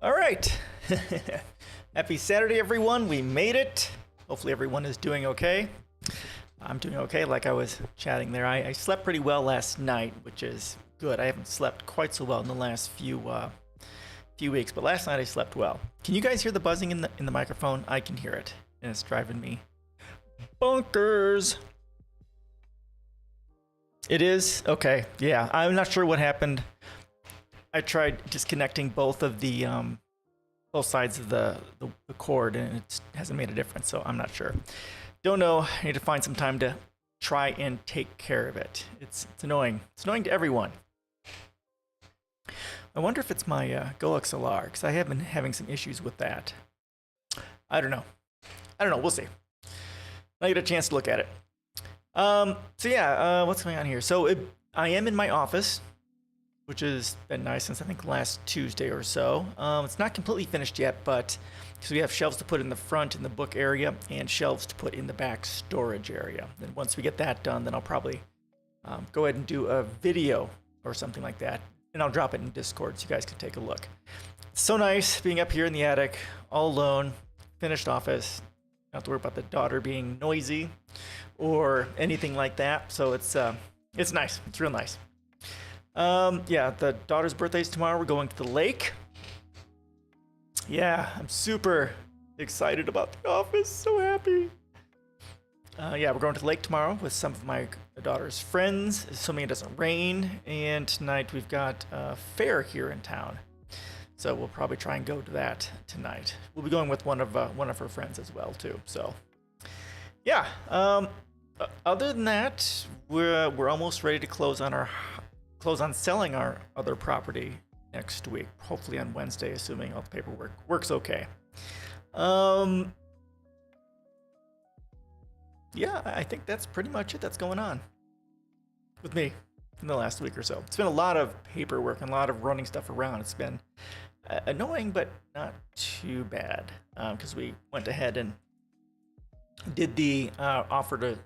All right. Happy Saturday, everyone. We made it. Hopefully, everyone is doing okay. I'm doing okay, like I was chatting there. I slept pretty well last night, which is good. I haven't slept quite so well in the last few weeks, but last night I slept well. Can you guys hear the buzzing in the microphone? I can hear it, and it's driving me bonkers. It is? Okay. Yeah, I'm not sure what happened. I tried disconnecting both of the both sides of the cord, and it hasn't made a difference, so I'm not sure. Don't know. I need to find some time to try and take care of it. It's annoying. It's annoying to everyone. I wonder if it's my GoXLR, because I have been having some issues with that. I don't know. We'll see. I get a chance to look at it. So yeah, what's going on here? So I am in my office, which has been nice since I think last Tuesday or so. It's not completely finished yet, but because we have shelves to put in the front in the book area and shelves to put in the back storage area. Then once we get that done, then I'll probably go ahead and do a video or something like that, and I'll drop it in Discord so you guys can take a look. It's so nice being up here in the attic, all alone, finished office. Don't have to worry about the daughter being noisy or anything like that. So it's nice. It's real nice. Yeah, the daughter's birthday is tomorrow. We're going to the lake. Yeah, I'm super excited about the office. So happy. Yeah, we're going to the lake tomorrow with some of my daughter's friends, assuming it doesn't rain. And tonight we've got a fair here in town. So we'll probably try and go to that tonight. We'll be going with one of her friends as well too. So yeah. Other than that, we're almost ready to close on selling our other property next week. Hopefully on Wednesday, assuming all the paperwork works okay. Yeah, I think that's pretty much it that's going on with me in the last week or so. It's been a lot of paperwork and a lot of running stuff around. It's been annoying, but not too bad, because we went ahead and did the offer to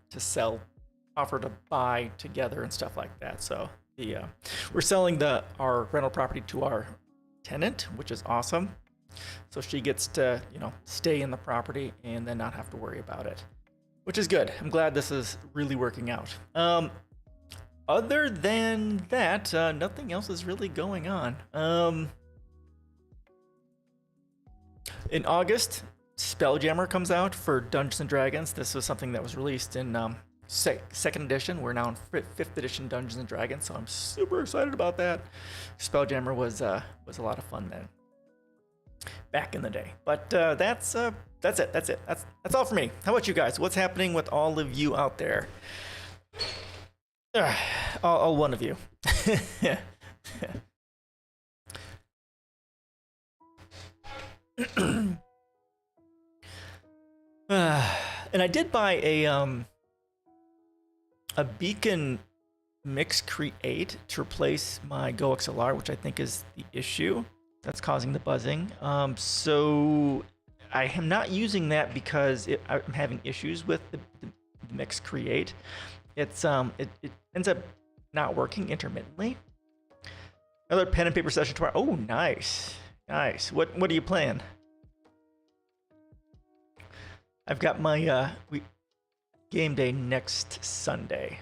buy together and stuff like that. So we're selling our rental property to our tenant, which is awesome. So she gets to stay in the property and then not have to worry about it, which is good. I'm glad this is really working out. Other than that, nothing else is really going on. In August, Spelljammer comes out for Dungeons & Dragons. This was something that was released in second edition. We're now in fifth edition Dungeons & Dragons, so I'm super excited about that. Spelljammer was a lot of fun then, back in the day. But that's it. That's all for me. How about you guys? What's happening with all of you out there? All one of you. And I did buy a Beacon Mix Create to replace my GoXLR, which I think is the issue that's causing the buzzing. So I am not using that because I'm having issues with the Mix Create. It ends up not working intermittently. Another pen and paper session tomorrow. Oh, nice. What are you playing? I've got my game day next Sunday.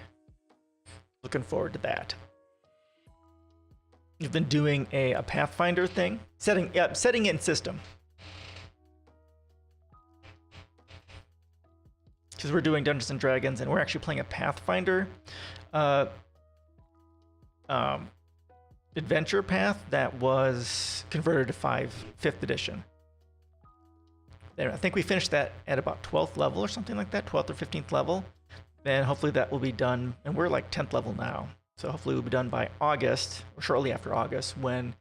Looking forward to that. You've been doing a Pathfinder thing, setting it in system. Because we're doing Dungeons and Dragons, and we're actually playing a Pathfinder adventure path that was converted to 5th edition. I think we finished that at about 12th level or something like that, 12th or 15th level. And hopefully that will be done, and we're like 10th level now. So hopefully we'll be done by August, or shortly after August, when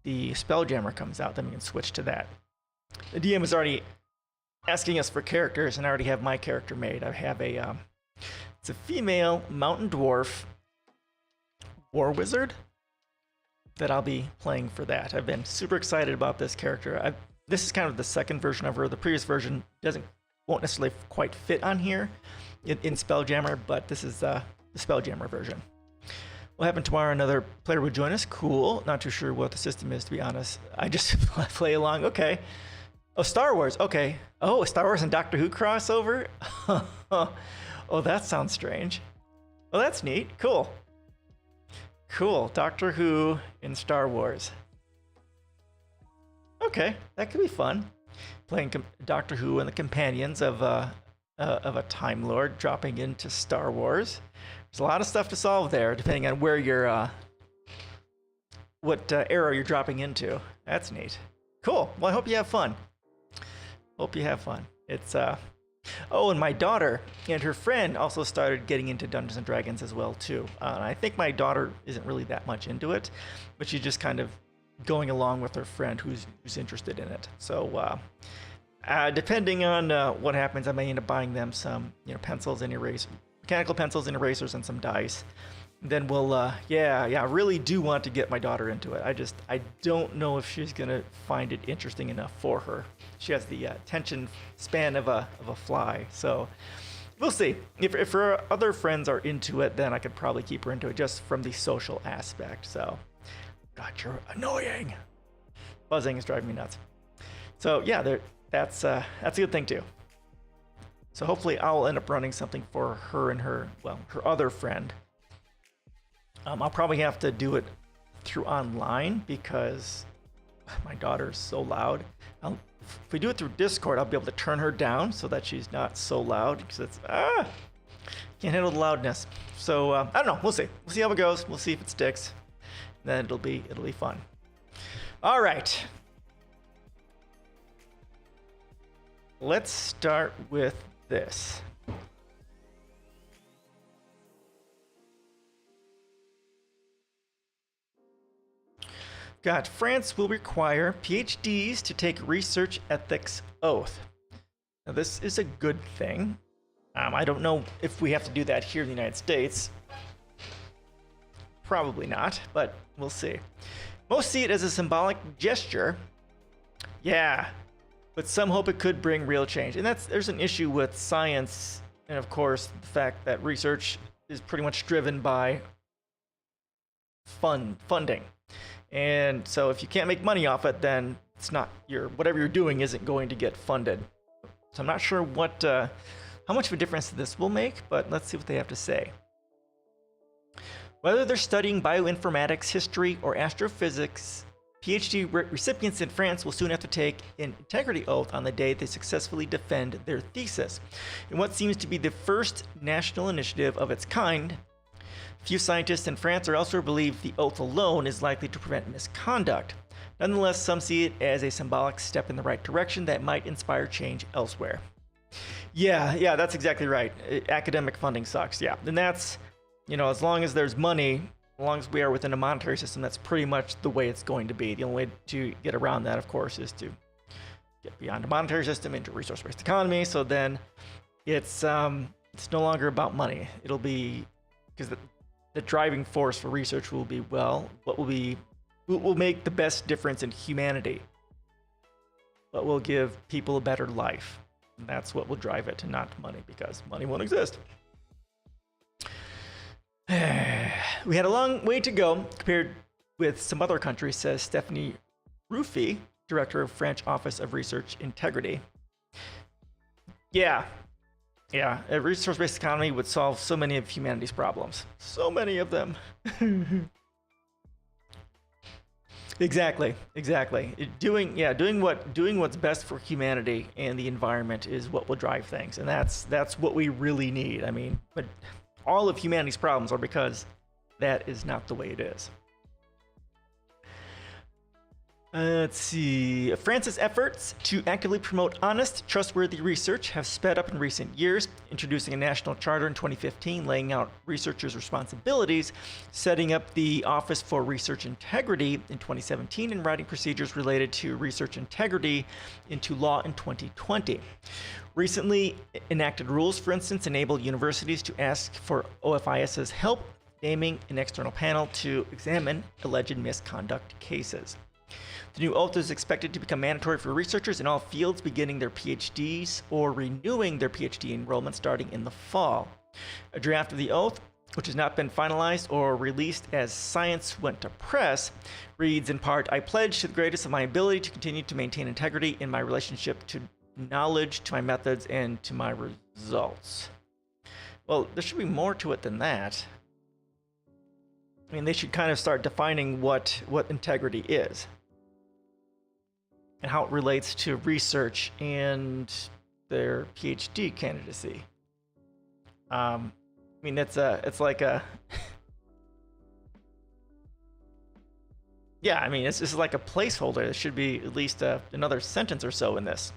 the Spelljammer comes out. Then we can switch to that. The DM is already asking us for characters, and I already have my character made. I have it's a female mountain dwarf war wizard that I'll be playing for that. I've been super excited about this character. This is kind of the second version of her. The previous version won't necessarily quite fit on here in Spelljammer, but this is the Spelljammer version, What happened tomorrow? Another player would join us. Cool. Not too sure what the system is, to be honest. I just play along. Okay. Oh, Star Wars. Okay. Oh, Star Wars and Doctor Who crossover? Oh, that sounds strange. Oh, that's neat. Cool. Cool. Doctor Who and Star Wars. Okay, that could be fun. Playing Doctor Who and the companions of a Time Lord dropping into Star Wars. There's a lot of stuff to solve there, depending on where you're, what era you're dropping into. That's neat. Cool. Well, I hope you have fun. Hope you have fun. It's oh, and my daughter and her friend also started getting into Dungeons and Dragons as well too. And I think my daughter isn't really that much into it, but she's just kind of going along with her friend who's interested in it. So depending on what happens, I may end up buying them some, pencils and erasers, mechanical pencils and erasers, and some dice. Then we'll, yeah, really do want to get my daughter into it. I don't know if she's gonna find it interesting enough for her. She has the attention span of a fly, so we'll see. If her other friends are into it, then I could probably keep her into it just from the social aspect. So, God, you're annoying. Buzzing is driving me nuts. So yeah, that's a good thing too. So hopefully I'll end up running something for her and her other friend. I'll probably have to do it through online because my daughter's so loud. If we do it through Discord, I'll be able to turn her down so that she's not so loud, because it's can't handle the loudness. So I don't know. We'll see. We'll see how it goes. We'll see if it sticks. Then it'll be fun. All right. Let's start with this. God, France will require PhDs to take research ethics oath. Now, this is a good thing. I don't know if we have to do that here in the United States. Probably not, but we'll see. Most see it as a symbolic gesture. Yeah, but some hope it could bring real change. And there's an issue with science, and of course, the fact that research is pretty much driven by funding. And so if you can't make money off it, then it's not whatever you're doing isn't going to get funded. So I'm not sure how much of a difference this will make, but let's see what they have to say. Whether they're studying bioinformatics, history, or astrophysics, PhD recipients in France will soon have to take an integrity oath on the day they successfully defend their thesis. In what seems to be the first national initiative of its kind, few scientists in France or elsewhere believe the oath alone is likely to prevent misconduct. Nonetheless, some see it as a symbolic step in the right direction that might inspire change elsewhere. Yeah, that's exactly right. Academic funding sucks, yeah. And that's, as long as there's money, as long as we are within a monetary system, that's pretty much the way it's going to be. The only way to get around that, of course, is to get beyond a monetary system into a resource-based economy. So then it's no longer about money. It'll be, because the driving force for research will be, what will make the best difference in humanity? What will give people a better life? And that's what will drive it, not money, because money won't exist. We had a long way to go compared with some other countries, says Stephanie Ruffy, director of French Office of Research Integrity. Yeah, a resource-based economy would solve so many of humanity's problems. So many of them. Exactly. Doing what's best for humanity and the environment is what will drive things, and that's what we really need. I mean, but all of humanity's problems are because that is not the way it is. Let's see. France's efforts to actively promote honest, trustworthy research have sped up in recent years, introducing a national charter in 2015 laying out researchers' responsibilities, setting up the Office for Research Integrity in 2017, and writing procedures related to research integrity into law in 2020. Recently enacted rules, for instance, enable universities to ask for OFIS's help naming an external panel to examine alleged misconduct cases. The new oath is expected to become mandatory for researchers in all fields beginning their PhDs or renewing their PhD enrollment starting in the fall. A draft of the oath which has not been finalized or released as Science went to press, reads in part, I pledge to the greatest of my ability to continue to maintain integrity in my relationship to knowledge, to my methods, and to my results. Well, there should be more to it than that. I mean, they should kind of start defining what integrity is and how it relates to research and their PhD candidacy. I mean, it's like a yeah, I mean, it's just like a placeholder. There should be at least another sentence or so in this.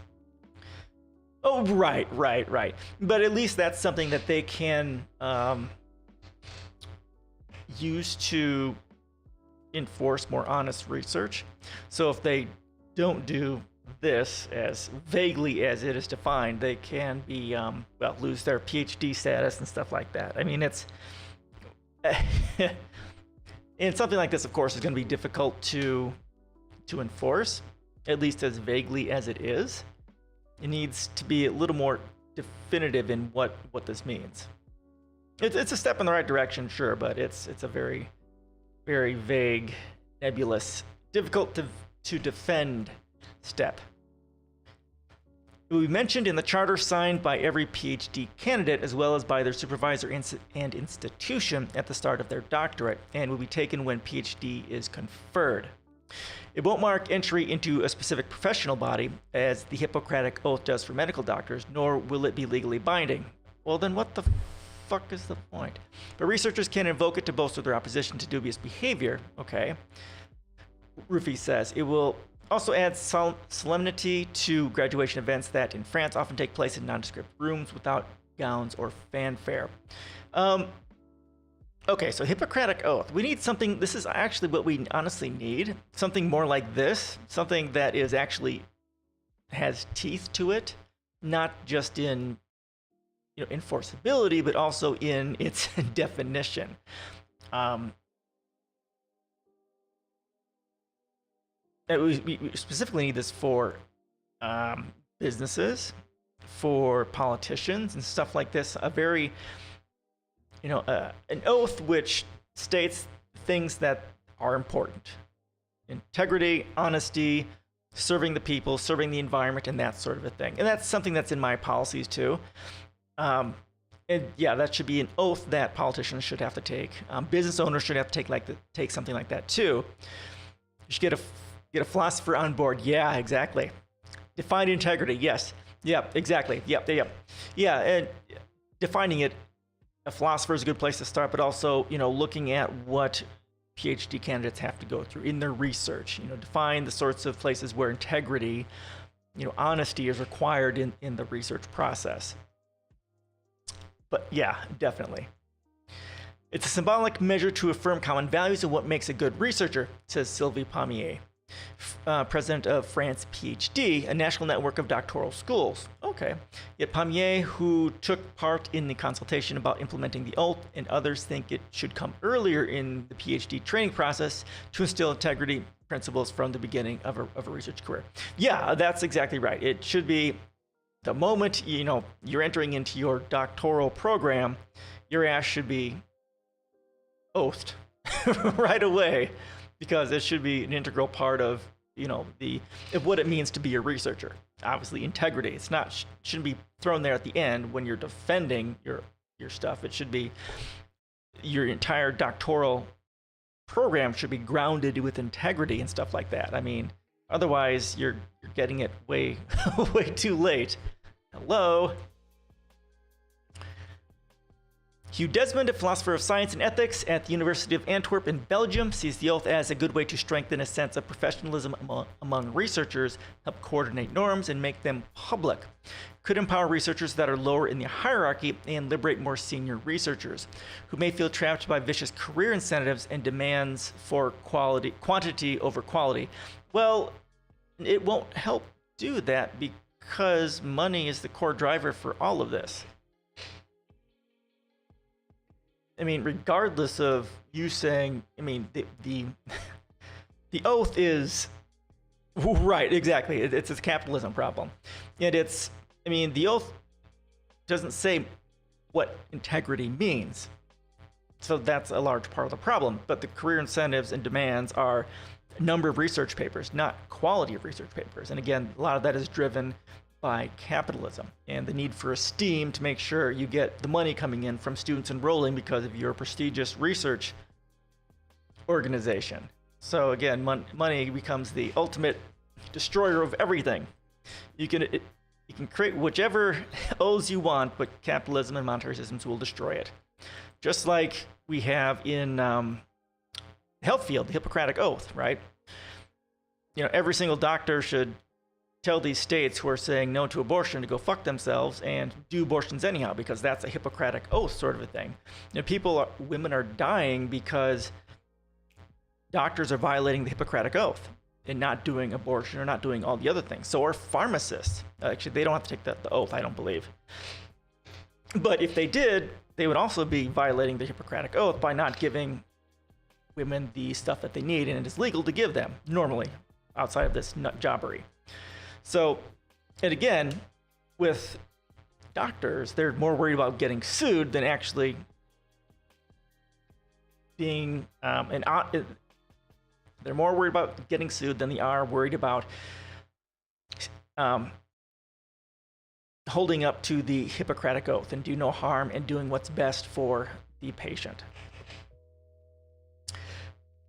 Oh, right. But at least that's something that they can use to enforce more honest research. So if they don't do this as vaguely as it is defined, they can be, lose their PhD status and stuff like that. I mean, it's... and something like this, of course, is going to be difficult to enforce, at least as vaguely as it is. It needs to be a little more definitive in what this means. It's a step in the right direction, sure, but it's a very, very vague, nebulous, difficult to defend step. It will be mentioned in the charter signed by every PhD candidate as well as by their supervisor and institution at the start of their doctorate, and will be taken when PhD is conferred. It won't mark entry into a specific professional body, as the Hippocratic Oath does for medical doctors, nor will it be legally binding. Well, then what the fuck is the point? But researchers can invoke it to bolster their opposition to dubious behavior. Okay. Rufy says, it will also add solemnity to graduation events that in France often take place in nondescript rooms without gowns or fanfare. Okay, so Hippocratic Oath. We need something, this is actually what we honestly need. Something more like this. Something that is actually has teeth to it. Not just in enforceability, but also in its definition. We specifically need this for businesses, for politicians and stuff like this. A very, an oath which states things that are important. Integrity, honesty, serving the people, serving the environment, and that sort of a thing. And that's something that's in my policies too. And yeah, that should be an oath that politicians should have to take. Business owners should have to take something like that too. You should get a philosopher on board. Yeah, exactly. Define integrity. Yes. Yep. Exactly. Yep. Yeah. And defining it, a philosopher is a good place to start, but also, looking at what PhD candidates have to go through in their research. Define the sorts of places where integrity, honesty is required in the research process. But yeah, definitely. It's a symbolic measure to affirm common values and what makes a good researcher, says Sylvie Pommier, president of France PhD, a national network of doctoral schools. Okay. Yet Pommier, who took part in the consultation about implementing the oath, and others think it should come earlier in the PhD training process to instill integrity principles from the beginning of a research career. Yeah, that's exactly right. It should be the moment, you're entering into your doctoral program, your ass should be oathed right away, because it should be an integral part of, of what it means to be a researcher. Obviously, integrity. It's not shouldn't be thrown there at the end when you're defending your stuff. It should be your entire doctoral program should be grounded with integrity and stuff like that. I mean, otherwise you're getting it way way too late. Hello. Hugh Desmond, a philosopher of science and ethics at the University of Antwerp in Belgium, sees the oath as a good way to strengthen a sense of professionalism among researchers, help coordinate norms, and make them public. Could empower researchers that are lower in the hierarchy and liberate more senior researchers who may feel trapped by vicious career incentives and demands for quantity over quality. Well, it won't help do that because money is the core driver for all of this. I mean, regardless of you saying, I mean, the oath is right, exactly. It's a capitalism problem. And the oath doesn't say what integrity means. So that's a large part of the problem. But the career incentives and demands are number of research papers, not quality of research papers. And again, a lot of that is driven by capitalism and the need for esteem to make sure you get the money coming in from students enrolling because of your prestigious research organization. So again, money becomes the ultimate destroyer of everything. You can create whichever O's you want, but capitalism and monetary systems will destroy it. Just like we have in the health field, the Hippocratic Oath, right? You know, every single doctor should tell these states who are saying no to abortion to go fuck themselves and do abortions anyhow, because that's a Hippocratic Oath sort of a thing. You know, women are dying because doctors are violating the Hippocratic Oath and not doing abortion or not doing all the other things. So are pharmacists. Actually, they don't have to take the oath, I don't believe. But if they did, they would also be violating the Hippocratic Oath by not giving women the stuff that they need, and it is legal to give them normally outside of this nut jobbery. So, and again, with doctors, they're more worried about getting sued than actually being they're more worried about getting sued than they are worried about holding up to the Hippocratic Oath and do no harm and doing what's best for the patient.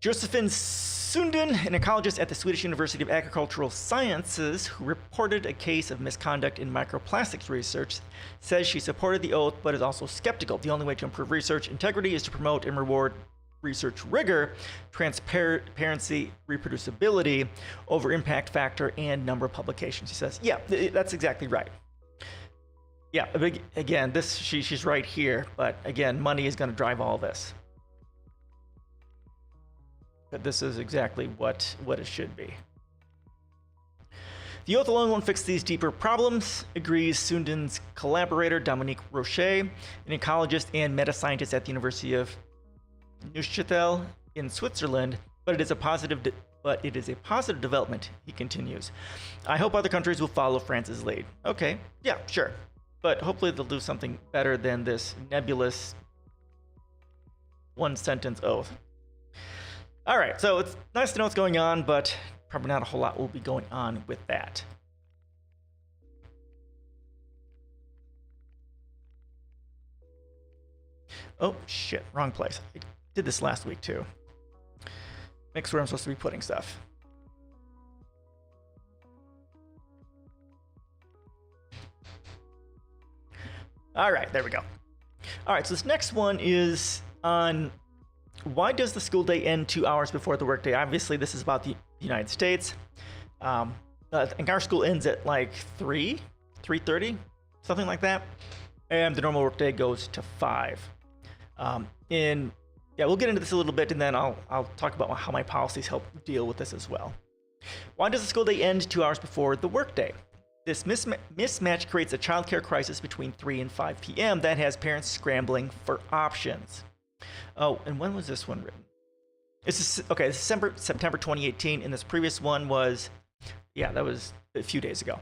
Josephine Sundin, an ecologist at the Swedish University of Agricultural Sciences, who reported a case of misconduct in microplastics research, says she supported the oath but is also skeptical. The only way to improve research integrity is to promote and reward research rigor, transparency, reproducibility over impact factor and number of publications. He says, yeah, that's exactly right. Yeah, again, she's right here, but again, money is going to drive all this. But this is exactly what it should be. The oath alone won't fix these deeper problems, agrees Sundin's collaborator Dominique Rocher, an ecologist and meta-scientist at the University of Neuchâtel in Switzerland, but it is a positive development, he continues. I hope other countries will follow France's lead. Okay, yeah, sure. But hopefully they'll do something better than this nebulous one-sentence oath. All right, so it's nice to know what's going on, but probably not a whole lot will be going on with that. Oh, shit, wrong place. I did this last week, too. Next where I'm supposed to be putting stuff. All right, there we go. All right, so this next one is on why does the school day end 2 hours before the workday? Obviously, this is about the United States. I think our school ends at like 3:30, something like that. And the normal workday goes to 5. Yeah, we'll get into this a little bit, and then I'll talk about how my policies help deal with this as well. Why does the school day end 2 hours before the workday? This mismatch creates a childcare crisis between 3 and 5 p.m. that has parents scrambling for options. Oh, and when was this one written? This is September 2018, and this previous one was, yeah, that was a few days ago.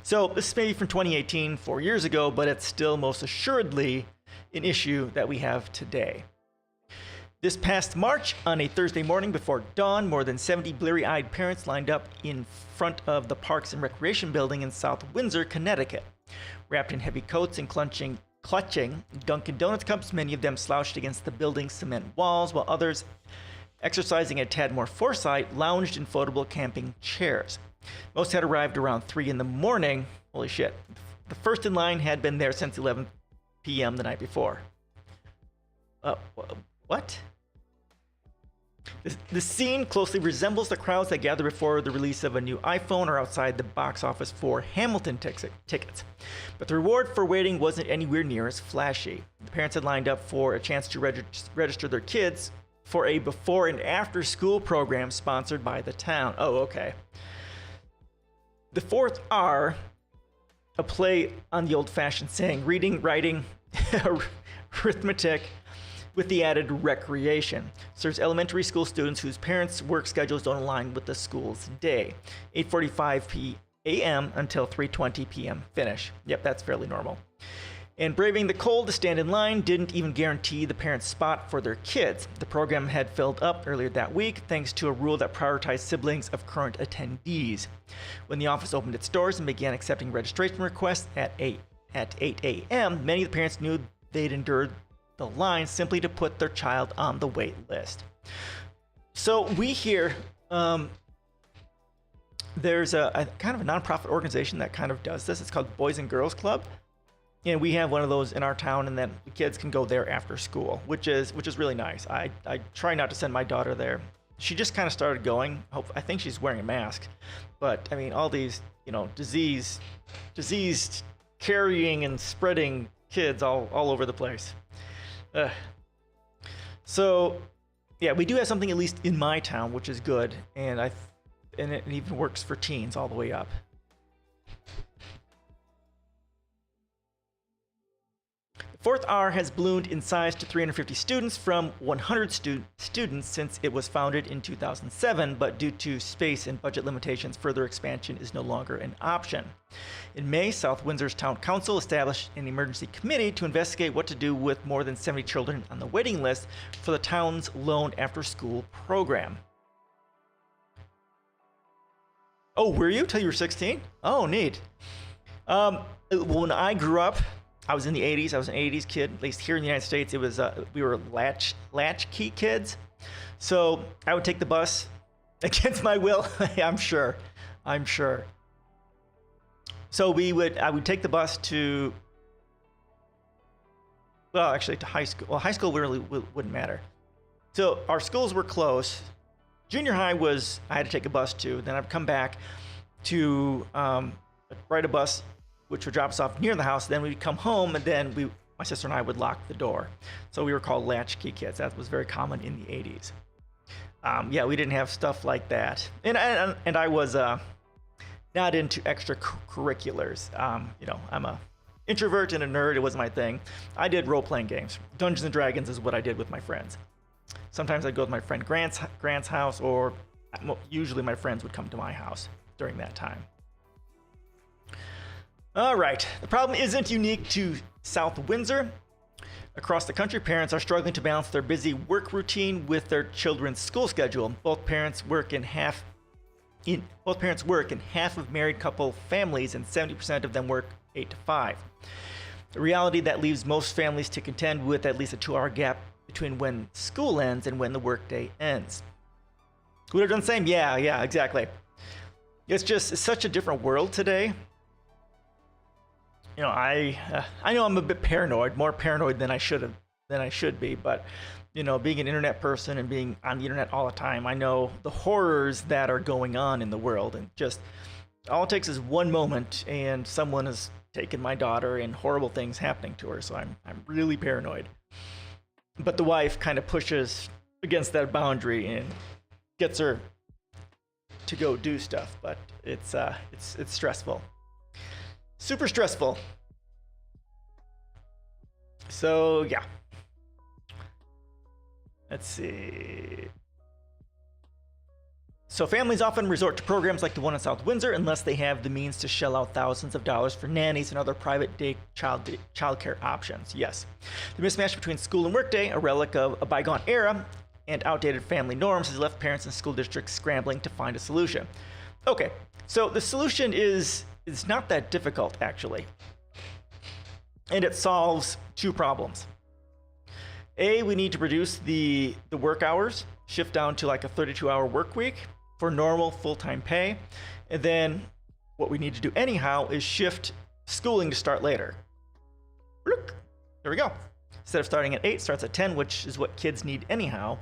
So this is maybe from 2018, 4 years ago, but it's still most assuredly an issue that we have today. This past March, on a Thursday morning before dawn, more than 70 bleary-eyed parents lined up in front of the Parks and Recreation Building in South Windsor, Connecticut. Wrapped in heavy coats and clutching Dunkin' Donuts cups, many of them slouched against the building's cement walls, while others, exercising a tad more foresight, lounged in foldable camping chairs. Most had arrived around 3 in the morning. Holy shit. The first in line had been there since 11 p.m. the night before. What? The scene closely resembles the crowds that gather before the release of a new iPhone or outside the box office for Hamilton tickets. But the reward for waiting wasn't anywhere near as flashy. The parents had lined up for a chance to register their kids for a before and after school program sponsored by the town. Oh, okay. The fourth R, a play on the old-fashioned saying, reading, writing, arithmetic, with the added recreation, serves elementary school students whose parents' work schedules don't align with the school's day. 8:45 a.m. until 3:20 p.m. finish. Yep, that's fairly normal. And braving the cold to stand in line didn't even guarantee the parents' spot for their kids. The program had filled up earlier that week thanks to a rule that prioritized siblings of current attendees. When the office opened its doors and began accepting registration requests at 8 a.m., many of the parents knew they'd endured the line simply to put their child on the wait list. So we hear there's a kind of a nonprofit organization that kind of does this. It's called Boys and Girls Club. And we have one of those in our town, and then the kids can go there after school, which is really nice. I try not to send my daughter there. She just kind of started going. I think she's wearing a mask, but I mean, all these diseased carrying and spreading kids all over the place. So yeah, we do have something at least in my town, which is good, and it even works for teens all the way up. Fourth R has ballooned in size to 350 students from 100 students since it was founded in 2007, but due to space and budget limitations, further expansion is no longer an option. In May, South Windsor's Town Council established an emergency committee to investigate what to do with more than 70 children on the waiting list for the town's lone after-school program. Oh, were you till you were 16? Oh, neat. When I grew up, I was in the 80s. I was an 80s kid. At least here in the United States, it was we were latchkey kids. So I would take the bus against my will. I'm sure. So I would take the bus to, well, actually to high school. Well, high school really wouldn't matter. So our schools were close. Junior high I had to take a bus to. Then I'd come back to ride a bus, which would drop us off near the house. Then we'd come home, and then my sister and I would lock the door. So we were called latchkey kids. That was very common in the 80s. Yeah, we didn't have stuff like that. And I was not into extracurriculars. I'm a introvert and a nerd. It wasn't my thing. I did role-playing games. Dungeons and Dragons is what I did with my friends. Sometimes I'd go with my friend Grant's house, or usually my friends would come to my house during that time. All right, the problem isn't unique to South Windsor. Across the country, parents are struggling to balance their busy work routine with their children's school schedule. Both parents work in half of married couple families, and 70% of them work 8 to 5. A reality that leaves most families to contend with at least a 2-hour gap between when school ends and when the workday ends. Would have done the same? Yeah, exactly. It's such a different world today. I know I'm a bit paranoid, more paranoid than I should be, but being an internet person and being on the internet all the time, I know the horrors that are going on in the world, and just all it takes is one moment and someone has taken my daughter and horrible things happening to her. So I'm really paranoid. But the wife kind of pushes against that boundary and gets her to go do stuff, but it's stressful. Super stressful. So yeah. Let's see. So families often resort to programs like the one in South Windsor unless they have the means to shell out thousands of dollars for nannies and other private day childcare options. Yes. The mismatch between school and workday, a relic of a bygone era, and outdated family norms has left parents and school districts scrambling to find a solution. Okay, so the solution is not that difficult, actually. And it solves two problems. A, we need to reduce the work hours, shift down to like a 32-hour work week for normal full-time pay. And then what we need to do anyhow is shift schooling to start later. Look, there we go. Instead of starting at 8, starts at 10, which is what kids need anyhow.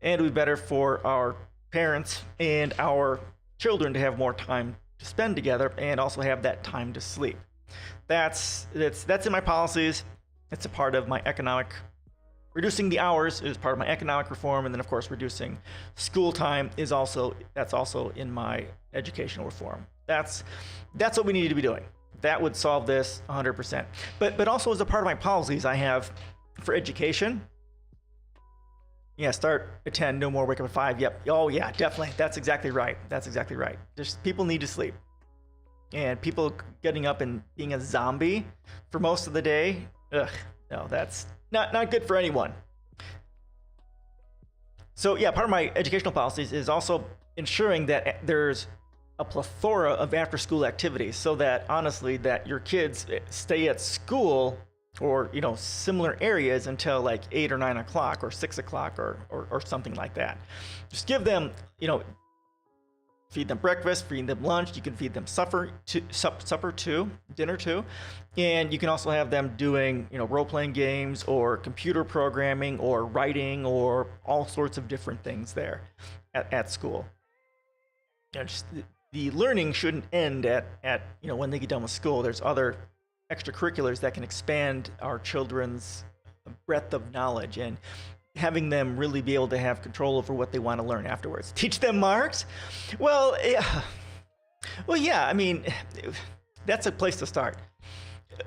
And it would be better for our parents and our children to have more time to spend together and also have that time to sleep. That's in my policies. It's a part of my reducing the hours is part of my economic reform, and then of course reducing school time is also in my educational reform. That's what we need to be doing. That would solve this 100%. But also as a part of my policies I have for education. Yeah, start at 10, no more, wake up at 5. Yep. Oh yeah, definitely. That's exactly right. Just people need to sleep. and people getting up and being a zombie for most of the day, ugh, no, that's not good for anyone. So yeah, part of my educational policies is also ensuring that there's a plethora of after-school activities, so that honestly, that your kids stay at school or similar areas until like 8 or 9 o'clock or 6 o'clock or something like that. Just give them, feed them breakfast, feed them lunch. You can feed them supper too, dinner too, and you can also have them doing role-playing games or computer programming or writing or all sorts of different things there at school. Just the learning shouldn't end at when they get done with school. There's other extracurriculars that can expand our children's breadth of knowledge and having them really be able to have control over what they want to learn afterwards. Teach them Marx? Well, yeah. I mean, that's a place to start.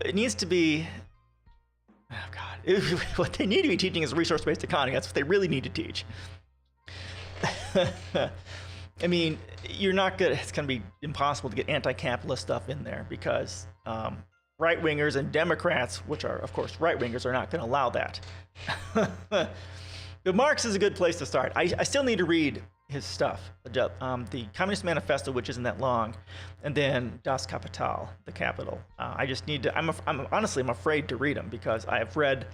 It needs to be. Oh God, what they need to be teaching is resource-based economy. That's what they really need to teach. I mean, you're not good. It's going to be impossible to get anti-capitalist stuff in there because right-wingers and Democrats, which are, of course, right-wingers, are not going to allow that. But Marx is a good place to start. I still need to read his stuff. The Communist Manifesto, which isn't that long, and then Das Kapital, The Capital. I just need to. I'm honestly, I'm afraid to read them because I have read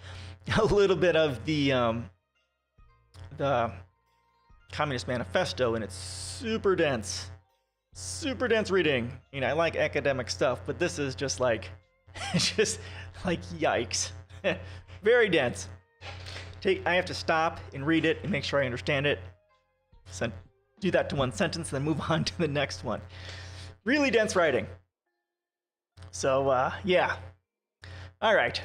a little bit of the Communist Manifesto, and it's super dense reading. I like academic stuff, but this is just like, yikes. Very dense. I have to stop and read it and make sure I understand it. Do that to one sentence, then move on to the next one. Really dense writing. So, yeah. All right.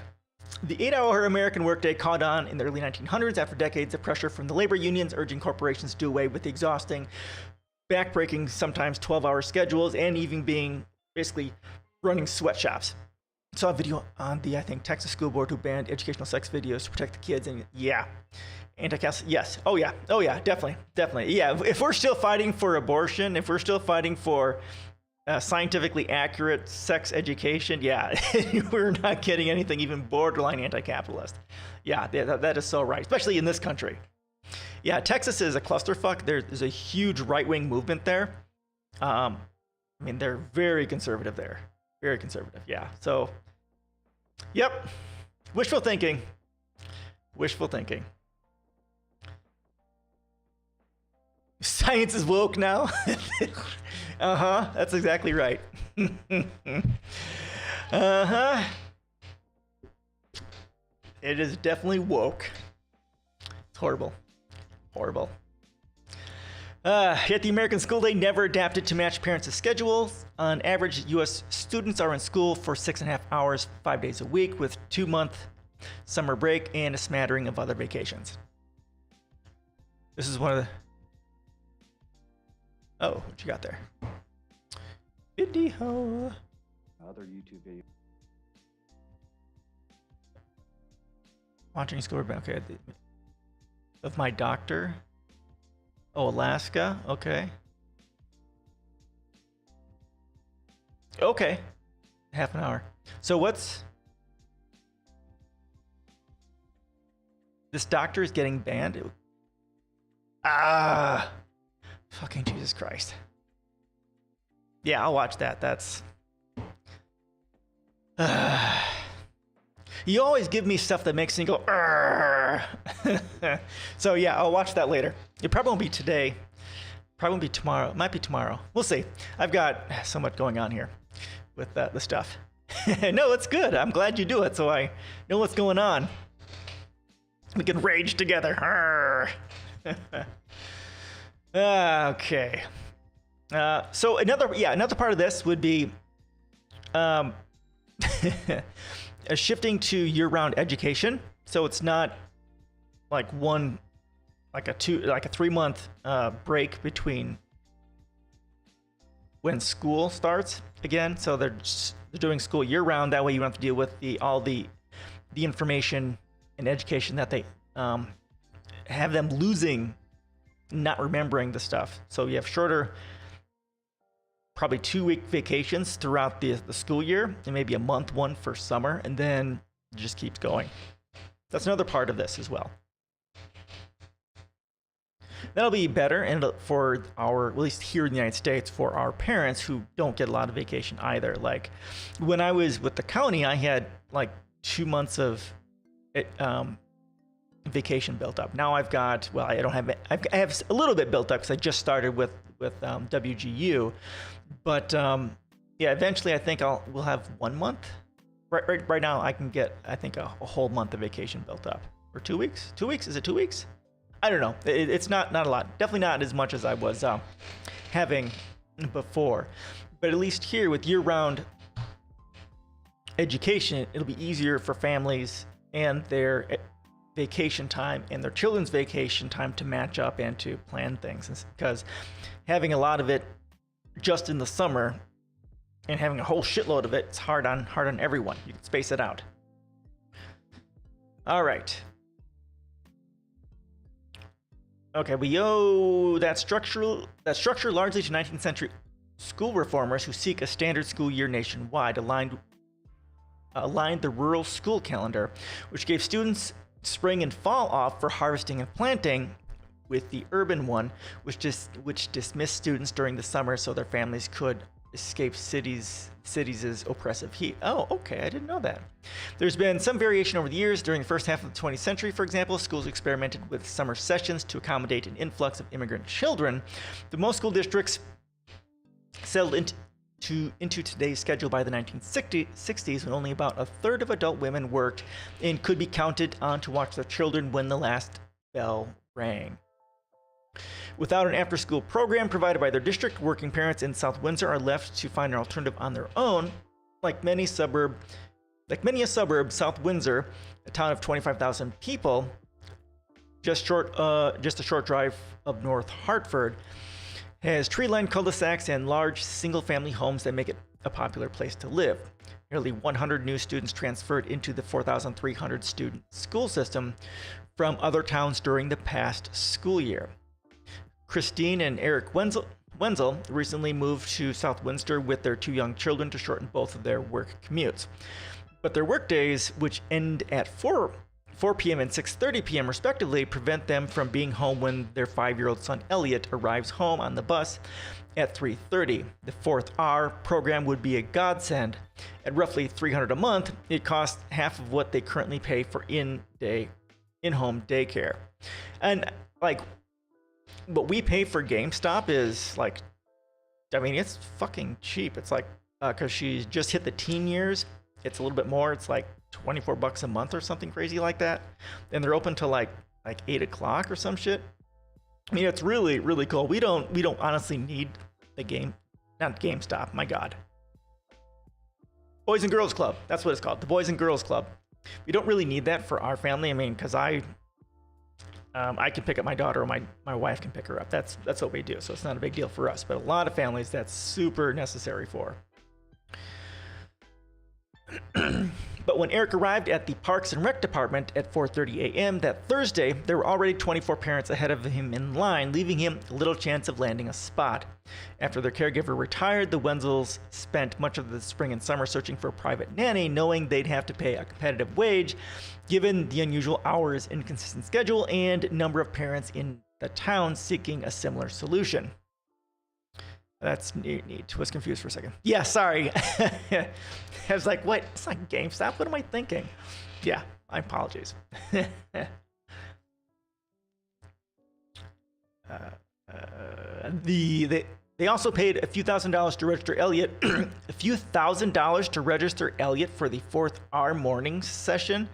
The 8-hour American workday caught on in the early 1900s after decades of pressure from the labor unions urging corporations to do away with the exhausting, backbreaking, sometimes 12-hour schedules, and even being basically running sweatshops. I saw a video on the, I think, Texas school board who banned educational sex videos to protect the kids, and yeah, anti-capitalist, yes, oh yeah, definitely, yeah. If we're still fighting for abortion, if we're still fighting for scientifically accurate sex education, yeah, we're not getting anything even borderline anti-capitalist. Yeah, that is so right, especially in this country. Yeah, Texas is a clusterfuck. There's a huge right-wing movement there. I mean, they're very conservative there. Very conservative, yeah. So, yep, wishful thinking. Science is woke now. That's exactly right. It is definitely woke. It's horrible. Yet the American school day never adapted to match parents' schedules. On average, U.S. students are in school for 6.5 hours, 5 days a week, with 2-month summer break and a smattering of other vacations. This is one of the... Oh, what you got there? Video. Other YouTube video. Watching school, okay. Of my doctor. Oh, Alaska. Okay. Half an hour. So what's... This doctor is getting banned? Fucking Jesus Christ. Yeah, I'll watch that. That's... You always give me stuff that makes me go, So yeah, I'll watch that later. It probably won't be today. Probably won't be tomorrow. It might be tomorrow. We'll see. I've got so much going on here with the stuff. No, it's good. I'm glad you do it, so I know what's going on. We can rage together. Okay. So another part of this would be shifting to year-round education. So it's not like a 3-month break between when school starts again. So they're doing school year-round. That way you don't have to deal with all the information and education that they have them losing, not remembering the stuff. So you have shorter probably 2-week vacations throughout the school year, and maybe a month one for summer, and then it just keeps going. That's another part of this as well. That'll be better, and for our, at least here in the United States, for our parents who don't get a lot of vacation either. Like when I was with the county, I had like 2 months of vacation built up. Now I've got, well, I don't have it. I have a little bit built up because I just started with WGU, but yeah, eventually I think we'll have 1 month. Right now I can get, I think, a whole month of vacation built up. Or 2 weeks? 2 weeks? Is it 2 weeks? I don't know. It's not a lot. Definitely not as much as I was having before. But at least here with year-round education, it'll be easier for families and their vacation time and their children's vacation time to match up and to plan things. Because having a lot of it just in the summer and having a whole shitload of it, it's hard on everyone. You can space it out. All right. Okay, we owe that structure largely to 19th century school reformers who seek a standard school year nationwide, aligned the rural school calendar, which gave students spring and fall off for harvesting and planting, with the urban one, which dismissed students during the summer so their families could escape cities' oppressive heat. Oh, okay, I didn't know that. There's been some variation over the years. During the first half of the 20th century, for example, schools experimented with summer sessions to accommodate an influx of immigrant children. The most school districts settled into today's schedule by the 1960s, when only about a third of adult women worked and could be counted on to watch their children when the last bell rang. Without an after-school program provided by their district, working parents in South Windsor are left to find an alternative on their own. Like many a suburb, South Windsor, a town of 25,000 people, just a short drive of North Hartford, has tree-lined cul-de-sacs and large single-family homes that make it a popular place to live. Nearly 100 new students transferred into the 4,300 student school system from other towns during the past school year. Christine and Eric Wenzel recently moved to South Windsor with their 2 young children to shorten both of their work commutes. But their work days, which end at 4 p.m. and 6:30 p.m. respectively, prevent them from being home when their 5-year-old son Elliot arrives home on the bus at 3:30. The 4th R program would be a godsend. At roughly $300 a month, it costs half of what they currently pay for in-home daycare. And like, what we pay for GameStop is like, I mean, it's fucking cheap. It's like, because she's just hit the teen years, it's a little bit more. It's like $24 a month or something crazy like that. And they're open till like 8 o'clock or some shit. I mean, it's really, really cool. We don't honestly need not GameStop, my God. Boys and Girls Club. That's what it's called. The Boys and Girls Club. We don't really need that for our family. I mean, because I can pick up my daughter, or my wife can pick her up. That's what we do. So it's not a big deal for us. But a lot of families, that's super necessary for. But when Eric arrived at the Parks and Rec department at 4:30 a.m. that Thursday, there were already 24 parents ahead of him in line, leaving him little chance of landing a spot. After their caregiver retired, the Wenzels spent much of the spring and summer searching for a private nanny, knowing they'd have to pay a competitive wage, given the unusual hours, inconsistent schedule, and number of parents in the town seeking a similar solution. That's neat. Was confused for a second. Yeah, sorry. I was like, what? It's not GameStop. What am I thinking? Yeah, my apologies. They also paid a few $1,000s to register Elliot, for the 4th R morning session,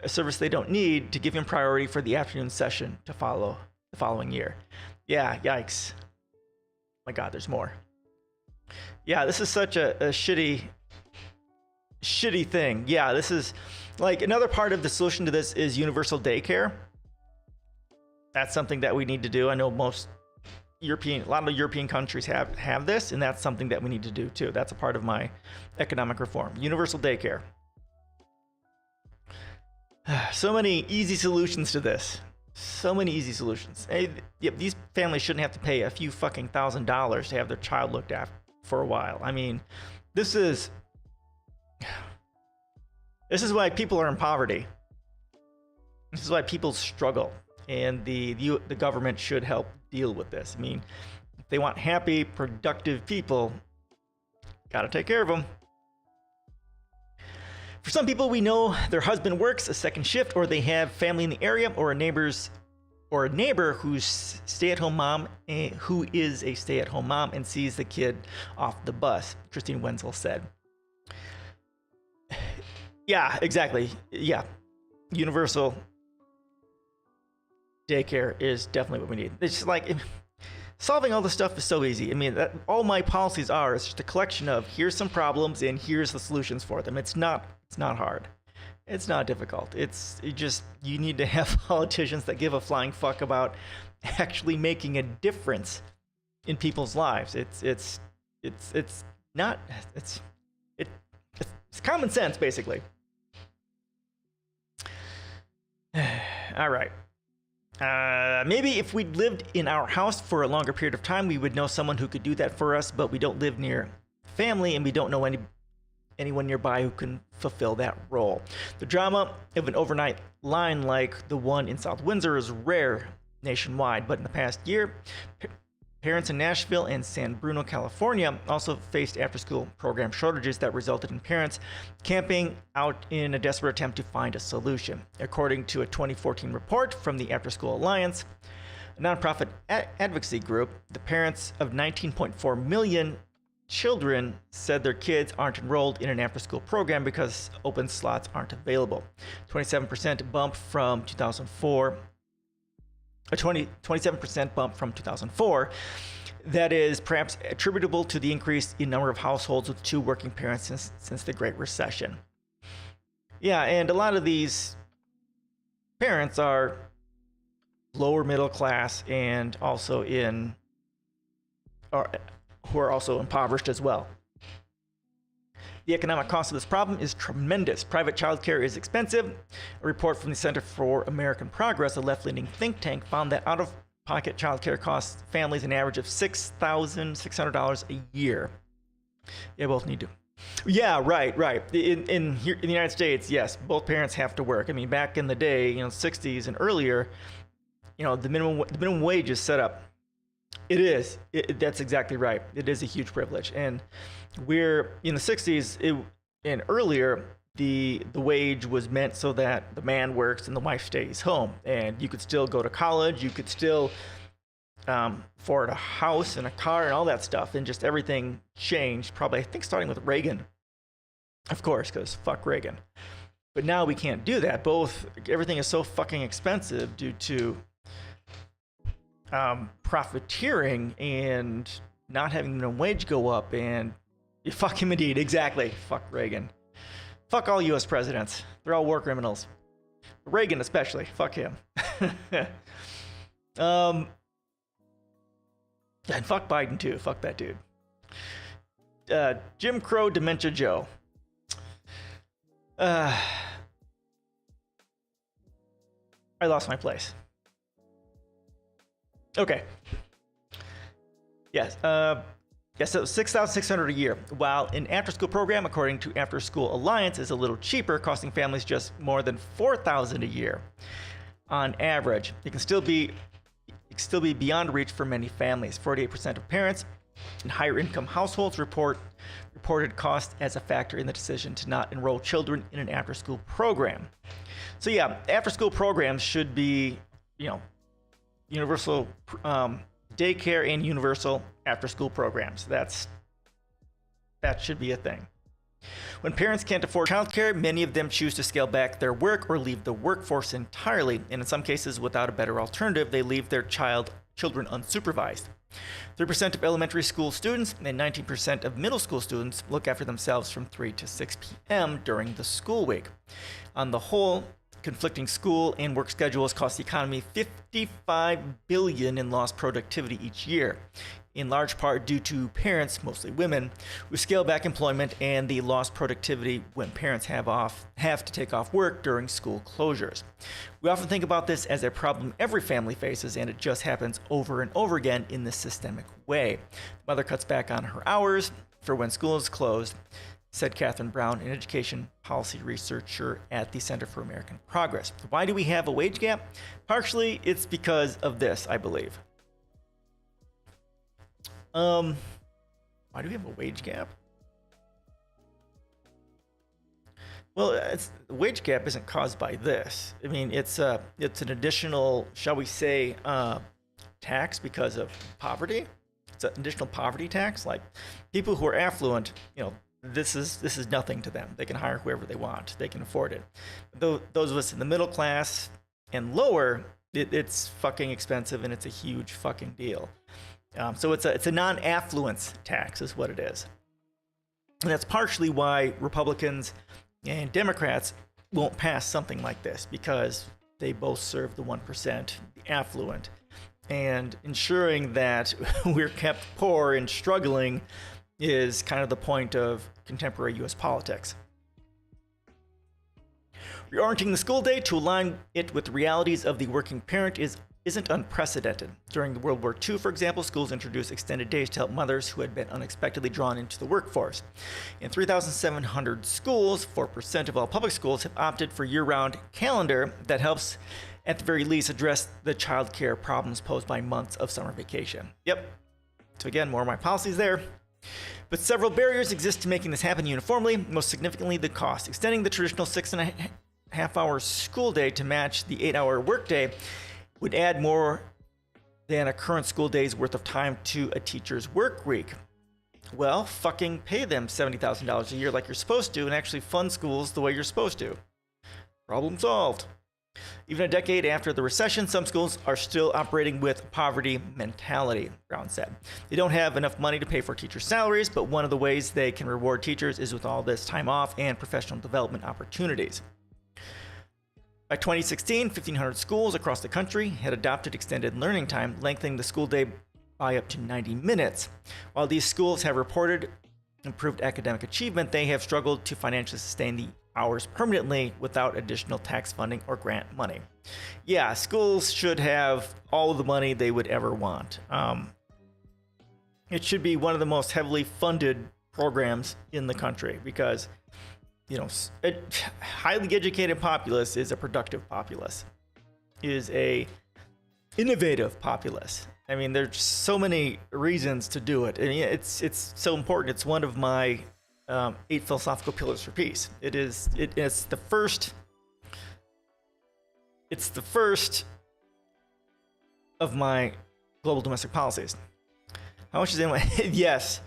a service they don't need, to give him priority for the afternoon session to follow the following year. Yeah, yikes. My God, there's more. Yeah, this is such a shitty thing. Yeah, this is like another part of the solution to this is universal daycare. That's something that we need to do. I know a lot of European countries have this, and that's something that we need to do too. That's a part of my economic reform. Universal daycare. So many easy solutions to this. So many easy solutions. Hey, these families shouldn't have to pay a few fucking $1,000s to have their child looked for a while. I mean, this is why people are in poverty. This is why people struggle, and the government should help deal with this. I mean, if they want happy, productive people, gotta take care of them. For some people, we know their husband works a second shift, or they have family in the area, or a neighbor who's stay-at-home mom, who is a stay-at-home mom and sees the kid off the bus, Christine Wenzel said. Yeah, exactly. Yeah. Universal daycare is definitely what we need. It's just like solving all this stuff is so easy. I mean, all my policies are, it's just a collection of here's some problems and here's the solutions for them. It's not hard. It's not difficult. You need to have politicians that give a flying fuck about actually making a difference in people's lives. It's common sense, basically. All right. Maybe if we'd lived in our house for a longer period of time, we would know someone who could do that for us, but we don't live near family and we don't know anyone nearby who can fulfill that role. The drama of an overnight line like the one in South Windsor is rare nationwide, but in the past year, parents in Nashville and San Bruno, California also faced after-school program shortages that resulted in parents camping out in a desperate attempt to find a solution. According to a 2014 report from the After School Alliance, a nonprofit advocacy group, the parents of 19.4 million children said their kids aren't enrolled in an after-school program because open slots aren't available. 27% bump from 2004. A 27% bump from 2004. That is perhaps attributable to the increase in number of households with two working parents since the Great Recession. Yeah, and a lot of these parents are lower middle class and also who are also impoverished as well. The economic cost of this problem is tremendous. Private childcare is expensive. A report from the Center for American Progress, a left-leaning think tank, found that out-of-pocket childcare costs families an average of $6,600 a year. Yeah, both need to. Yeah, right. In the United States, yes, both parents have to work. I mean, back in the day, 60s and earlier, the minimum wage is set up. It is. That's exactly right. It is a huge privilege. And we're in the 60s and earlier, the wage was meant so that the man works and the wife stays home. And you could still go to college. You could still afford a house and a car and all that stuff. And just everything changed, probably, I think, starting with Reagan. Of course, because fuck Reagan. But now we can't do that. Everything is so fucking expensive due to profiteering and not having the minimum wage go up, and fuck him indeed, exactly. Fuck Reagan. Fuck all U.S. presidents. They're all war criminals. Reagan especially. Fuck him. And fuck Biden too. Fuck that dude. Jim Crow Dementia Joe. I lost my place. Okay. Yes. So $6,600 a year. While an after-school program, according to After School Alliance, is a little cheaper, costing families just more than $4,000 a year on average. It can still be beyond reach for many families. 48% of parents in higher income households reported cost as a factor in the decision to not enroll children in an after-school program. So yeah, after-school programs should be, universal daycare and universal after-school programs. That should be a thing. When parents can't afford childcare, many of them choose to scale back their work or leave the workforce entirely, and in some cases, without a better alternative, they leave their children unsupervised. 3% of elementary school students and 19% of middle school students look after themselves from 3 to 6 p.m. during the school week. On the whole, conflicting school and work schedules cost the economy $55 billion in lost productivity each year. in large part due to parents, mostly women, who scale back employment and the lost productivity when parents have to take off work during school closures. We often think about this as a problem every family faces, and it just happens over and over again in this systemic way. The mother cuts back on her hours for when school is closed, said Catherine Brown, an education policy researcher at the Center for American Progress. Why do we have a wage gap? Partially, it's because of this, I believe. Why do we have a wage gap? Well, the wage gap isn't caused by this. I mean, it's an additional, shall we say, tax because of poverty. It's an additional poverty tax. Like people who are affluent, this is nothing to them. They can hire whoever they want. They can afford it. Those of us in the middle class and lower, it's fucking expensive, and it's a huge fucking deal. So it's a non-affluence tax is what it is. And that's partially why Republicans and Democrats won't pass something like this, because they both serve the 1%, the affluent, and ensuring that we're kept poor and struggling is kind of the point of contemporary U.S. politics. Reorienting the school day to align it with the realities of the working parent isn't unprecedented. During World War II, for example, schools introduced extended days to help mothers who had been unexpectedly drawn into the workforce. In 3,700 schools, 4% of all public schools have opted for year-round calendar that helps, at the very least, address the childcare problems posed by months of summer vacation. Yep. So again, more of my policies there. But several barriers exist to making this happen uniformly, most significantly the cost. Extending the traditional 6.5-hour school day to match the 8-hour workday would add more than a current school day's worth of time to a teacher's work week. Well, fucking pay them $70,000 a year like you're supposed to, and actually fund schools the way you're supposed to. Problem solved. Even a decade after the recession, some schools are still operating with poverty mentality, Brown said. They don't have enough money to pay for teachers' salaries, but one of the ways they can reward teachers is with all this time off and professional development opportunities. By 2016, 1,500 schools across the country had adopted extended learning time, lengthening the school day by up to 90 minutes. While these schools have reported improved academic achievement, they have struggled to financially sustain the hours permanently without additional tax funding or grant money. Yeah, schools should have all of the money they would ever want. It should be one of the most heavily funded programs in the country because, a highly educated populace is a productive populace, is a innovative populace. I mean, there's so many reasons to do it. And it's so important. It's one of my 8 philosophical pillars for peace. It's the first of my global domestic policies. How much is yes.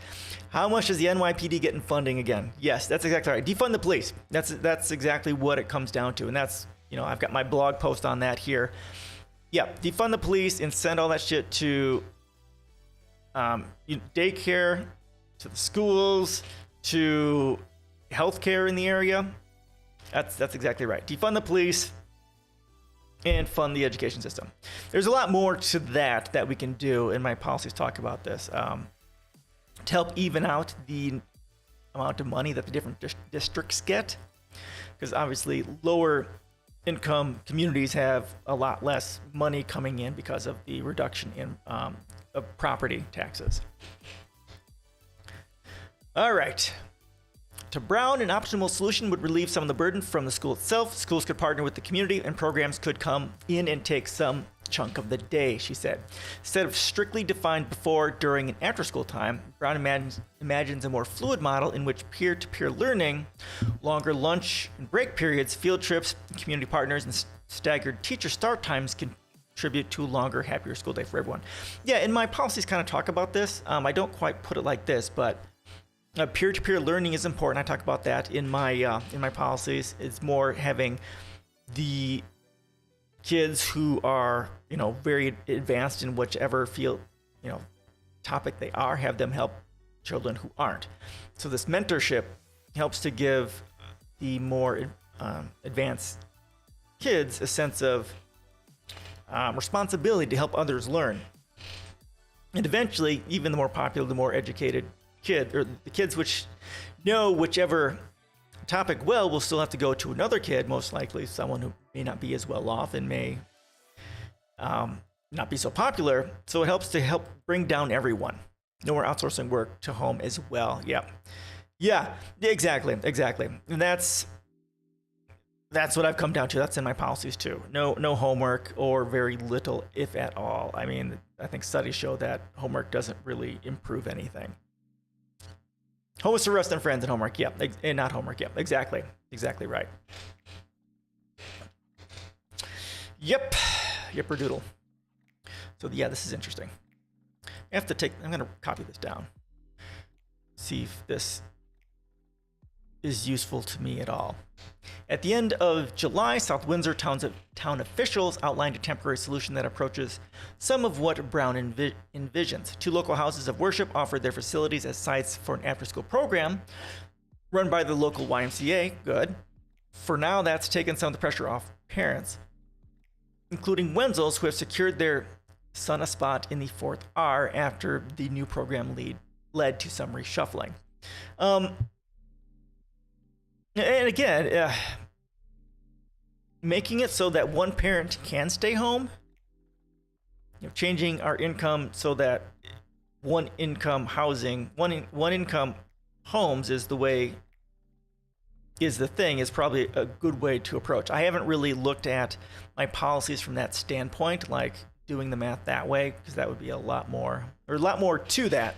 How much does the NYPD get in funding again? Yes, that's exactly right. Defund the police. That's exactly what it comes down to. And that's, I've got my blog post on that here. Yeah, defund the police and send all that shit to daycare, to the schools, to healthcare in the area. That's exactly right. Defund the police and fund the education system. There's a lot more to that we can do, and my policies talk about this, to help even out the amount of money that the different districts get, because obviously lower income communities have a lot less money coming in because of the reduction in of property taxes. All right. To Brown, an optimal solution would relieve some of the burden from the school itself. Schools could partner with the community, and programs could come in and take some chunk of the day, she said. Instead of strictly defined before, during, and after school time, Brown imagines a more fluid model in which peer-to-peer learning, longer lunch and break periods, field trips, community partners, and staggered teacher start times contribute to a longer, happier school day for everyone. Yeah, and my policies kind of talk about this. I don't quite put it like this, but peer-to-peer learning is important. I talk about that in my policies. It's more having the kids who are, very advanced in whichever field, topic they are, have them help children who aren't. So this mentorship helps to give the more advanced kids a sense of responsibility to help others learn. And eventually, even the more popular, the more educated kid, or the kids which know whichever topic well, will still have to go to another kid, most likely someone who may not be as well off and may not be so popular. So it helps to help bring down everyone. No more outsourcing work to home as well. Yeah, exactly. And that's what I've come down to. That's in my policies too. No homework, or very little, if at all. I mean, I think studies show that homework doesn't really improve anything. Home is for rest and friends, and homework, yeah, and not homework, yeah, exactly right. Yipper doodle. So yeah, this is interesting. I'm gonna copy this down. See if this is useful to me at all. At the end of July, South Windsor town officials outlined a temporary solution that approaches some of what Brown envisions. 2 local houses of worship offered their facilities as sites for an after-school program run by the local YMCA. Good. For now, that's taken some of the pressure off parents, including Wenzel's, who have secured their son a spot in the 4th R after the new program led to some reshuffling. And again, making it so that one parent can stay home, changing our income so that one income homes is the thing, is probably a good way to approach. I haven't really looked at my policies from that standpoint, like doing the math that way, because that would be a lot more to that.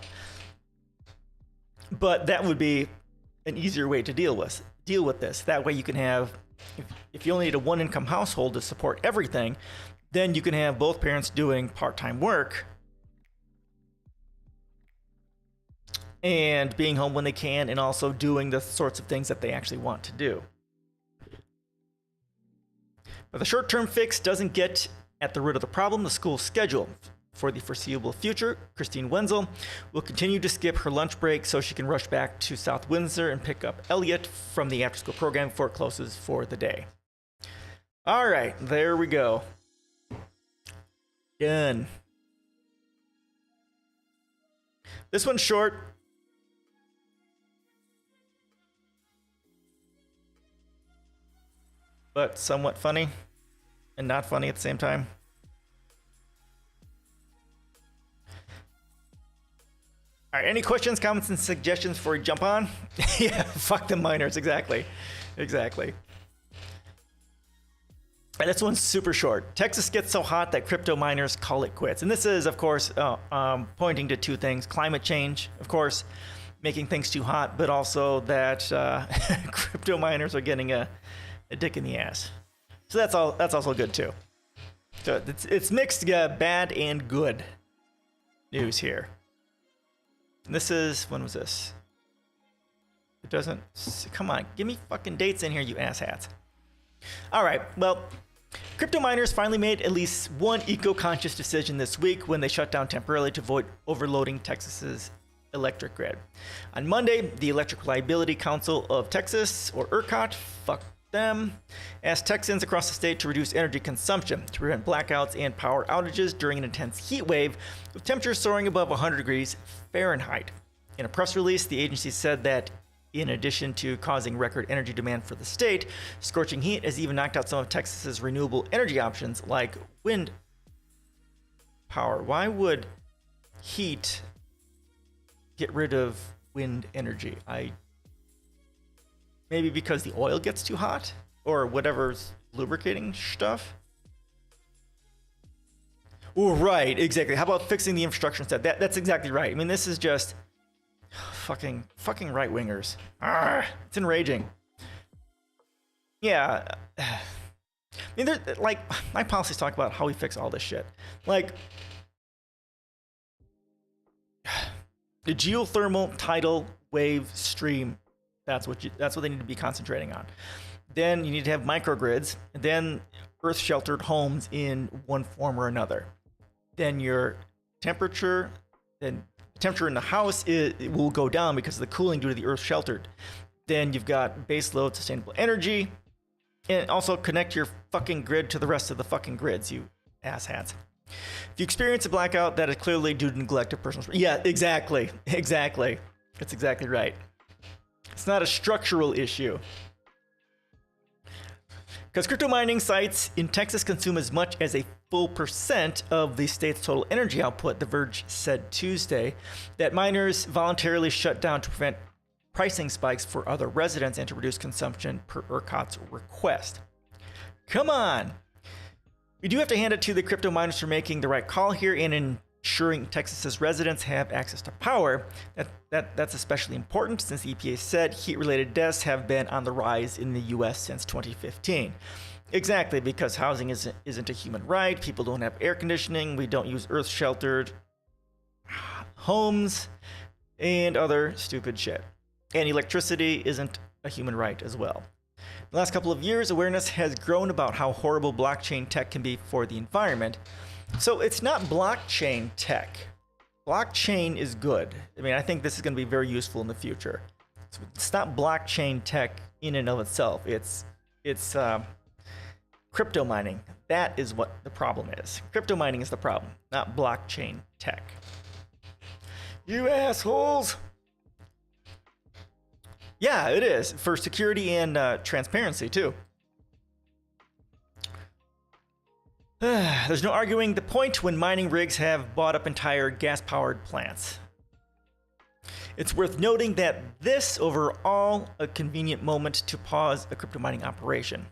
But that would be an easier way to deal with this. That way you can have, if you only need a 1-income household to support everything, then you can have both parents doing part-time work and being home when they can, and also doing the sorts of things that they actually want to do. But the short-term fix doesn't get at the root of the problem, the school schedule. For the foreseeable future, Christine Wenzel will continue to skip her lunch break so she can rush back to South Windsor and pick up Elliot from the after-school program before it closes for the day. All right, there we go. Done. This one's short. But somewhat funny and not funny at the same time. All right, any questions, comments, and suggestions before we jump on? Yeah, fuck the miners, exactly. And this one's super short. Texas gets so hot that crypto miners call it quits. And this is, of course, pointing to 2 things. Climate change, of course, making things too hot, but also that crypto miners are getting a dick in the ass. So that's also good, too. So it's mixed bad and good news here. And this is, when was this? It doesn't, come on, give me fucking dates in here, you asshats. All right, well, crypto miners finally made at least one eco-conscious decision this week when they shut down temporarily to avoid overloading Texas's electric grid. On Monday, the Electric Reliability Council of Texas, or ERCOT, fuck them, asked Texans across the state to reduce energy consumption to prevent blackouts and power outages during an intense heat wave with temperatures soaring above 100 degrees Fahrenheit. In a press release, the agency said that in addition to causing record energy demand for the state, scorching heat has even knocked out some of Texas's renewable energy options like wind power. Why would heat get rid of wind energy? Maybe because the oil gets too hot, or whatever's lubricating stuff. Oh, right, exactly. How about fixing the infrastructure instead? That's exactly right. I mean, this is just fucking right wingers. It's enraging. Yeah. I mean, like, my policies talk about how we fix all this shit. Like, the geothermal tidal wave stream. That's what they need to be concentrating on. Then you need to have microgrids, and then earth-sheltered homes in one form or another. Then your temperature in the house it will go down because of the cooling due to the earth-sheltered. Then you've got baseload sustainable energy, and also connect your fucking grid to the rest of the fucking grids, you asshats. If you experience a blackout, that is clearly due to neglect of personal. Yeah, exactly. Exactly. That's exactly right. It's not a structural issue. Because crypto mining sites in Texas consume as much as a full % of the state's total energy output, The Verge said Tuesday, that miners voluntarily shut down to prevent pricing spikes for other residents and to reduce consumption per ERCOT's request. Come on. We do have to hand it to the crypto miners for making the right call here and ensuring Texas's residents have access to power. That's especially important since the EPA said heat-related deaths have been on the rise in the U.S. since 2015. Exactly, because housing isn't a human right. People don't have air conditioning. We don't use earth-sheltered homes and other stupid shit. And electricity isn't a human right as well. The last couple of years, awareness has grown about how horrible blockchain tech can be for the environment. So it's not blockchain tech. Blockchain is good. I mean, I think this is going to be very useful in the future. So it's not blockchain tech in and of itself. It's crypto mining. That is what the problem is. Crypto mining is the problem, not blockchain tech. You assholes! Yeah, it is, for security and transparency, too. There's no arguing the point when mining rigs have bought up entire gas-powered plants. It's worth noting that this overall a convenient moment to pause a crypto mining operation.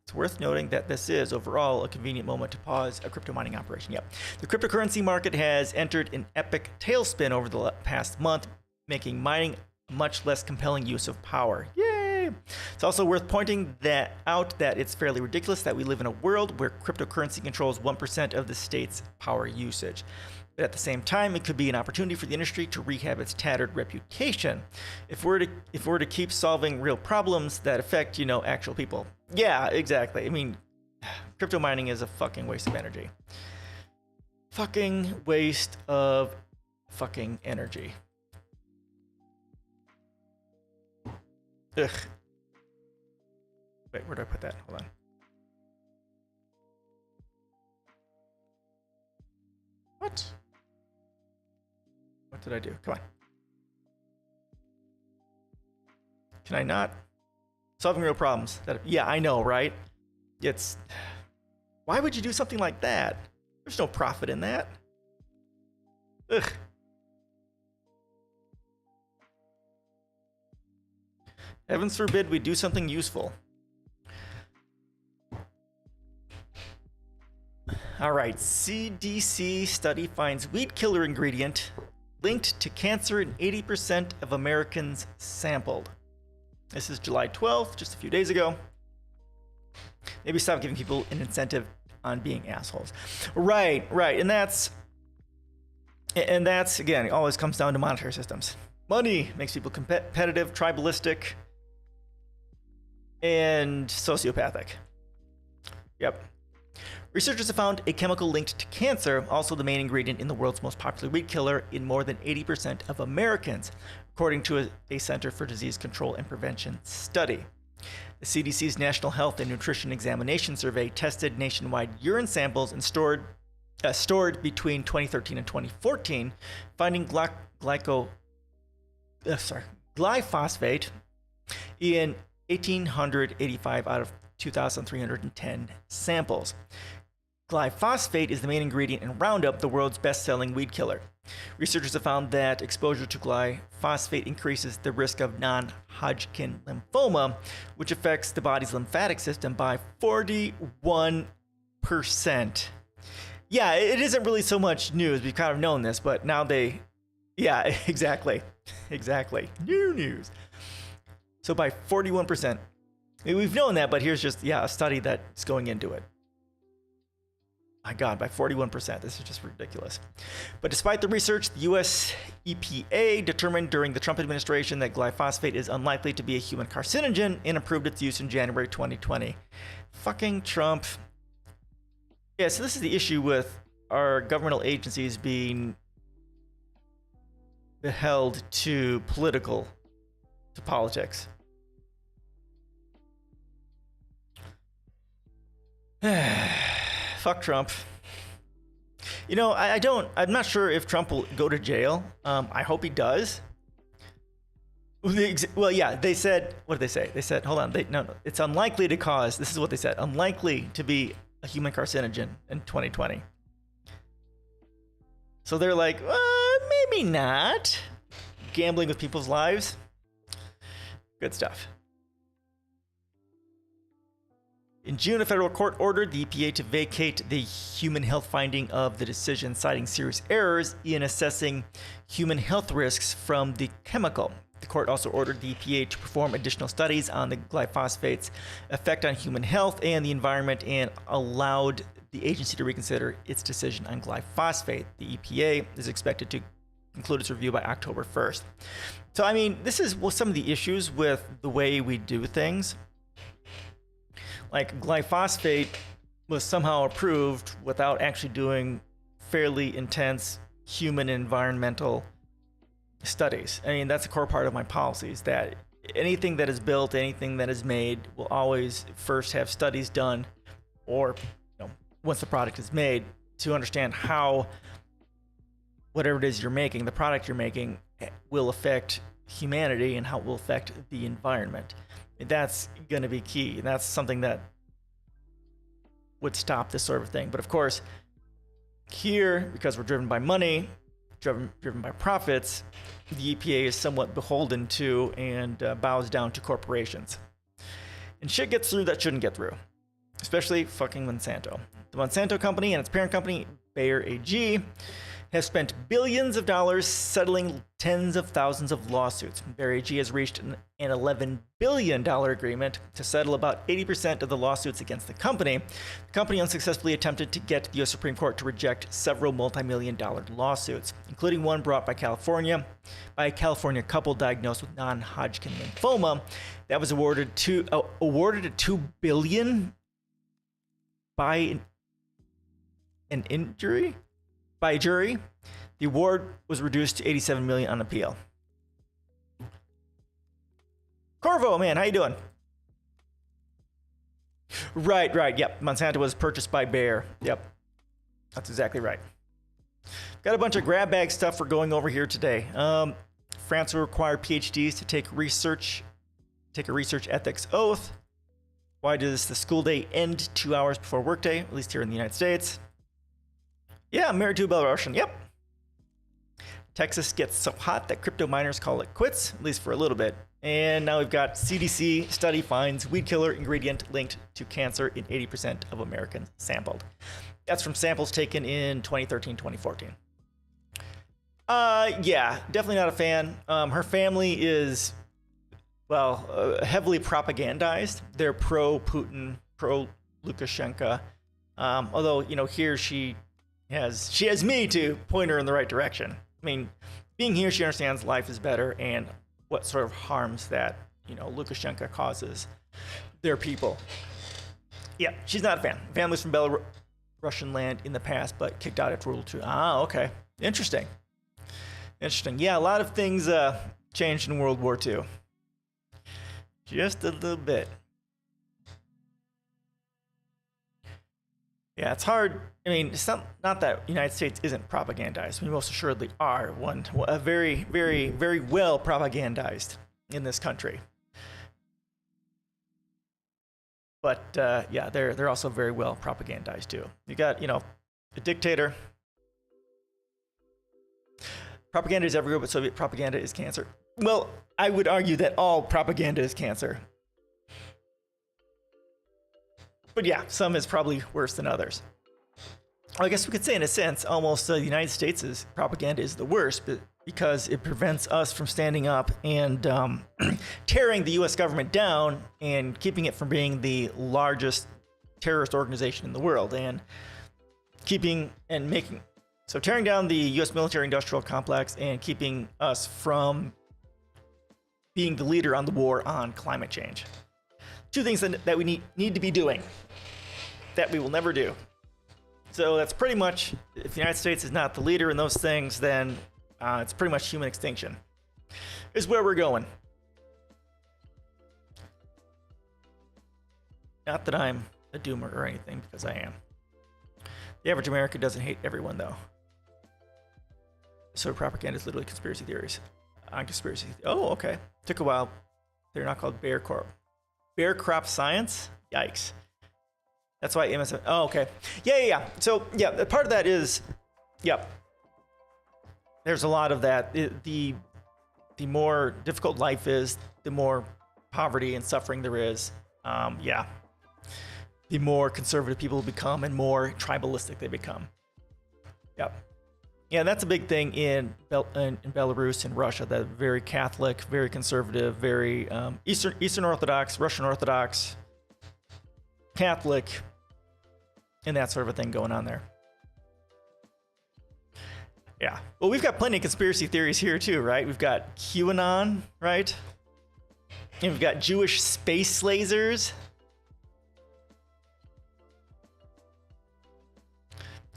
It's worth noting that this is overall a convenient moment to pause a crypto mining operation. Yep. The cryptocurrency market has entered an epic tailspin over the past month, making mining a much less compelling use of power. Yay! It's also worth pointing out that it's fairly ridiculous that we live in a world where cryptocurrency controls 1% of the state's power usage. But at the same time, it could be an opportunity for the industry to rehab its tattered reputation. If we're to keep solving real problems that affect, actual people. Yeah, exactly. I mean, crypto mining is a fucking waste of energy. Fucking waste of fucking energy. Ugh. Wait, where do I put that? Hold on. What? What did I do? Come on. Can I not? Solving real problems. Yeah, I know, right? It's... Why would you do something like that? There's no profit in that. Ugh. Heavens forbid we do something useful. All right, CDC study finds weed killer ingredient linked to cancer in 80% of Americans sampled. This is July 12th, just a few days ago. Maybe stop giving people an incentive on being assholes. Right, and that's again, it always comes down to monetary systems. Money makes people competitive, tribalistic, and sociopathic. Yep. Researchers have found a chemical linked to cancer, also the main ingredient in the world's most popular weed killer, in more than 80% of Americans, according to a Center for Disease Control and Prevention study. The CDC's National Health and Nutrition Examination Survey tested nationwide urine samples and stored between 2013 and 2014, finding glyphosate in 1,885 out of 2,310 samples. Glyphosate is the main ingredient in Roundup, the world's best-selling weed killer. Researchers have found that exposure to glyphosate increases the risk of non-Hodgkin lymphoma, which affects the body's lymphatic system by 41%. Yeah, it isn't really so much news. We've kind of known this, but now yeah, exactly. New news. So by 41%. We've known that, but here's just, a study that's going into it. My God, by 41%. This is just ridiculous. But despite the research, the US EPA determined during the Trump administration that glyphosate is unlikely to be a human carcinogen and approved its use in January 2020. Fucking Trump. Yeah, so this is the issue with our governmental agencies being held to politics. fuck Trump. You know, I'm not sure if Trump will go to jail. I hope he does. Well, yeah, they said, what did they say? They said, hold on, no, it's unlikely to cause, this is what they said, unlikely to be a human carcinogen in 2020. So they're like, maybe not. Gambling with people's lives. Good stuff. In June, a federal court ordered the EPA to vacate the human health finding of the decision, citing serious errors in assessing human health risks from the chemical. The court also ordered the EPA to perform additional studies on the glyphosate's effect on human health and the environment and allowed the agency to reconsider its decision on glyphosate. The EPA is expected to conclude its review by October 1st. So, I mean, this is some of the issues with the way we do things. Like, glyphosate was somehow approved without actually doing fairly intense human environmental studies. I mean, that's a core part of my policies, that anything that is built, anything that is made will always first have studies done, or once the product is made, to understand how whatever it is you're making, the product you're making, will affect humanity and how it will affect the environment. That's going to be key. And that's something that would stop this sort of thing. But of course, here, because we're driven by money, driven by profits, the EPA is somewhat beholden to and bows down to corporations. And shit gets through that shouldn't get through, especially fucking Monsanto. The Monsanto company and its parent company, Bayer AG, have spent billions of dollars settling tens of thousands of lawsuits. Bayer AG has reached an $11 billion agreement to settle about 80% of the lawsuits against the company. The company unsuccessfully attempted to get the U.S. Supreme Court to reject several multi-million-dollar lawsuits, including one brought by a California couple diagnosed with non-Hodgkin lymphoma that was awarded at $2 billion by a jury. The award was reduced to $87 million on appeal. Corvo, man, how you doing? Right, yep. Monsanto was purchased by Bayer. Yep, that's exactly right. Got a bunch of grab bag stuff we're going over here today. France will require PhDs to take a research ethics oath. Why does the school day end 2 hours before workday, at least here in the United States? Yeah, I'm married to a Belarusian, yep. Texas gets so hot that crypto miners call it quits, at least for a little bit. And now we've got CDC study finds weed killer ingredient linked to cancer in 80% of Americans sampled. That's from samples taken in 2013, 2014. Yeah, definitely not a fan. Her family is, heavily propagandized. They're pro-Putin, pro-Lukashenko. Although, here she has me to point her in the right direction. I mean, being here, she understands life is better and what sort of harms that, Lukashenko causes their people. Yeah, she's not a fan. Families from Belarusian land in the past, but kicked out after World War II. Ah, okay. Interesting. Yeah, a lot of things changed in World War II. Just a little bit. Yeah, it's hard. I mean, it's not that the United States isn't propagandized. We most assuredly are a very, very, very well propagandized in this country. But yeah, they're also very well propagandized too. You got, a dictator. Propaganda is everywhere, but Soviet propaganda is cancer. Well, I would argue that all propaganda is cancer. But yeah, some is probably worse than others. I guess we could say, in a sense, almost the United States' propaganda is the worst, because it prevents us from standing up and tearing the U.S. government down and keeping it from being the largest terrorist organization in the world, and tearing down the U.S. military-industrial complex and keeping us from being the leader on the war on climate change. Two things that we need to be doing that we will never do. So that's pretty much, if the United States is not the leader in those things, then it's pretty much human extinction is where we're going. Not that I'm a doomer or anything, because I am. The average American doesn't hate everyone, though. So propaganda is literally conspiracy theories. On conspiracy. Oh, okay. Took a while. They're not called Bear Corp. Bear Crop Science? Yikes. That's why MSM. Oh, okay. Yeah. So, yeah, part of that is, there's a lot of that. The more difficult life is, the more poverty and suffering there is. The more conservative people become and more tribalistic they become. Yep. Yeah, that's a big thing in Belarus and Russia. That very Catholic, very conservative, very Eastern Orthodox, Russian Orthodox, Catholic, and that sort of a thing going on there. Yeah. Well, we've got plenty of conspiracy theories here too, right? We've got QAnon, right? And we've got Jewish space lasers.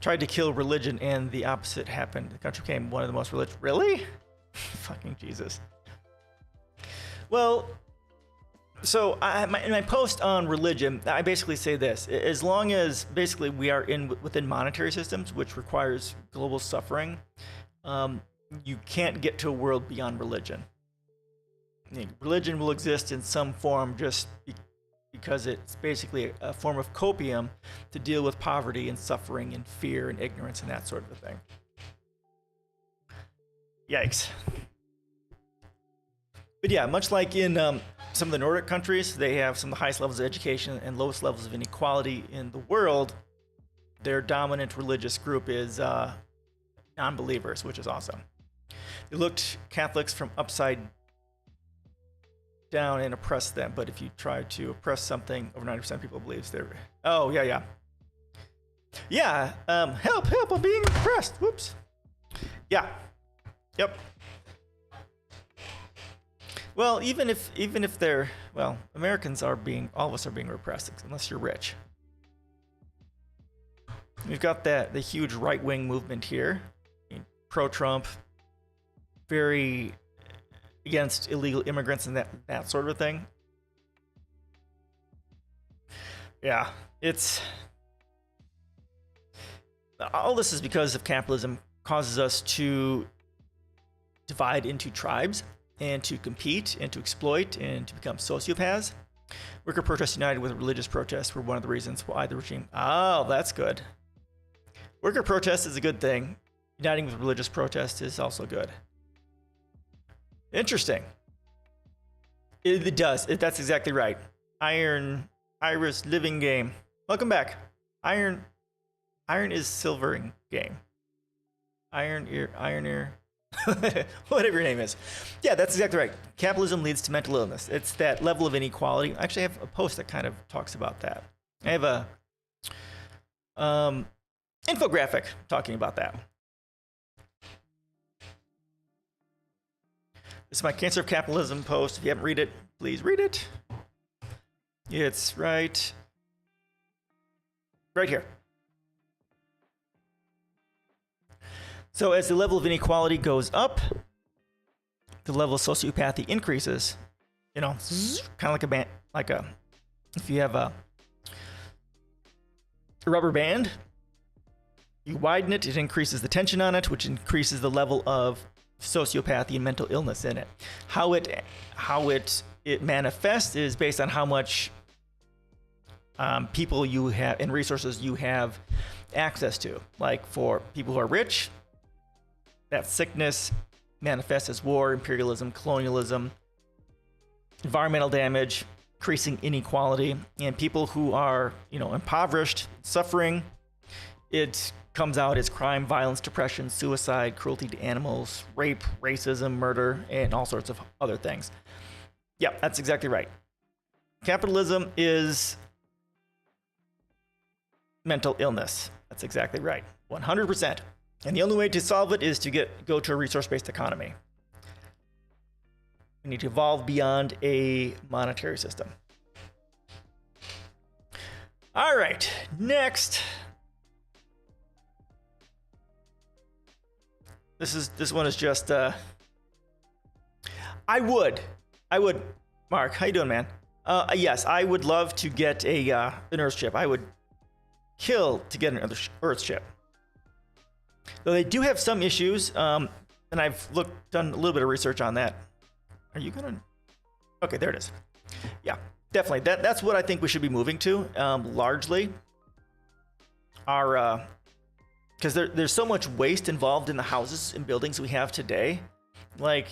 Tried to kill religion and the opposite happened. The country became one of the most religious. Really? Fucking Jesus. Well, so in my post on religion, I basically say this: as long as basically we are within monetary systems, which requires global suffering, you can't get to a world beyond religion. I mean, religion will exist in some form just because it's basically a form of copium to deal with poverty and suffering and fear and ignorance and that sort of a thing. Yikes. But yeah, much like in some of the Nordic countries, they have some of the highest levels of education and lowest levels of inequality in the world. Their dominant religious group is non-believers, which is awesome. They looked Catholics from upside down and oppress them, but if you try to oppress something, over 90% of people believes they're. Oh yeah. Help! I'm being oppressed. Whoops. Yeah. Yep. Well, even if they're Americans all of us are being repressed unless you're rich. We've got the huge right-wing movement here, pro-Trump, very against illegal immigrants and that sort of thing. Yeah, it's all this is because of capitalism causes us to divide into tribes and to compete and to exploit and to become sociopaths. Worker protests united with religious protests were one of the reasons why the regime. Oh, that's good. Worker protest is a good thing. Uniting with religious protest is also good. Interesting. It does. That's exactly right. Iris living game. Welcome back. Iron is silvering game. Iron ear. Whatever your name is. Yeah, that's exactly right. Capitalism leads to mental illness. It's that level of inequality. I actually have a post that kind of talks about that. I have a infographic talking about that. This is my Cancer of Capitalism post. If you haven't read it, please read it. It's right here. So as the level of inequality goes up, the level of sociopathy increases. You know, kind of like a if you have a rubber band, you widen it, it increases the tension on it, which increases the level of sociopathy and mental illness in it. How it manifests is based on how much people you have and resources you have access to. Like for people who are rich, that sickness manifests as war, imperialism, colonialism, environmental damage, increasing inequality, and people who are, impoverished, suffering, it comes out as crime, violence, depression, suicide, cruelty to animals, rape, racism, murder, and all sorts of other things. Yeah, that's exactly right. Capitalism is mental illness. That's exactly right. 100%. And the only way to solve it is to go to a resource-based economy. We need to evolve beyond a monetary system. All right, next. This one is just I would Mark, how you doing, man? Yes, I would love to get a nurse chip. I would kill to get an Earth ship. Though they do have some issues, and I've done a little bit of research on that. Are you gonna? Okay, there it is. Yeah, definitely. That's what I think we should be moving to, largely. Our because there's so much waste involved in the houses and buildings we have today. Like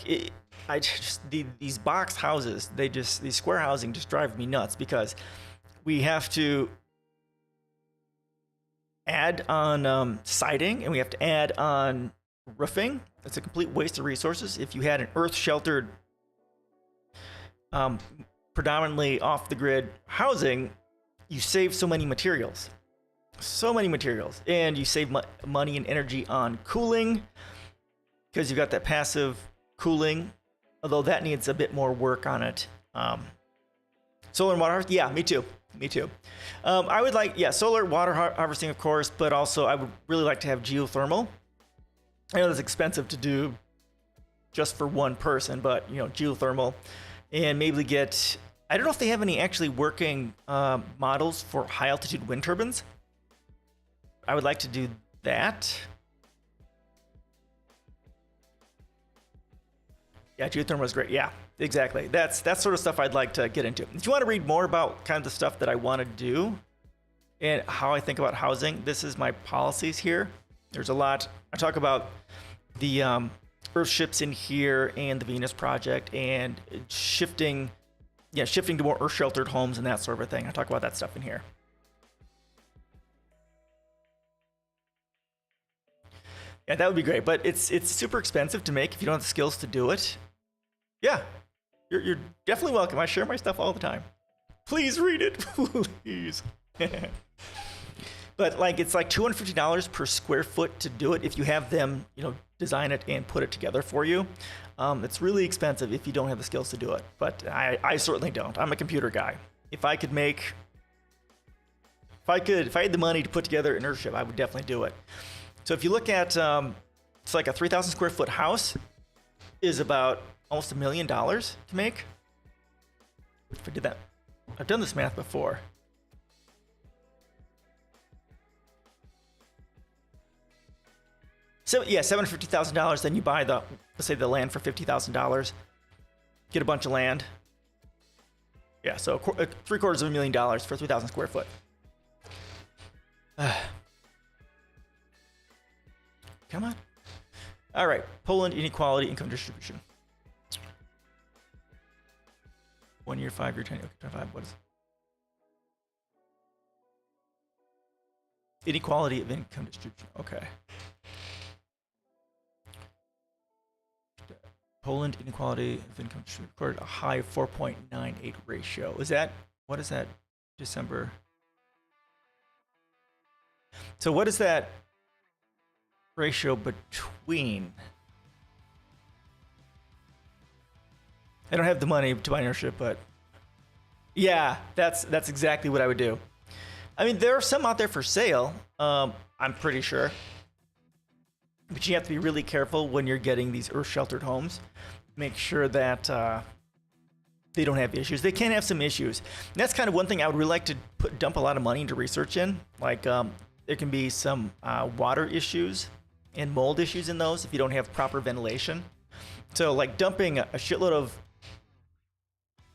these box houses, these square housing just drive me nuts because we have to add on siding and we have to add on roofing. It's a complete waste of resources. If you had an earth sheltered, predominantly off the grid housing, you save so many materials, and you save money and energy on cooling because you've got that passive cooling, although that needs a bit more work on it. Solar and water, yeah, me too. I would like, solar water harvesting, of course, but also I would really like to have geothermal. I know that's expensive to do just for one person, but geothermal, and maybe get, I don't know if they have any actually working models for high altitude wind turbines. I would like to do that. Yeah, geothermal is great. Yeah, exactly. That's sort of stuff I'd like to get into. If you want to read more about kind of the stuff that I want to do and how I think about housing, this is my policies here. There's a lot. I talk about the Earth ships in here and the Venus project and shifting to more Earth sheltered homes and that sort of thing. I talk about that stuff in here. Yeah, that would be great, but it's super expensive to make if you don't have the skills to do it. Yeah, you're definitely welcome. I share my stuff all the time. Please read it, please. But it's like $250 per square foot to do it if you have them, design it and put it together for you. It's really expensive if you don't have the skills to do it, but I certainly don't. I'm a computer guy. If I had the money to put together an Earthship, I would definitely do it. So if you look at, it's like a 3,000 square foot house is about almost $1 million to make. If I did that, I've done this math before. So yeah, $750,000. Then you buy let's say the land for $50,000. Get a bunch of land. Yeah, so $750,000 for 3,000 square foot. Come on. All right, Poland inequality income distribution. 1 year, 5 year, 10 year, 25. What is it? Inequality of income distribution. Okay. Poland inequality of income distribution recorded a high of 4.98 ratio. What is that? December. So what is that ratio between? I don't have the money to buy an Earthship, but yeah, that's exactly what I would do. I mean, there are some out there for sale, I'm pretty sure. But you have to be really careful when you're getting these Earth-sheltered homes. Make sure that they don't have issues. They can have some issues. And that's kind of one thing I would really like to dump a lot of money into research in. Like, there can be some water issues and mold issues in those if you don't have proper ventilation. So, like, dumping a shitload of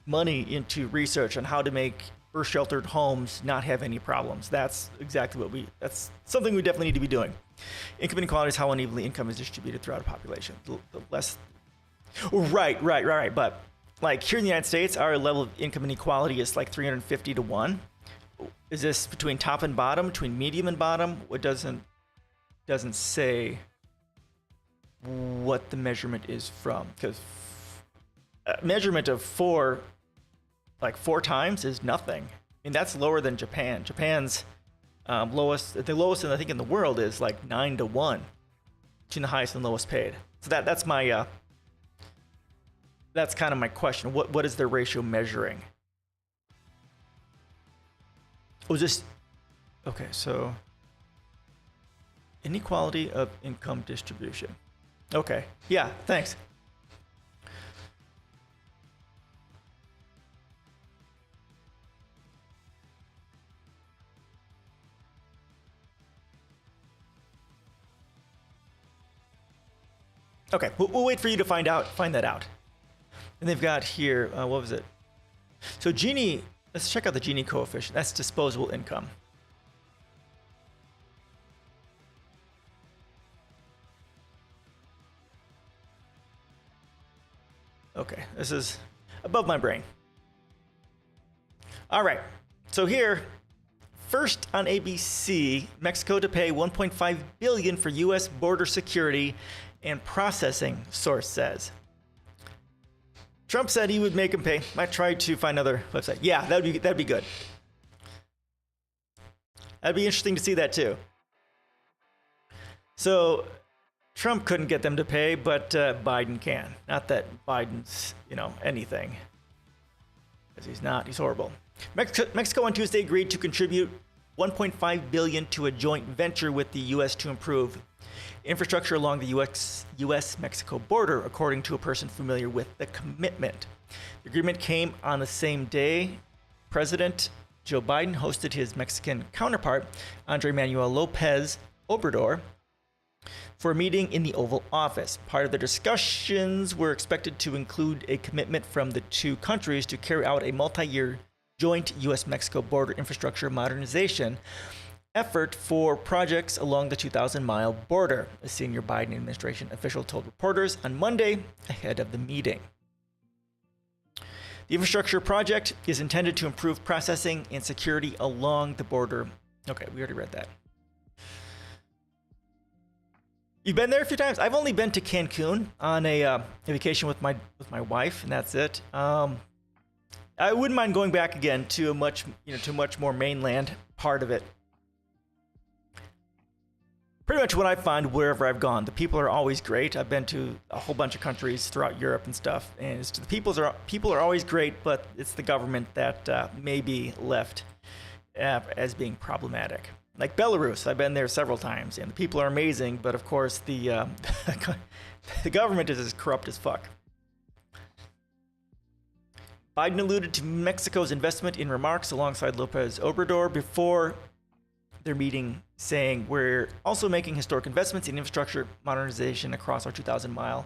money into research on how to make Earth-sheltered homes not have any problems. That's exactly that's something we definitely need to be doing. Income inequality is how unevenly income is distributed throughout a population. The less, right. But like here in the United States, our level of income inequality is like 350 to 1. Is this between top and bottom, between medium and bottom? It doesn't say what the measurement is from, because measurement of 4 times is nothing. I mean, that's lower than Japan. Japan's the lowest I think in the world is like 9 to 1 between the highest and lowest paid. So that's my that's kind of my question. What is their ratio measuring? Was this okay? So inequality of income distribution. Okay, yeah, thanks. Okay, we'll wait for you to find that out. And they've got here, what was it? So Gini, let's check out the Gini coefficient. That's disposable income. Okay, this is above my brain. All right, so here, first on ABC, Mexico to pay $1.5 billion for U.S. border security and processing, source says. Trump said he would make him pay. Might try to find another website. Yeah, that'd be good. That'd be interesting to see that too. So Trump couldn't get them to pay, but Biden can. Not that Biden's, anything. Because he's not. He's horrible. Mexico on Tuesday agreed to contribute $1.5 billion to a joint venture with the U.S. to improve infrastructure along the U.S.-Mexico border, according to a person familiar with the commitment. The agreement came on the same day President Joe Biden hosted his Mexican counterpart, Andrés Manuel López Obrador, for a meeting in the Oval Office. Part of the discussions were expected to include a commitment from the two countries to carry out a multi-year joint U.S.-Mexico border infrastructure modernization effort for projects along the 2,000-mile border, a senior Biden administration official told reporters on Monday ahead of the meeting. The infrastructure project is intended to improve processing and security along the border. Okay, we already read that. You've been there a few times. I've only been to Cancun on a vacation with my wife, and that's it. I wouldn't mind going back again to a much more mainland part of it. Pretty much what I find wherever I've gone, the people are always great. I've been to a whole bunch of countries throughout Europe and stuff, and the people are always great, but it's the government that may be left as being problematic. Like Belarus, I've been there several times, and the people are amazing, but of course the government is as corrupt as fuck. Biden alluded to Mexico's investment in remarks alongside López Obrador before their meeting, saying, "We're also making historic investments in infrastructure modernization across our 2,000-mile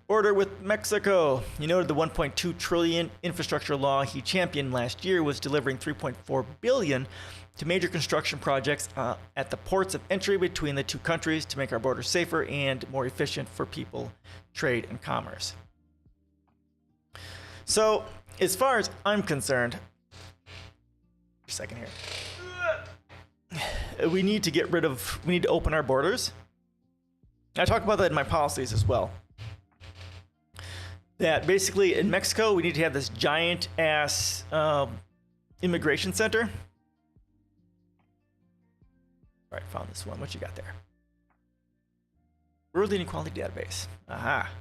border with Mexico." He noted the $1.2 trillion infrastructure law he championed last year was delivering $3.4 billion to major construction projects at the ports of entry between the two countries to make our border safer and more efficient for people, trade, and commerce. So, as far as I'm concerned, a second here. We need to open our borders. I talk about that in my policies as well. That basically in Mexico, we need to have this giant ass immigration center. All right, found this one. What you got there? World Inequality Database. Aha.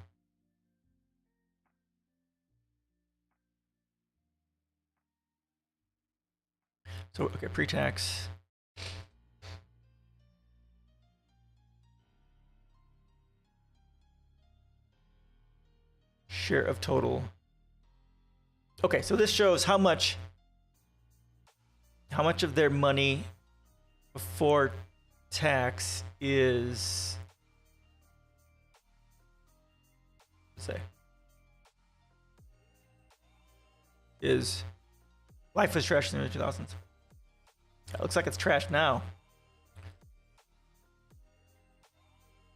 So, okay, pre-tax. Share of total. Okay, so this shows how much of their money before tax is, life was trash in the 2000s. It looks like it's trash now.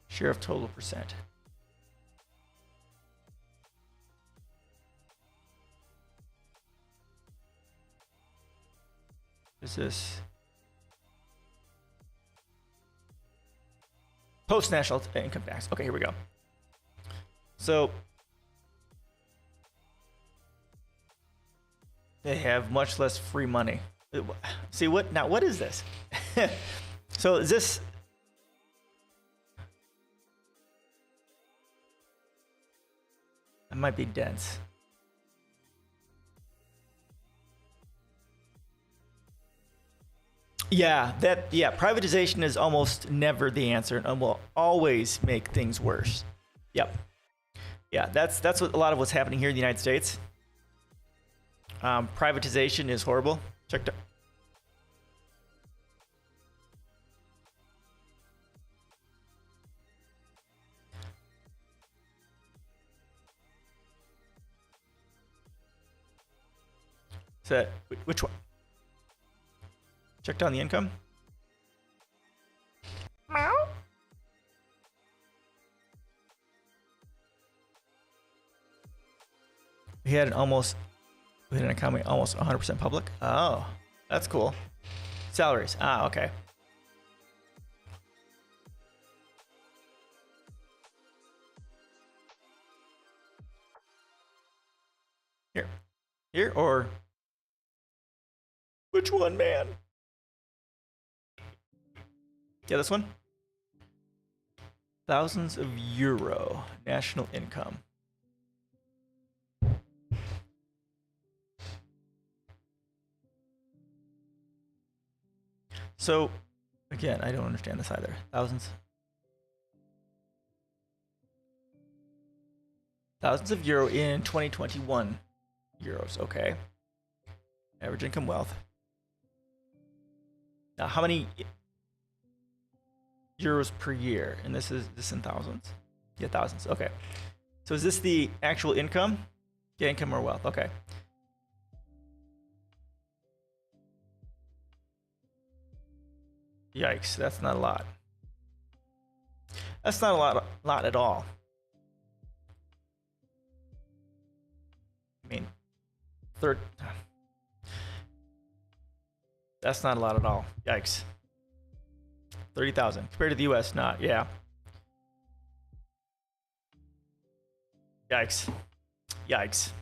Share of total percent. What is this? Post-national income tax. Okay, here we go. So they have much less free money. See what? Now, what is this? So is this? It might be dense. Yeah, privatization is almost never the answer and will always make things worse. Yep. Yeah, that's what a lot of what's happening here in the United States. Privatization is horrible. Check. Is that which one? Check down the income. Meow. We had an economy almost 100% public. Oh, that's cool. Salaries. Ah, okay. Here or which one, man? Yeah, this one. Thousands of euro national income. So, again, I don't understand this either. Thousands of euro in 2021 euros. Okay. Average income wealth. Now, how many euros per year? And this in thousands. Yeah, thousands. Okay. So is this the actual income? Yeah, income or wealth. Okay. Yikes, that's not a lot. That's not a lot at all. I mean, that's not a lot at all. Yikes. 30,000 compared to the US, not, yeah. Yikes. Yikes.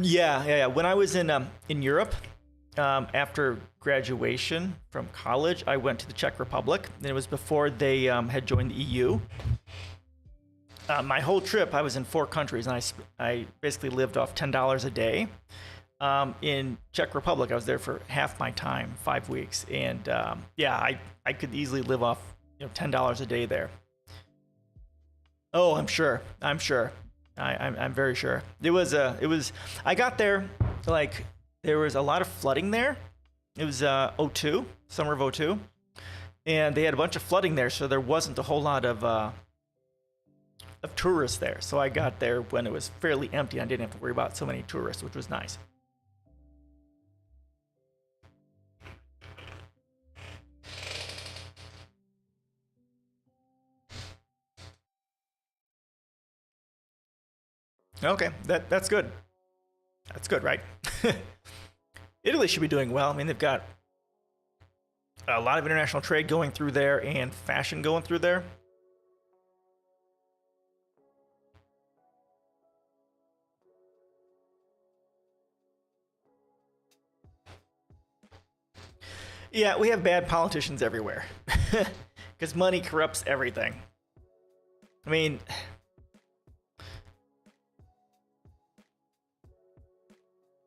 Yeah. When I was in Europe, after graduation from college, I went to the Czech Republic, and it was before they had joined the EU. My whole trip, I was in 4 countries, and I basically lived off $10 a day. In Czech Republic, I was there for half my time, 5 weeks, and I could easily live off $10 a day there. Oh, I'm sure. I'm very sure. It was I got there, like, there was a lot of flooding there. It was 02, summer of 02, and they had a bunch of flooding there, so there wasn't a whole lot of tourists there. So I got there when it was fairly empty. I didn't have to worry about so many tourists, which was nice. Okay, that's good. That's good, right? Italy should be doing well. I mean, they've got a lot of international trade going through there and fashion going through there. Yeah, we have bad politicians everywhere because money corrupts everything. I mean,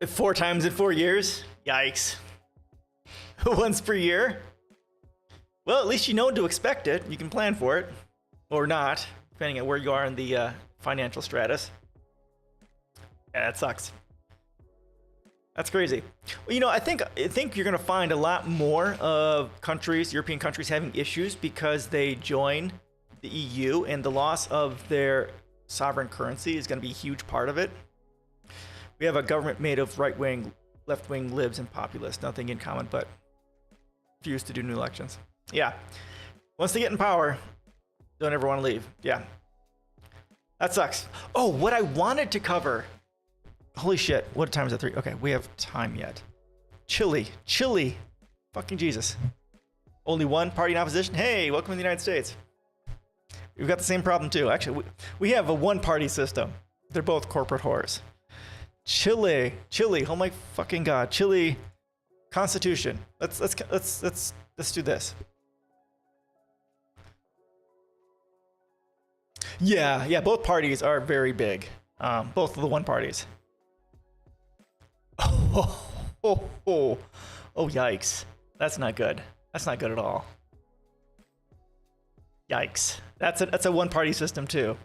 4 times in 4 years? Yikes. Once per year? Well, at least you know to expect it. You can plan for it. Or not, depending on where you are in the financial stratus. Yeah, that sucks. That's crazy. Well, I think you're going to find a lot more of European countries having issues because they join the EU, and the loss of their sovereign currency is going to be a huge part of it. We have a government made of right-wing, left-wing libs and populists. Nothing in common, but refuse to do new elections. Yeah. Once they get in power, don't ever want to leave. Yeah. That sucks. Oh, what I wanted to cover. Holy shit. What time is it? 3? Okay, we have time yet. Chile. Fucking Jesus. Only one party in opposition? Hey, welcome to the United States. We've got the same problem too. Actually, we have a one-party system. They're both corporate whores. Chile, oh my fucking god, Chile Constitution. Let's do this. Yeah, both parties are very big. Both of the one parties. Oh, yikes. That's not good. That's not good at all. Yikes. That's a one party system too.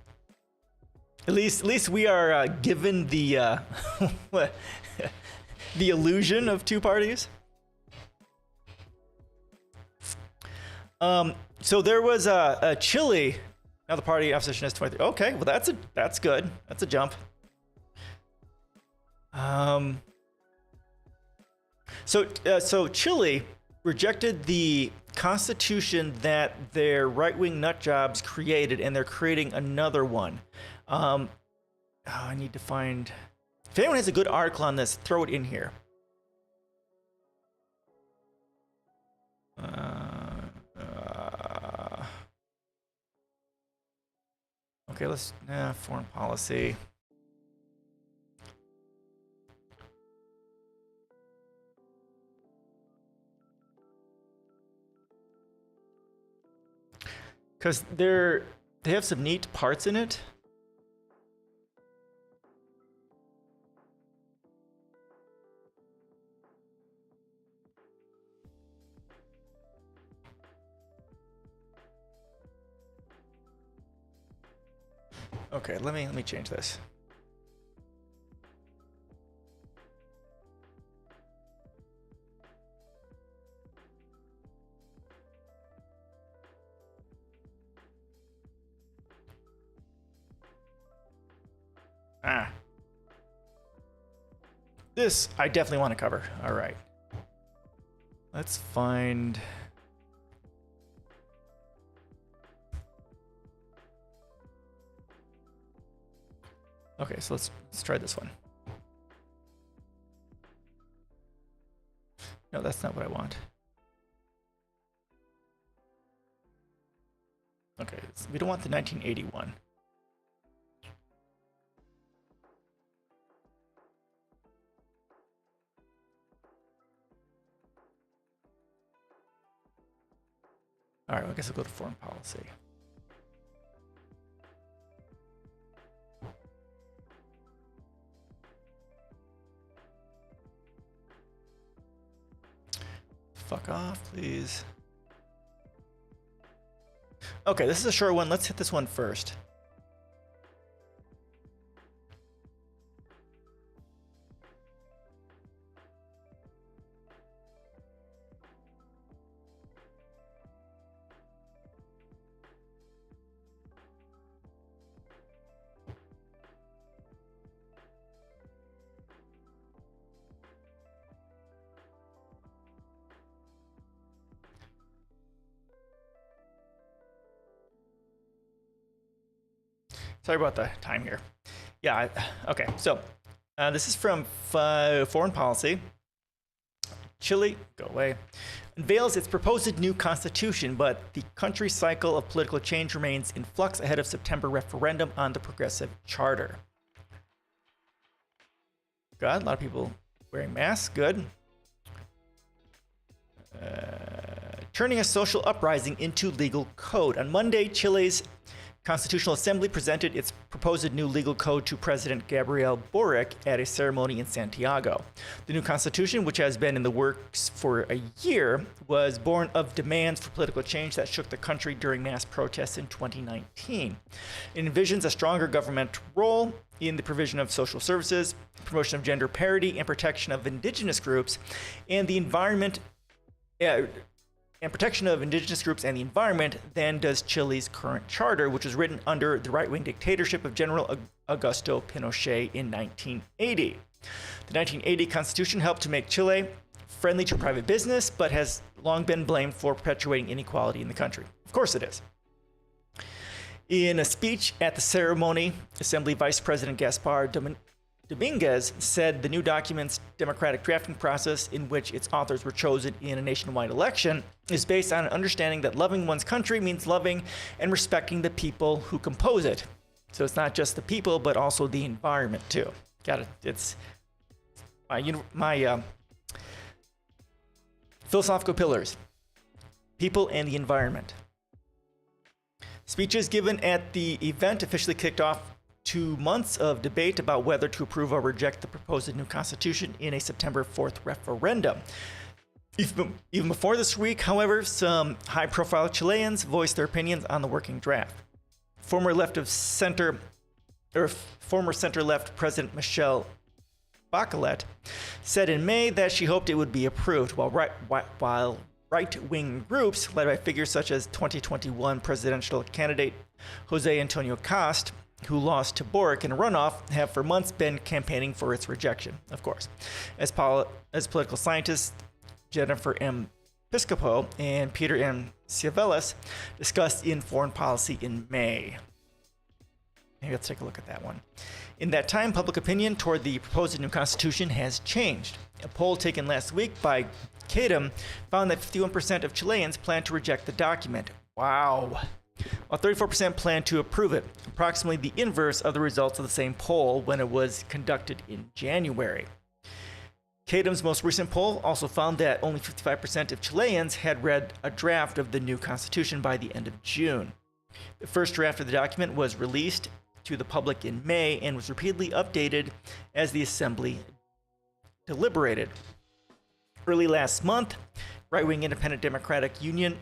At least we are given the the illusion of 2 parties. So there was a Chile Now the party opposition has 23. Okay, well that's good. That's a jump. So Chile rejected the constitution that their right-wing nutjobs created, and they're creating another one. I need to find. If anyone has a good article on this, throw it in here. Okay, let's foreign policy. Because they have some neat parts in it. Okay, let me change this. This I definitely want to cover. All right. Let's find. Okay, so let's try this one. No, that's not what I want. Okay, we don't want the 1981. All right, well, I guess I'll go to foreign policy. Fuck off, please. Okay, this is a short one. Let's hit this one first. Sorry about the time here. Yeah, okay. So this is from Foreign Policy. Chile, go away, unveils its proposed new constitution, but the country's cycle of political change remains in flux ahead of September referendum on the progressive charter. God, a lot of people wearing masks. Good. Turning a social uprising into legal code. On Monday, Chile's Constitutional Assembly presented its proposed new legal code to President Gabriel Boric at a ceremony in Santiago. The new constitution, which has been in the works for a year, was born of demands for political change that shook the country during mass protests in 2019. It envisions a stronger government role in the provision of social services, promotion of gender parity, and protection of indigenous groups, and the environment. And protection of indigenous groups and the environment than does Chile's current charter, which was written under the right-wing dictatorship of General Augusto Pinochet in 1980. The 1980 Constitution helped to make Chile friendly to private business, but has long been blamed for perpetuating inequality in the country. Of course it is. In a speech at the ceremony, Assembly Vice President Gaspar Dominguez said the new document's democratic drafting process, in which its authors were chosen in a nationwide election, is based on an understanding that loving one's country means loving and respecting the people who compose it. So it's not just the people, but also the environment too. Got it. It's my philosophical pillars: people and the environment. Speeches given at the event officially kicked off 2 months of debate about whether to approve or reject the proposed new constitution in a September 4th referendum. Even before this week, however, some high-profile Chileans voiced their opinions on the working draft. Former center-left President Michelle Bachelet said in May that she hoped it would be approved, while right-wing groups led by figures such as 2021 presidential candidate Jose Antonio Cast, who lost to Boric in a runoff, have for months been campaigning for its rejection, of course. As political scientists Jennifer M. Piscopo and Peter M. Ciavelis discussed in Foreign Policy in May. Maybe let's take a look at that one. In that time, public opinion toward the proposed new constitution has changed. A poll taken last week by CADEM found that 51% of Chileans plan to reject the document. Wow. While 34% plan to approve it, approximately the inverse of the results of the same poll when it was conducted in January. CADEM's most recent poll also found that only 55% of Chileans had read a draft of the new constitution by the end of June. The first draft of the document was released to the public in May and was repeatedly updated as the Assembly deliberated. Early last month, right-wing Independent Democratic Union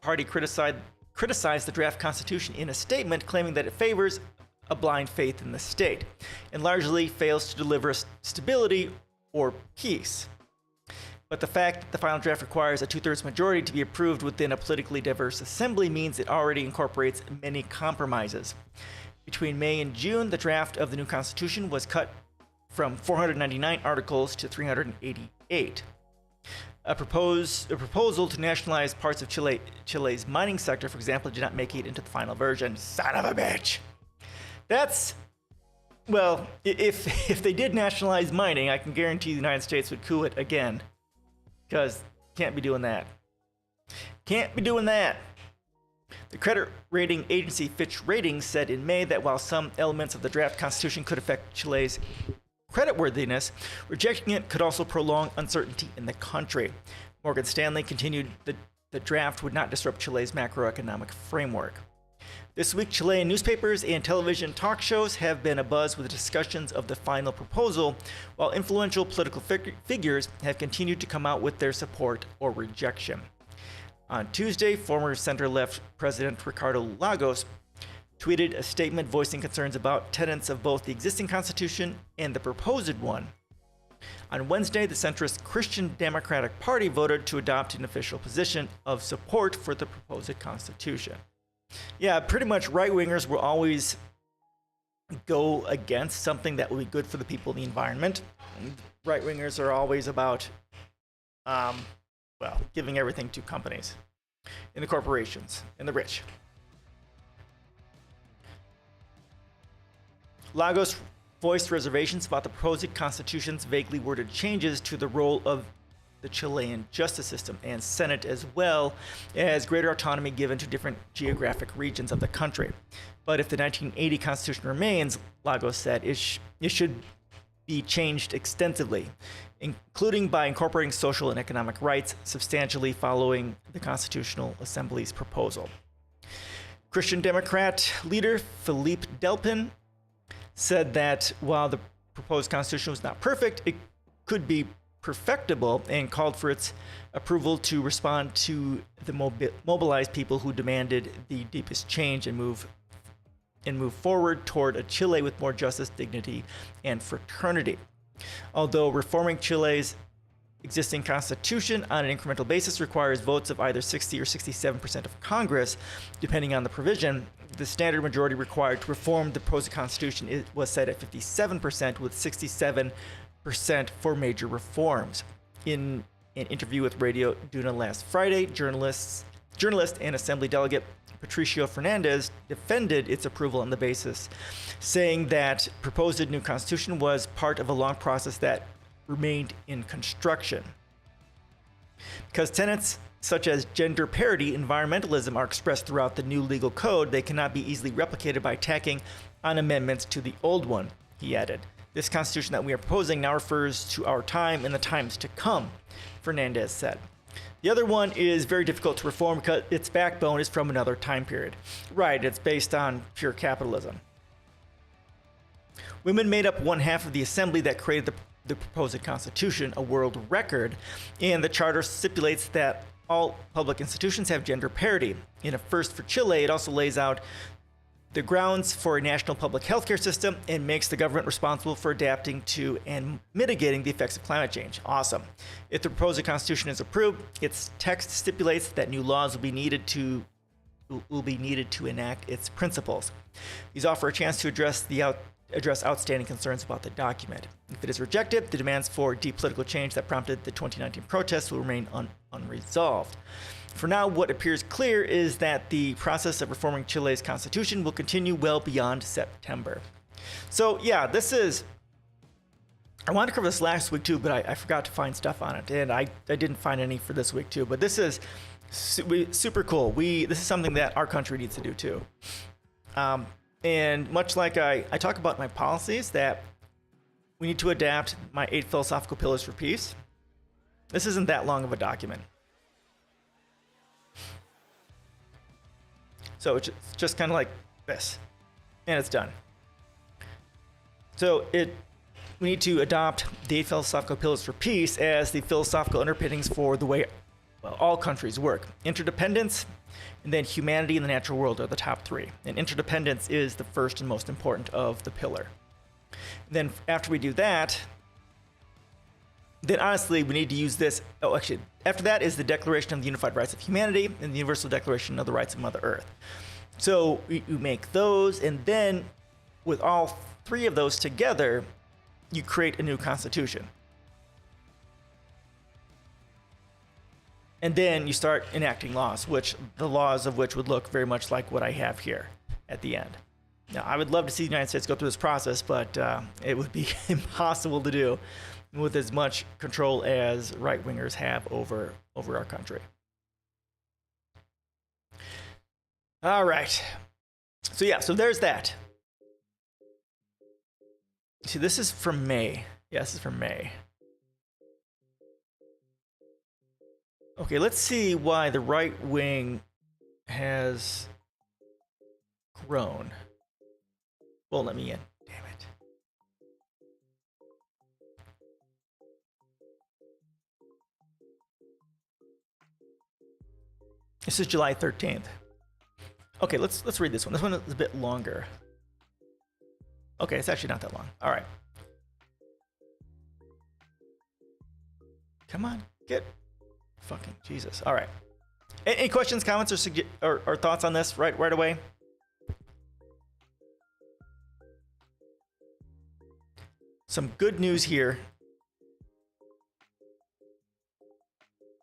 Party criticized the draft constitution in a statement claiming that it favors a blind faith in the state and largely fails to deliver stability or peace. But the fact that the final draft requires a two-thirds majority to be approved within a politically diverse assembly means it already incorporates many compromises. Between May and June, the draft of the new constitution was cut from 499 articles to 388. A proposal to nationalize parts of Chile's mining sector, for example, did not make it into the final version. Son of a bitch. Well, if they did nationalize mining, I can guarantee the United States would coup it again. Because can't be doing that. Can't be doing that. The credit rating agency Fitch Ratings said in May that while some elements of the draft constitution could affect Chile's creditworthiness, rejecting it could also prolong uncertainty in the country. Morgan Stanley continued the draft would not disrupt Chile's macroeconomic framework. This week, Chilean newspapers and television talk shows have been abuzz with discussions of the final proposal, while influential political figures have continued to come out with their support or rejection. On Tuesday, former center-left President Ricardo Lagos tweeted a statement voicing concerns about tenets of both the existing constitution and the proposed one. On Wednesday, the centrist Christian Democratic Party voted to adopt an official position of support for the proposed constitution. Yeah, pretty much right-wingers will always go against something that will be good for the people and the environment. Right-wingers are always about, giving everything to companies and the corporations and the rich. Lagos voiced reservations about the proposed constitution's vaguely worded changes to the role of the Chilean justice system and Senate, as well as greater autonomy given to different geographic regions of the country. But if the 1980 constitution remains, Lagos said, it should be changed extensively, including by incorporating social and economic rights substantially following the Constitutional Assembly's proposal. Christian Democrat leader Philippe Delpin said that while the proposed constitution was not perfect, it could be perfectible, and called for its approval to respond to the mobilized people who demanded the deepest change and move forward toward a Chile with more justice, dignity, and fraternity. Although reforming Chile's existing constitution on an incremental basis requires votes of either 60 or 67% of Congress, depending on the provision, the standard majority required to reform the proposed constitution was set at 57%, with 67% for major reforms. In an interview with Radio Duna last Friday, journalist and Assembly delegate Patricio Fernandez defended its approval on the basis, saying that proposed new constitution was part of a long process that remained in construction. Because tenets such as gender parity, environmentalism are expressed throughout the new legal code, they cannot be easily replicated by tacking on amendments to the old one, he added. This constitution that we are proposing now refers to our time and the times to come, Fernandez said. The other one is very difficult to reform because its backbone is from another time period. Right, it's based on pure capitalism. Women made up one half of the assembly that created the proposed constitution, a world record, and the charter stipulates that all public institutions have gender parity. In a first for Chile, it also lays out the grounds for a national public healthcare system and makes the government responsible for adapting to and mitigating the effects of climate change. Awesome. If the proposed constitution is approved, its text stipulates that new laws will be needed to enact its principles. These offer a chance to address outstanding concerns about the document. If it is rejected, the demands for deep political change that prompted the 2019 protests will remain unresolved. For now, what appears clear is that the process of reforming Chile's constitution will continue well beyond September. So yeah, I wanted to cover this last week too, but I forgot to find stuff on it, and I didn't find any for this week too, but this is super cool. This is something that our country needs to do too. And much like I talk about my policies, that we need to adapt my 8 philosophical pillars for peace. This isn't that long of a document. So it's just kind of like this, and it's done. So we need to adopt the 8 philosophical pillars for peace as the philosophical underpinnings for the way all countries work. Interdependence, and then humanity and the natural world are the top 3. And interdependence is the first and most important of the pillar. And then after we do that, then honestly, we need to use this. Oh, actually, after that is the Declaration of the Unified Rights of Humanity and the Universal Declaration of the Rights of Mother Earth. So you make those, and then with all 3 of those together, you create a new constitution. And then you start enacting laws, the laws of which would look very much like what I have here at the end. Now, I would love to see the United States go through this process, but it would be impossible to do with as much control as right-wingers have over our country. All right. So yeah, so there's that. See, this is from May. Yeah, this is from May. Okay, let's see why the right wing has grown. Won't let me in. Damn it. This is July 13th. Okay, let's read this one. This one is a bit longer. Okay, it's actually not that long. All right. Come on, get fucking Jesus. All right. Any questions, comments, or thoughts on this right away? Some good news here.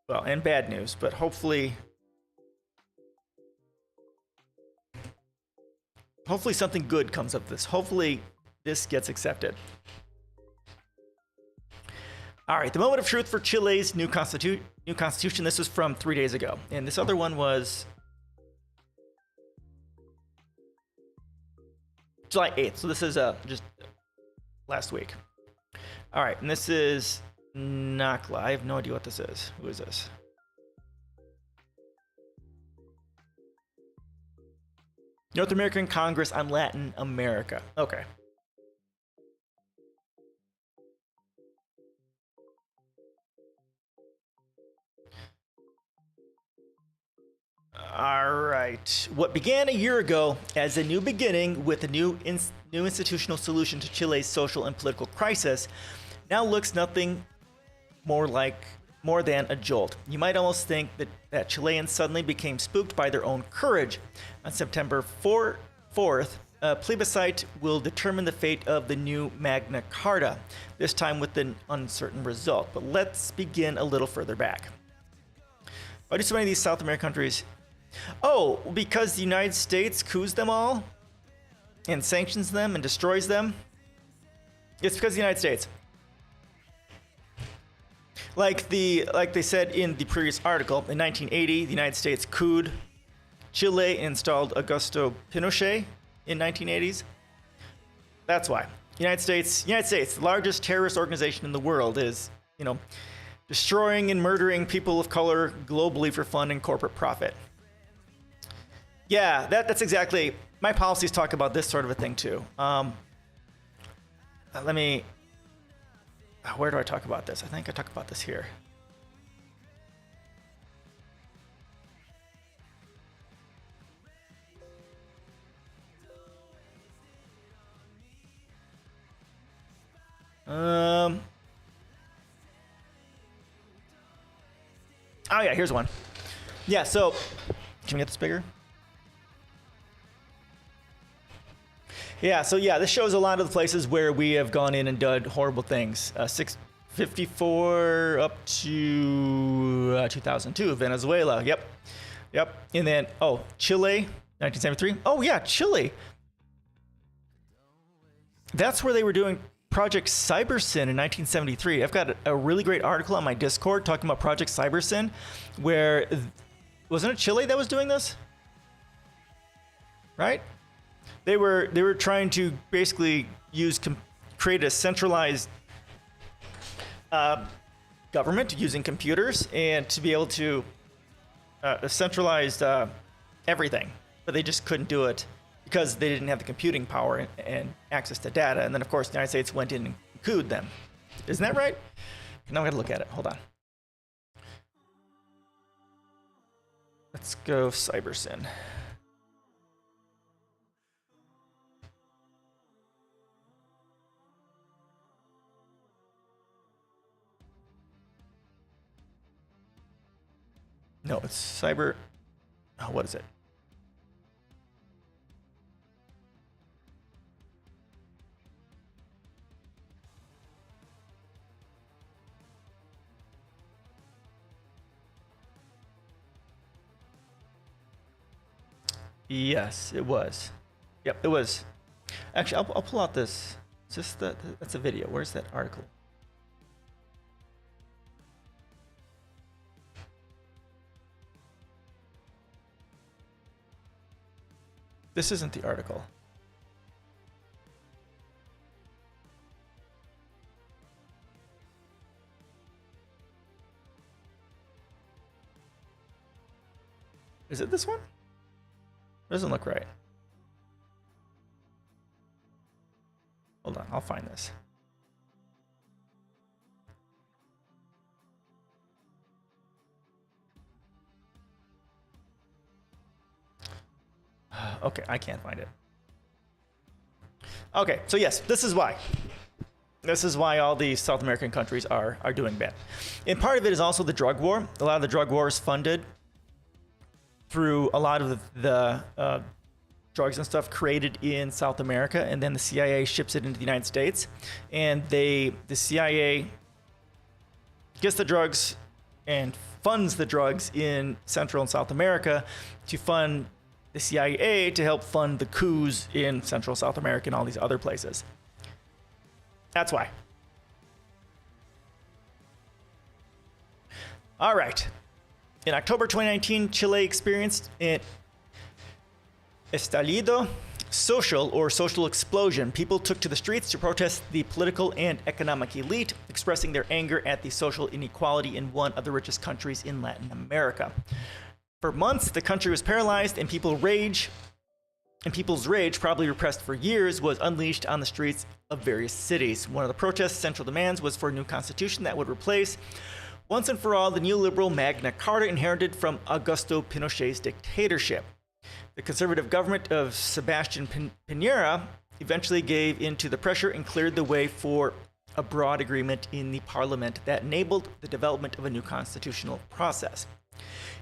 Well, and bad news, but hopefully something good comes of this. Hopefully this gets accepted. All right, the moment of truth for Chile's new constitution. This was from 3 days ago, and this other one was July 8th. So this is just last week. All right, and this is Nakla. I have no idea what this is. Who is this? North American Congress on Latin America. Okay. All right. What began a year ago as a new beginning with a new institutional solution to Chile's social and political crisis now looks nothing more than a jolt. You might almost think that Chileans suddenly became spooked by their own courage. On September 4th, a plebiscite will determine the fate of the new Magna Carta, this time with an uncertain result. But let's begin a little further back. Why do so many of these South American countries? Oh, because the United States coups them all and sanctions them and destroys them? It's because of the United States. Like they said in the previous article, in 1980, the United States couped Chile and installed Augusto Pinochet in 1980s. That's why. United States, the largest terrorist organization in the world, is, destroying and murdering people of color globally for fun and corporate profit. Yeah, that's exactly, my policies talk about this sort of a thing too. Where do I talk about this? I think I talk about this here. Oh yeah, here's one. Yeah, so can we get this bigger? Yeah, so yeah, this shows a lot of the places where we have gone in and done horrible things. 654 up to 2002, Venezuela. Yep. And then, oh, Chile, 1973. Oh yeah, Chile. That's where they were doing Project Cybersyn in 1973. I've got a really great article on my Discord talking about Project Cybersyn, where wasn't it Chile that was doing this? Right? They were trying to basically create a centralized government using computers and to be able to centralize everything, but they just couldn't do it because they didn't have the computing power and access to data. And then, of course, the United States went in and couped them. Isn't that right? Now I gotta look at it. Hold on. Let's go Cybersyn. No, it's cyber. Oh, what is it? Yes, it was. Yep, it was. Actually, I'll pull out this. It's just that's a video. Where's that article? This isn't the article. Is it this one? Doesn't look right. Hold on, I'll find this. Okay, I can't find it. Okay, so yes, this is why. This is why all these South American countries are doing bad. And part of it is also the drug war. A lot of the drug war is funded through a lot of the drugs and stuff created in South America, and then the CIA ships it into the United States. And the CIA gets the drugs and funds the drugs in Central and South America to fund the CIA to help fund the coups in Central South America and all these other places. That's why. All right. In October 2019, Chile experienced an estallido social explosion. People took to the streets to protest the political and economic elite, expressing their anger at the social inequality in one of the richest countries in Latin America. For months, the country was paralyzed, and people's rage, probably repressed for years, was unleashed on the streets of various cities. One of the protest's central demands was for a new constitution that would replace, once and for all, the neoliberal Magna Carta inherited from Augusto Pinochet's dictatorship. The conservative government of Sebastián Piñera eventually gave in to the pressure and cleared the way for a broad agreement in the parliament that enabled the development of a new constitutional process.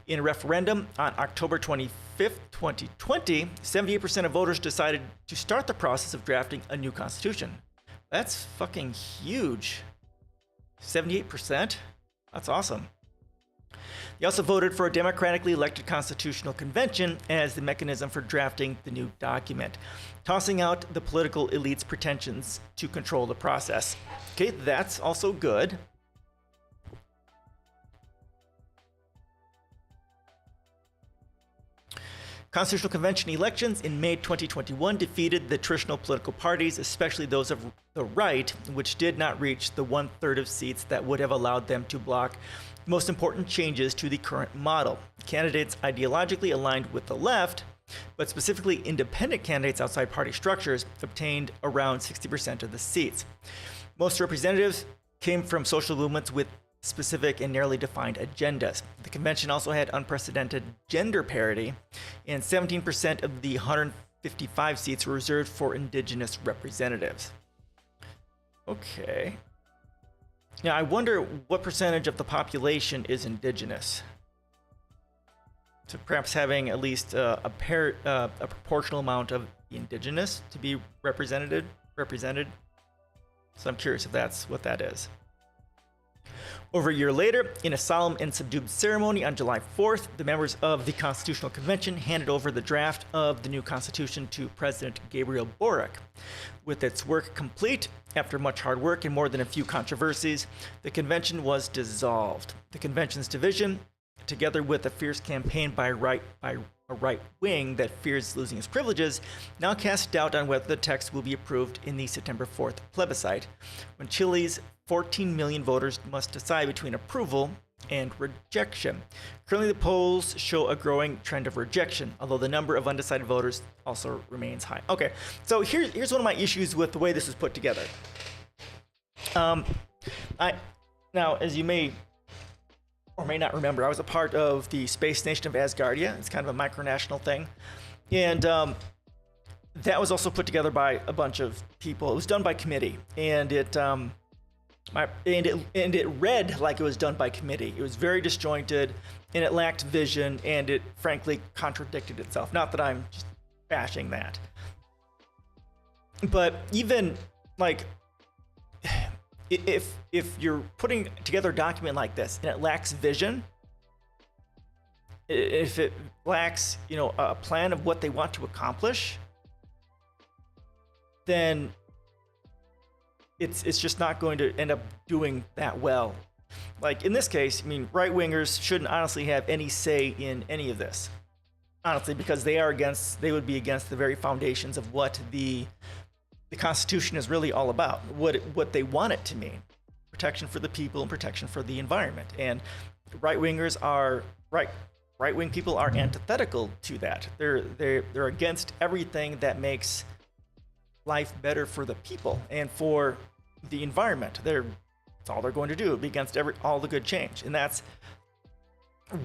In a referendum on October 25th, 2020, 78% of voters decided to start the process of drafting a new constitution. That's fucking huge. 78%? That's awesome. They also voted for a democratically elected constitutional convention as the mechanism for drafting the new document, tossing out the political elite's pretensions to control the process. Okay, that's also good. Constitutional Convention elections in May 2021 defeated the traditional political parties, especially those of the right, which did not reach the 1/3 of seats that would have allowed them to block most important changes to the current model. Candidates ideologically aligned with the left, but specifically independent candidates outside party structures, obtained around 60% of the seats. Most representatives came from social movements with specific and narrowly defined agendas. The convention also had unprecedented gender parity, and 17% of the 155 seats were reserved for indigenous representatives. Okay. Now, I wonder what percentage of the population is indigenous. So perhaps having at least a proportional amount of the indigenous to be represented. So I'm curious if that's what that is. Over a year later, in a solemn and subdued ceremony on July 4th, the members of the Constitutional Convention handed over the draft of the new Constitution to President Gabriel Boric. With its work complete, after much hard work and more than a few controversies, the convention was dissolved. The convention's division, together with a fierce campaign by a right wing that fears losing its privileges, now casts doubt on whether the text will be approved in the September 4th plebiscite, when Chile's 14 million voters must decide between approval and rejection. Currently, the polls show a growing trend of rejection, although the number of undecided voters also remains high. Okay, so here's one of my issues with the way this is put together. Now, as you may or may not remember, I was a part of the Space Nation of Asgardia. It's kind of a micronational thing, and that was also put together by a bunch of people. It was done by committee, and it read like it was done by committee. It was very disjointed, and it lacked vision, and it frankly contradicted itself. Not that I'm just bashing that, but even like if you're putting together a document like this and it lacks vision, if it lacks, a plan of what they want to accomplish, then it's just not going to end up doing that well. Like in this case, I mean, right-wingers shouldn't honestly have any say in any of this, honestly, because they would be against the very foundations of what the Constitution is really all about, what they want it to mean: protection for the people and protection for the environment. And right-wingers are right-wing people are antithetical to that. They're against everything that makes life better for the people and for the environment. That's all they're going to do. Be against all the good change, and that's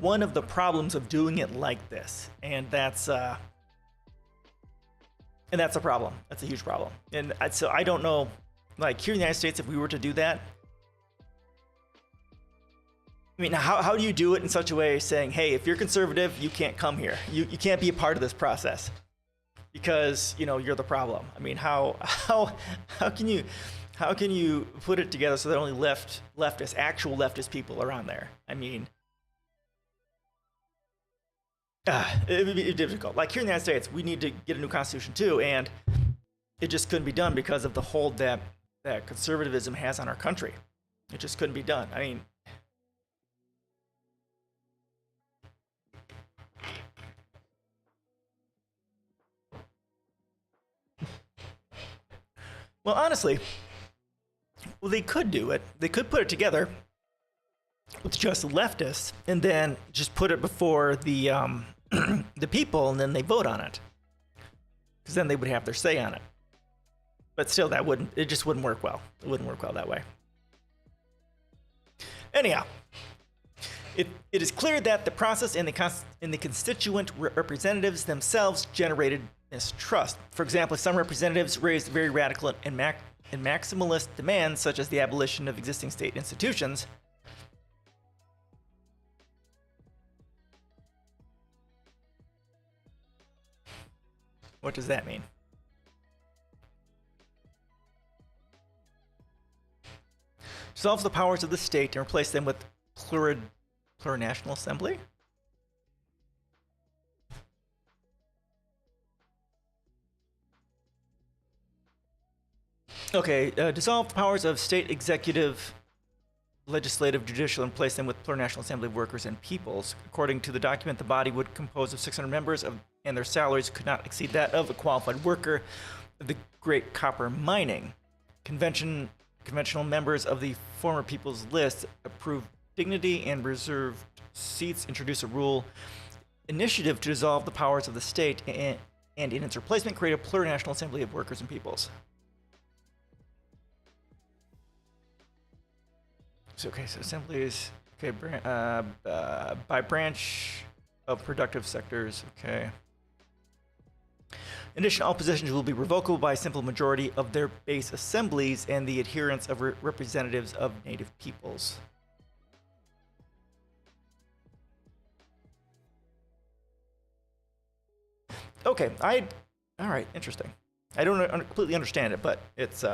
one of the problems of doing it like this. And that's a problem. That's a huge problem. And so I don't know, like here in the United States, if we were to do that, I mean, how do you do it in such a way saying, hey, if you're conservative, you can't come here. You can't be a part of this process because, you're the problem. I mean, how can you put it together so that only actual leftist people are on there? I mean, it would be difficult. Like here in the United States, we need to get a new constitution too, and it just couldn't be done because of the hold that conservatism has on our country. It just couldn't be done. I mean, well, honestly, they could do it. They could put it together with just leftists and then just put it before the the people, and then they vote on it, because then they would have their say on it. But still, it just wouldn't work well. It wouldn't work well that way. Anyhow, it is clear that the process and the constituent representatives themselves generated mistrust. For example, some representatives raised very radical and maximalist demands, such as the abolition of existing state institutions. What does that mean? Dissolve the powers of the state and replace them with plurinational assembly? Okay, dissolve the powers of state executive, legislative, judicial, and replace them with plurinational assembly of workers and peoples. According to the document, the body would compose of 600 members, and their salaries could not exceed that of a qualified worker of the great copper mining. Conventional members of the former People's List approved dignity and reserved seats, introduce a rule initiative to dissolve the powers of the state, and in its replacement create a plurinational assembly of workers and peoples. So assemblies, okay, by branch of productive sectors, okay. In addition, all positions will be revocable by a simple majority of their base assemblies and the adherence of representatives of Native peoples. Okay, all right, interesting. I don't completely understand it, but it's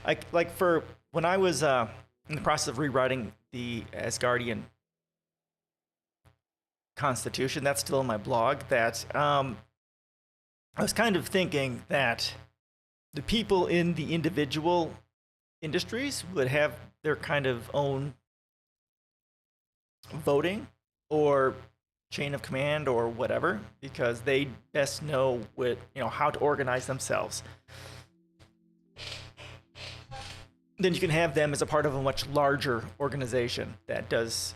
like for when I was in the process of rewriting the Asgardian Constitution, that's still in my blog, that I was kind of thinking that the people in the individual industries would have their kind of own voting or chain of command or whatever, because they best know how to organize themselves. Then you can have them as a part of a much larger organization that does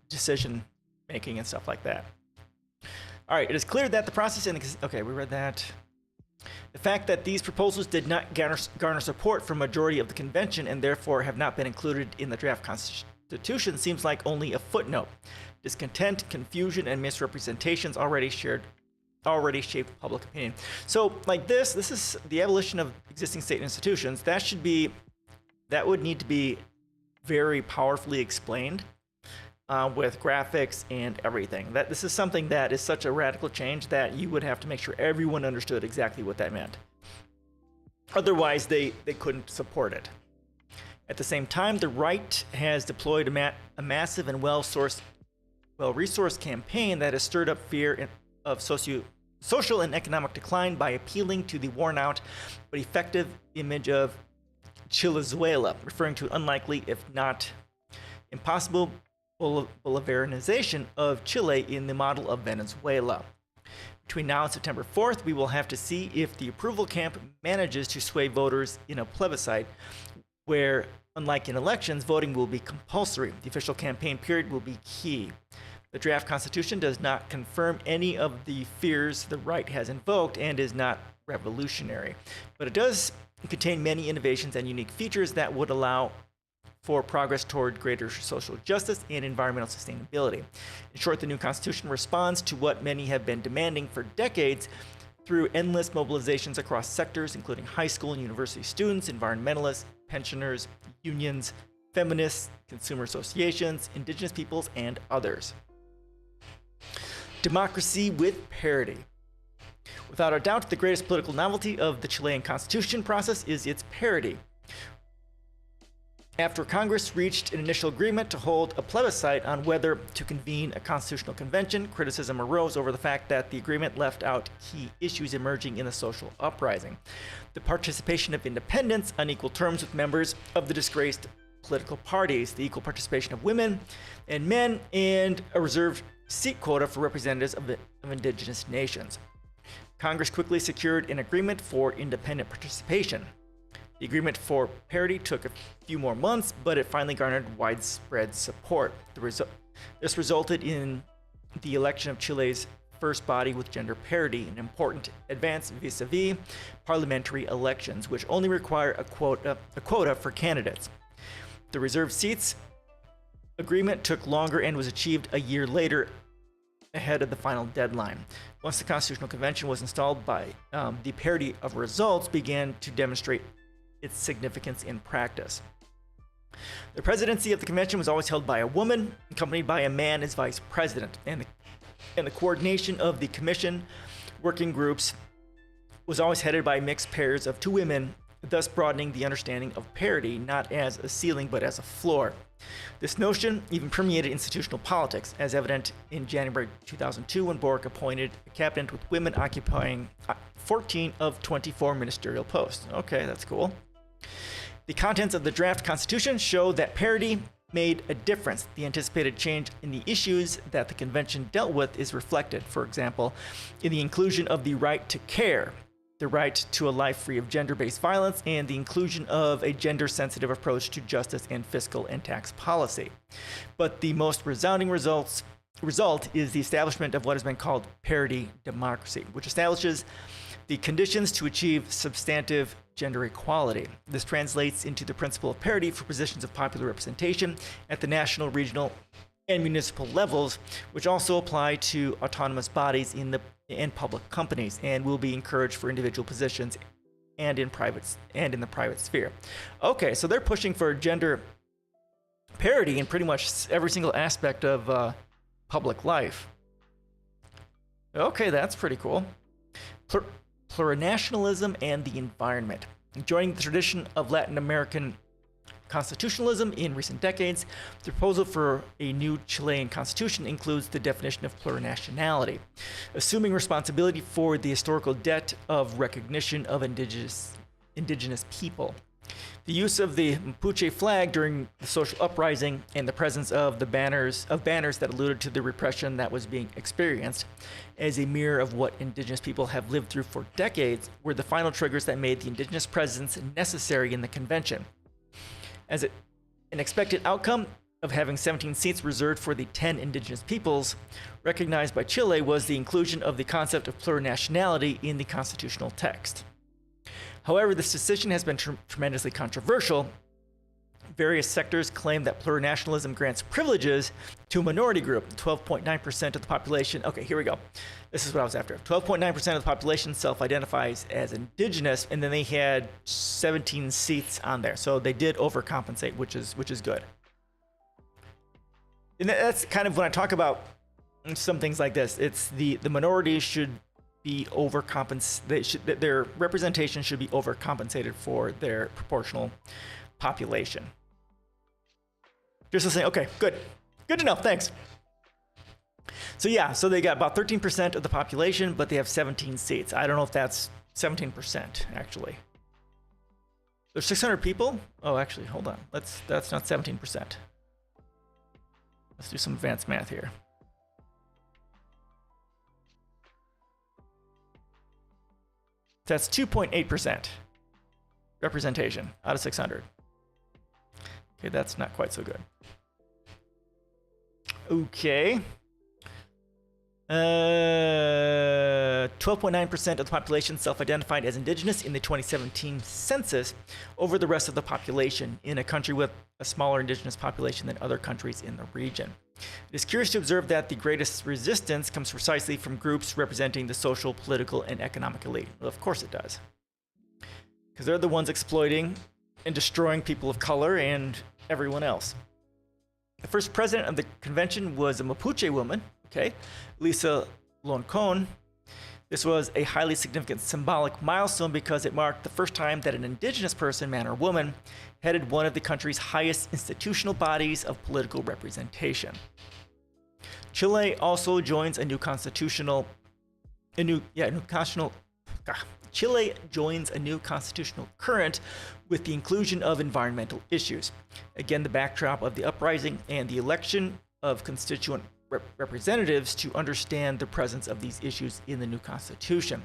decision making and stuff like that. All right, it is clear that the process okay, we read that. The fact that these proposals did not garner support from a majority of the convention and therefore have not been included in the draft constitution seems like only a footnote. Discontent, confusion, and misrepresentations already shaped public opinion. So, like this is the abolition of existing state institutions. That would need to be very powerfully explained with graphics and everything. This is something that is such a radical change that you would have to make sure everyone understood exactly what that meant. Otherwise, they couldn't support it. At the same time, the right has deployed a massive and well-resourced campaign that has stirred up fear of social and economic decline by appealing to the worn-out but effective image of Chilezuela, referring to unlikely, if not impossible, Bolivarianization of Chile in the model of Venezuela. Between now and September 4th, we will have to see if the approval camp manages to sway voters in a plebiscite where, unlike in elections, voting will be compulsory. The official campaign period will be key. The draft constitution does not confirm any of the fears the right has invoked and is not revolutionary, but it does contain many innovations and unique features that would allow for progress toward greater social justice and environmental sustainability. In short, the new constitution responds to what many have been demanding for decades through endless mobilizations across sectors, including high school and university students, environmentalists, pensioners, unions, feminists, consumer associations, indigenous peoples, and others. Democracy with parity. Without a doubt, the greatest political novelty of the Chilean constitution process is its parity. After Congress reached an initial agreement to hold a plebiscite on whether to convene a constitutional convention, criticism arose over the fact that the agreement left out key issues emerging in the social uprising. The participation of independents on equal terms with members of the disgraced political parties, the equal participation of women and men, and a reserved seat quota for representatives of indigenous nations. Congress quickly secured an agreement for independent participation. The agreement for parity took a few more months, but it finally garnered widespread support. This resulted in the election of Chile's first body with gender parity, an important advance vis-a-vis parliamentary elections, which only require a quota for candidates. The reserved seats agreement took longer and was achieved a year later, ahead of the final deadline. Once the Constitutional Convention was installed, the parity of results began to demonstrate its significance in practice. The presidency of the convention was always held by a woman, accompanied by a man as vice president, and the coordination of the commission working groups was always headed by mixed pairs of two women, thus broadening the understanding of parity not as a ceiling but as a floor. This notion even permeated institutional politics, as evident in January 2002 when Boric appointed a cabinet with women occupying 14 of 24 ministerial posts. Okay, that's cool. The contents of the draft constitution show that parity made a difference. The anticipated change in the issues that the convention dealt with is reflected, for example, in the inclusion of the right to care, the right to a life free of gender-based violence, and the inclusion of a gender-sensitive approach to justice and fiscal and tax policy. But the most resounding result is the establishment of what has been called parity democracy, which establishes the conditions to achieve substantive gender equality. This translates into the principle of parity for positions of popular representation at the national, regional, and municipal levels, which also apply to autonomous bodies in and public companies, and will be encouraged for individual positions and in the private sphere. Okay, so they're pushing for gender parity in pretty much every single aspect of public life. Okay, that's pretty cool. Plurinationalism and the environment. Joining the tradition of Latin American constitutionalism in recent decades, the proposal for a new Chilean constitution includes the definition of plurinationality, assuming responsibility for the historical debt of recognition of indigenous people. The use of the Mapuche flag during the social uprising and the presence of the banners that alluded to the repression that was being experienced as a mirror of what indigenous people have lived through for decades were the final triggers that made the indigenous presence necessary in the convention. As an expected outcome of having 17 seats reserved for the 10 indigenous peoples, recognized by Chile was the inclusion of the concept of plurinationality in the constitutional text. However, this decision has been tremendously controversial. Various sectors claim that plurinationalism grants privileges to a minority group, 12.9% of the population. Okay, here we go. This is what I was after. 12.9% of the population self-identifies as indigenous, and then they had 17 seats on there. So they did overcompensate, which is good. And that's kind of when I talk about some things like this. It's the minorities should be overcompensated. Their representation should be overcompensated for their proportional population. Just to say, okay, good to know, thanks. So yeah, so they got about 13% of the population, but they have 17 seats. I don't know if that's 17%, actually. There's 600 people? Oh, actually, hold on. That's not 17%. Let's do some advanced math here. That's 2.8% representation out of 600. Okay, that's not quite so good. Okay. 12.9% of the population self-identified as indigenous in the 2017 census over the rest of the population in a country with a smaller indigenous population than other countries in the region. It is curious to observe that the greatest resistance comes precisely from groups representing the social, political, and economic elite. Well, of course it does. Because they're the ones exploiting and destroying people of color and everyone else. The first president of the convention was a Mapuche woman, okay, Lisa Loncon. This was a highly significant symbolic milestone because it marked the first time that an indigenous person, man or woman, headed one of the country's highest institutional bodies of political representation. Chile also joins a new constitutional Chile joins a new constitutional current with the inclusion of environmental issues. Again, the backdrop of the uprising and the election of constituent representatives to understand the presence of these issues in the new constitution.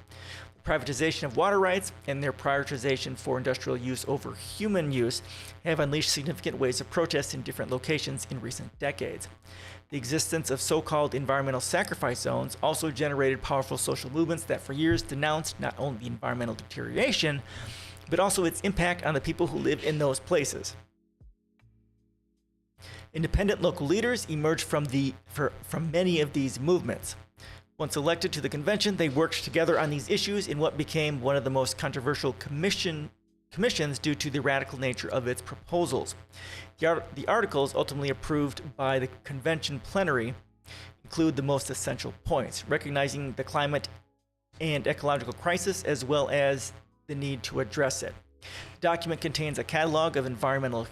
The privatization of water rights and their prioritization for industrial use over human use have unleashed significant waves of protest in different locations in recent decades. The existence of so-called environmental sacrifice zones also generated powerful social movements that for years denounced not only the environmental deterioration, but also its impact on the people who live in those places. Independent local leaders emerged from many of these movements. Once elected to the convention, they worked together on these issues in what became one of the most controversial commissions due to the radical nature of its proposals. The articles ultimately approved by the convention plenary include the most essential points, recognizing the climate and ecological crisis as well as the need to address it. The document contains a catalog of environmental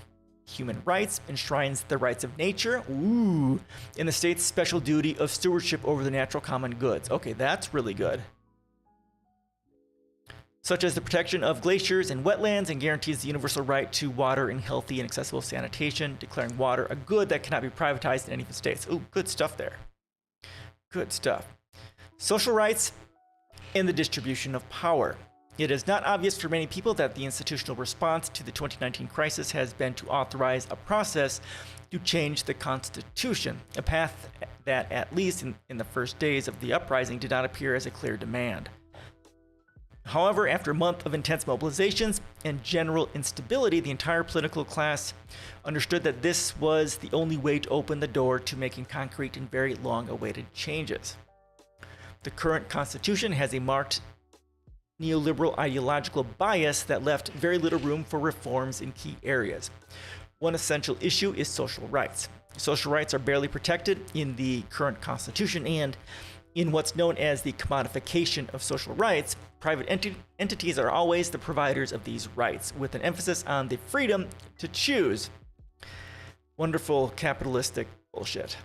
human rights, enshrines the rights of nature, and the state's special duty of stewardship over the natural common goods. Okay, that's really good. Such as the protection of glaciers and wetlands, and guarantees the universal right to water and healthy and accessible sanitation, declaring water a good that cannot be privatized in any of the states. Ooh, good stuff there. Good stuff. Social rights and the distribution of power. It is not obvious for many people that the institutional response to the 2019 crisis has been to authorize a process to change the Constitution, a path that, at least in the first days of the uprising, did not appear as a clear demand. However, after a month of intense mobilizations and general instability, the entire political class understood that this was the only way to open the door to making concrete and very long-awaited changes. The current constitution has a marked neoliberal ideological bias that left very little room for reforms in key areas. One essential issue is social rights. Social rights are barely protected in the current constitution, and in what's known as the commodification of social rights, private entities are always the providers of these rights, with an emphasis on the freedom to choose. Wonderful capitalistic bullshit.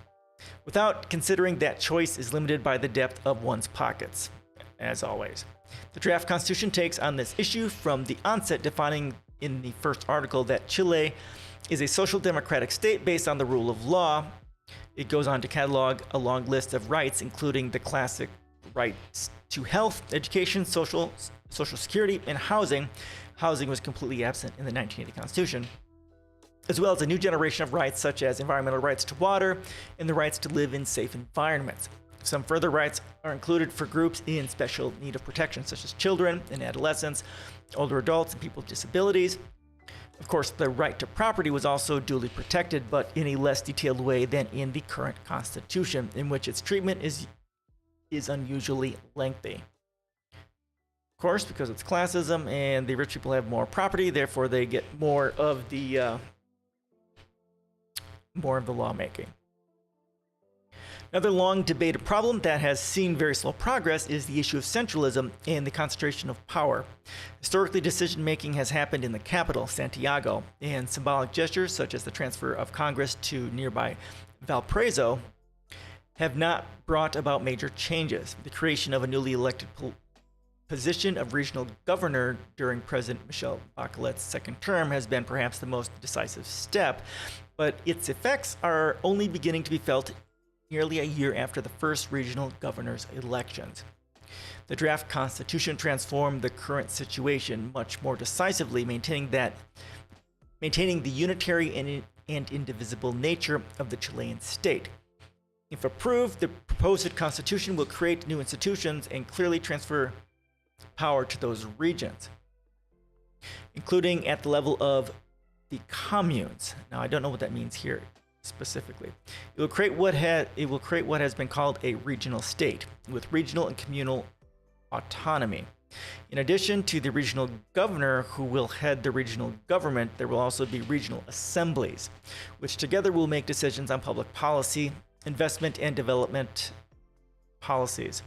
Without considering that choice is limited by the depth of one's pockets, as always. The draft constitution takes on this issue from the onset, defining in the first article that Chile is a social democratic state based on the rule of law. It goes on to catalog a long list of rights, including the classic rights to health, education, social security, and housing. Housing was completely absent in the 1980 Constitution, as well as a new generation of rights such as environmental rights to water and the rights to live in safe environments. Some further rights are included for groups in special need of protection, such as children and adolescents, older adults, and people with disabilities. Of course, the right to property was also duly protected, but in a less detailed way than in the current Constitution, in which its treatment is unusually lengthy. Of course, because it's classism and the rich people have more property, therefore they get more of the lawmaking. Another long debated problem that has seen very slow progress is the issue of centralism and the concentration of power. Historically, decision-making has happened in the capital, Santiago, and symbolic gestures such as the transfer of Congress to nearby Valparaiso have not brought about major changes. The creation of a newly elected position of regional governor during President Michelle Bachelet's second term has been perhaps the most decisive step, but its effects are only beginning to be felt nearly a year after the first regional governor's elections. The draft constitution transformed the current situation much more decisively, maintaining the unitary and indivisible nature of the Chilean state. If approved, the proposed constitution will create new institutions and clearly transfer power to those regions, including at the level of the communes. Now, I don't know what that means here specifically. It will create what has been called a regional state, with regional and communal autonomy. In addition to the regional governor who will head the regional government, there will also be regional assemblies, which together will make decisions on public policy, investment, and development policies.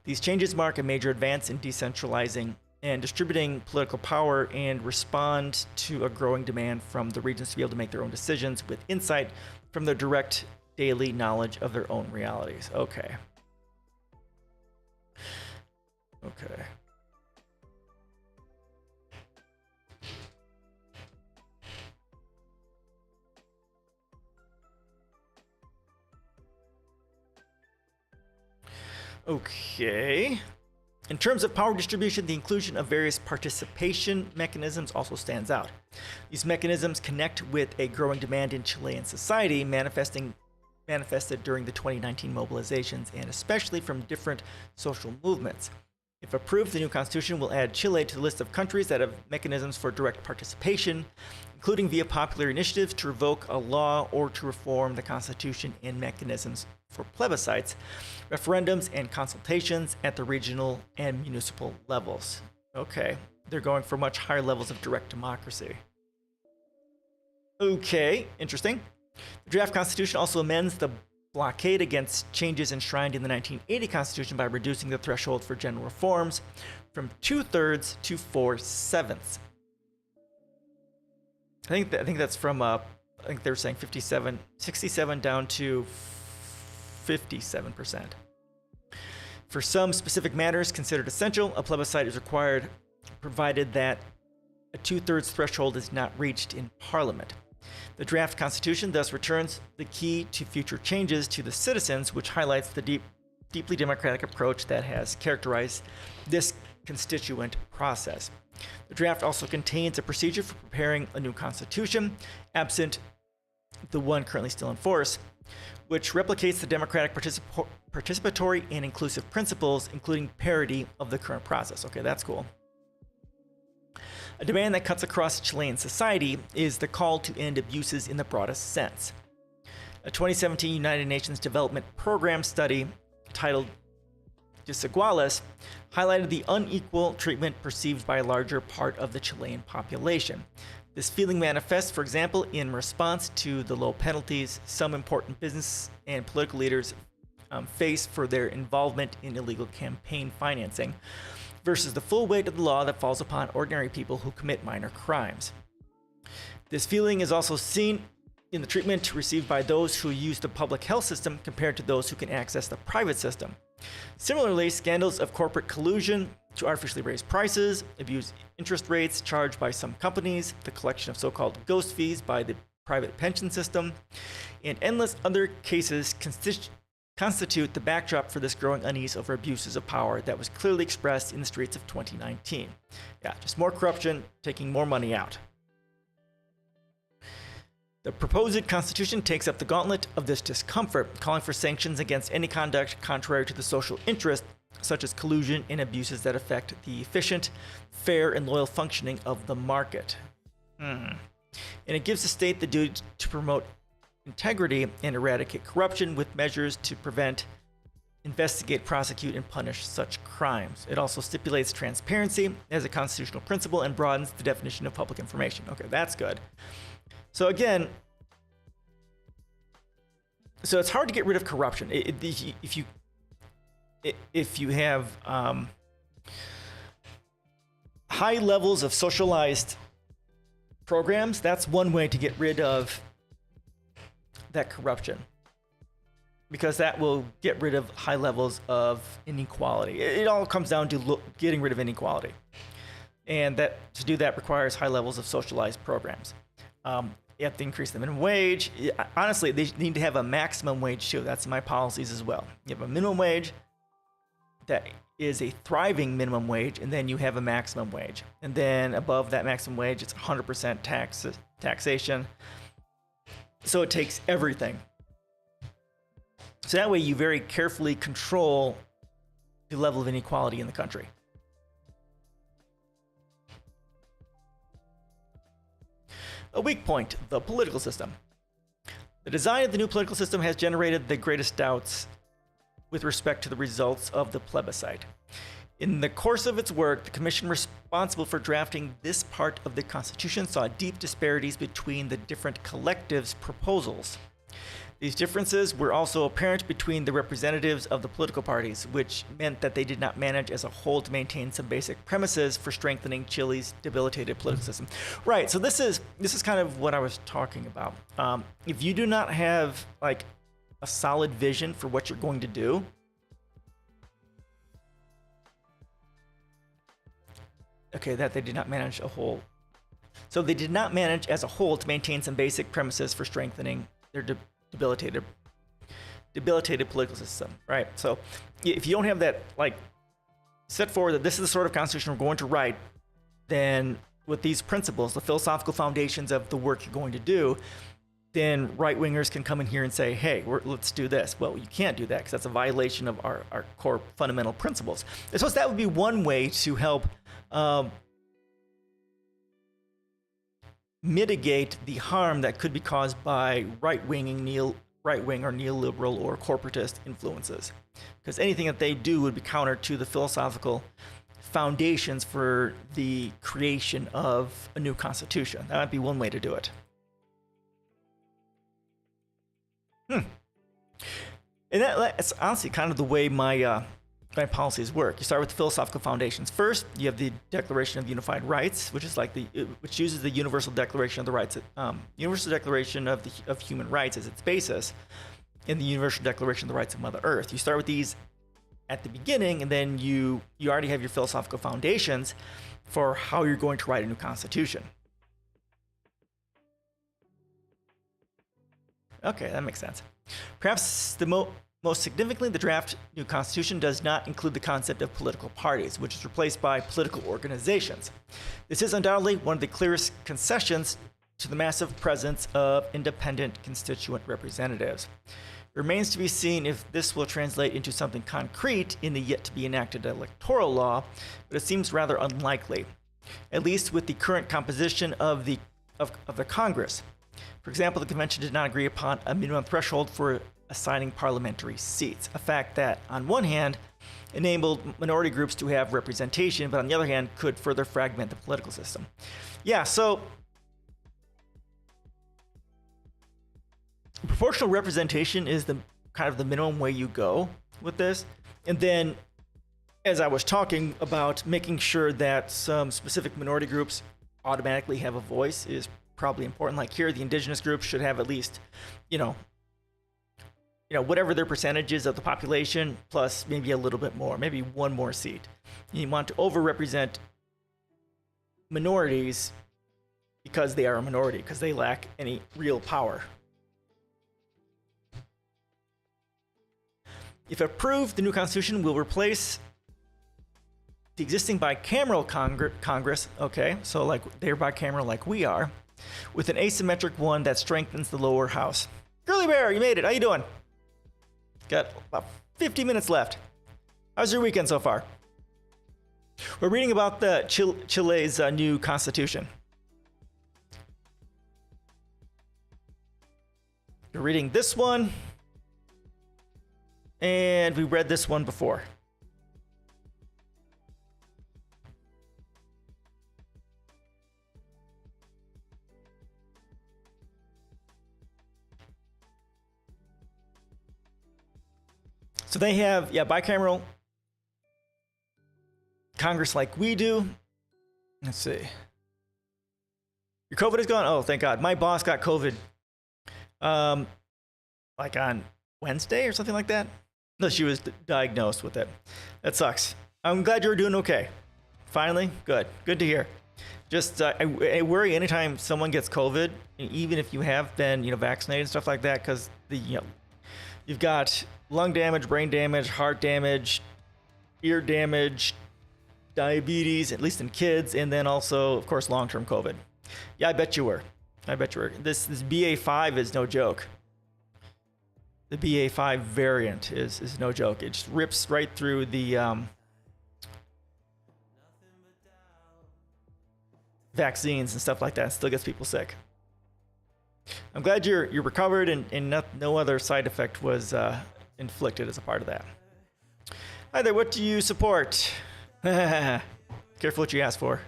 These changes mark a major advance in decentralizing and distributing political power and respond to a growing demand from the regions to be able to make their own decisions with insight from their direct daily knowledge of their own realities. Okay. Okay. In terms of power distribution, the inclusion of various participation mechanisms also stands out. These mechanisms connect with a growing demand in Chilean society, manifested during the 2019 mobilizations and especially from different social movements. If approved, the new constitution will add Chile to the list of countries that have mechanisms for direct participation, including via popular initiatives to revoke a law or to reform the constitution, and mechanisms for plebiscites, referendums, and consultations at the regional and municipal levels. Okay, they're going for much higher levels of direct democracy. Okay, interesting. The draft constitution also amends the blockade against changes enshrined in the 1980 Constitution by reducing the threshold for general reforms from 2/3 to 4/7. I think that's from I think they were saying 67 down to 57%. For some specific matters considered essential, a plebiscite is required, provided that a 2/3 threshold is not reached in Parliament. The draft constitution thus returns the key to future changes to the citizens, which highlights the deeply democratic approach that has characterized this constituent process. The draft also contains a procedure for preparing a new constitution, absent the one currently still in force, which replicates the democratic participatory and inclusive principles, including parity of the current process. Okay, that's cool. A demand that cuts across Chilean society is the call to end abuses in the broadest sense. A 2017 United Nations Development Program study titled Desiguales highlighted the unequal treatment perceived by a larger part of the Chilean population. This feeling manifests, for example, in response to the low penalties some important business and political leaders face for their involvement in illegal campaign financing, versus the full weight of the law that falls upon ordinary people who commit minor crimes. This feeling is also seen in the treatment received by those who use the public health system compared to those who can access the private system. Similarly, scandals of corporate collusion to artificially raise prices, abuse interest rates charged by some companies, the collection of so-called ghost fees by the private pension system, and endless other cases constitute the backdrop for this growing unease over abuses of power that was clearly expressed in the streets of 2019. Yeah, just more corruption, taking more money out. The proposed constitution takes up the gauntlet of this discomfort, calling for sanctions against any conduct contrary to the social interest, such as collusion and abuses that affect the efficient, fair, and loyal functioning of the market. And it gives the state the duty to promote integrity and eradicate corruption with measures to prevent, investigate, prosecute, and punish such crimes. It also stipulates transparency as a constitutional principle and broadens the definition of public information. Okay, that's good. So again, so it's hard to get rid of corruption. If you have high levels of socialized programs, that's one way to get rid of that corruption, because that will get rid of high levels of inequality. It all comes down to getting rid of inequality, and that to do that requires high levels of socialized programs. You have to increase the minimum wage. Honestly, they need to have a maximum wage too. That's my policies as well. You have a minimum wage that is a thriving minimum wage, and then you have a maximum wage. And then above that maximum wage, it's 100% taxation. So it takes everything. So that way you very carefully control the level of inequality in the country. A weak point, the political system. The design of the new political system has generated the greatest doubts with respect to the results of the plebiscite. In the course of its work, the commission responsible for drafting this part of the Constitution saw deep disparities between the different collectives' proposals. These differences were also apparent between the representatives of the political parties, which meant that they did not manage as a whole to maintain some basic premises for strengthening Chile's debilitated political system. Right, so this is kind of what I was talking about. If you do not have like a solid vision for what you're going to do, okay, that they did not manage a whole. So they did not manage as a whole to maintain some basic premises for strengthening their debilitated political system, right? So if you don't have that like set forward that this is the sort of constitution we're going to write, then with these principles, the philosophical foundations of the work you're going to do, then right-wingers can come in here and say, hey, let's do this. Well, you can't do that because that's a violation of our core fundamental principles. I suppose that would be one way to help mitigate the harm that could be caused by right-wing or neoliberal or corporatist influences, because anything that they do would be counter to the philosophical foundations for the creation of a new constitution. That might be one way to do it. And that's honestly kind of the way my policies work. You start with the philosophical foundations. First, you have the Declaration of Unified Rights, which is which uses the Universal Declaration of the Rights, Universal Declaration of Human Rights as its basis, and the Universal Declaration of the Rights of Mother Earth. You start with these at the beginning, and then you already have your philosophical foundations for how you're going to write a new constitution. Okay, that makes sense. Perhaps the most significantly, the draft new constitution does not include the concept of political parties, which is replaced by political organizations. This is undoubtedly one of the clearest concessions to the massive presence of independent constituent representatives. It remains to be seen if this will translate into something concrete in the yet-to-be enacted electoral law, but it seems rather unlikely, at least with the current composition of the Congress. For example, the convention did not agree upon a minimum threshold for assigning parliamentary seats, a fact that, on one hand, enabled minority groups to have representation, but on the other hand, could further fragment the political system. Yeah, so proportional representation is the kind of the minimum way you go with this. And then, as I was talking about, making sure that some specific minority groups automatically have a voice is probably important. Like here, the indigenous groups should have at least, whatever their percentage is of the population, plus maybe a little bit more, maybe one more seat. You want to overrepresent minorities because they are a minority, because they lack any real power. If approved, the new constitution will replace the existing bicameral Congress, okay, so like they're bicameral like we are, with an asymmetric one that strengthens the lower house. Curly Bear, you made it. How you doing? Got about 50 minutes left. How's your weekend so far? We're reading about the Chile's new constitution. You're reading this one, and we read this one before. So they have, bicameral Congress like we do. Let's see. Your COVID is gone? Oh, thank God. My boss got COVID, like on Wednesday or something like that. No, she was diagnosed with it. That sucks. I'm glad you're doing okay. Finally, good. Good to hear. Just I worry anytime someone gets COVID, even if you have been vaccinated and stuff like that, because you've got lung damage, brain damage, heart damage, ear damage, diabetes, at least in kids, and then also, of course, long-term COVID. Yeah, I bet you were. This BA.5 is no joke. The BA.5 variant is no joke. It just rips right through the vaccines and stuff like that. It still gets people sick. I'm glad you're recovered and no other side effect was inflicted as a part of that. Hi there, what do you support? Careful what you ask for.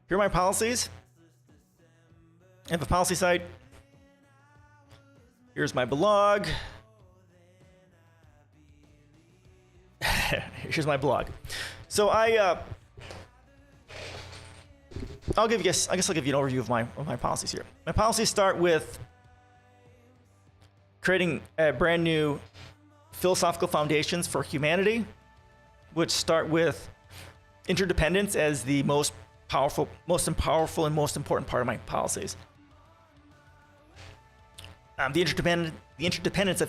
Here are my policies. I have a policy site. Here's my blog. Here's my blog. So I'll give you, I guess I'll give you an overview of my policies here. My policies start with creating a brand new philosophical foundations for humanity, which start with interdependence as the most powerful and most important part of my policies. The interdependence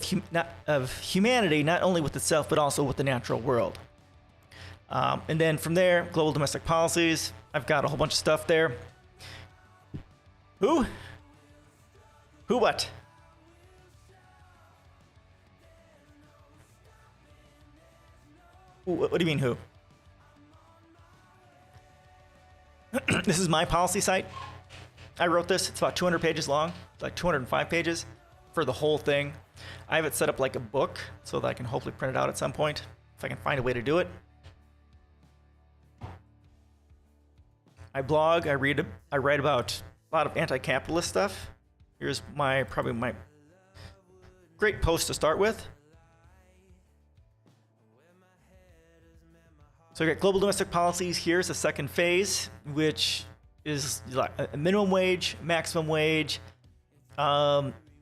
of humanity, not only with itself, but also with the natural world. And then from there, global domestic policies. I've got a whole bunch of stuff there. Who? Who what? What do you mean who? This is my policy site. I wrote this. It's about 200 pages long, like 205 pages for the whole thing. I have it set up like a book so that I can hopefully print it out at some point if I can find a way to do it. I blog, I write about a lot of anti-capitalist stuff. Here's probably my great post to start with. So I got global domestic policies. Here's the second phase, which is like a minimum wage, maximum wage,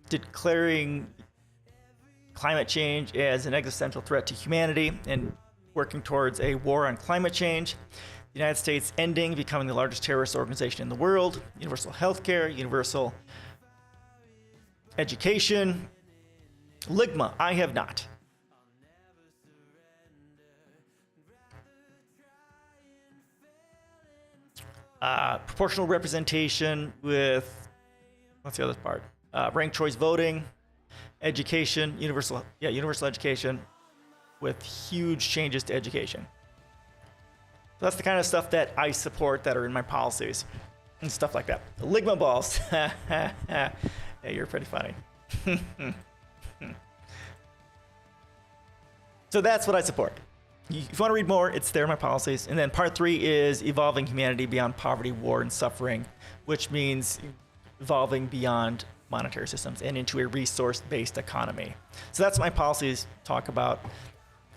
declaring climate change as an existential threat to humanity and working towards a war on climate change. The United States becoming the largest terrorist organization in the world, universal health care, universal education. Ligma, I have not. Proportional representation with, what's the other part? Ranked choice voting, education, universal education with huge changes to education. So that's the kind of stuff that I support that are in my policies and stuff like that. Ligma balls. Hey, you're pretty funny. So that's what I support. If you want to read more, it's there in my policies. And then part 3 is evolving humanity beyond poverty, war, and suffering, which means evolving beyond monetary systems and into a resource-based economy. So that's what my policies talk about.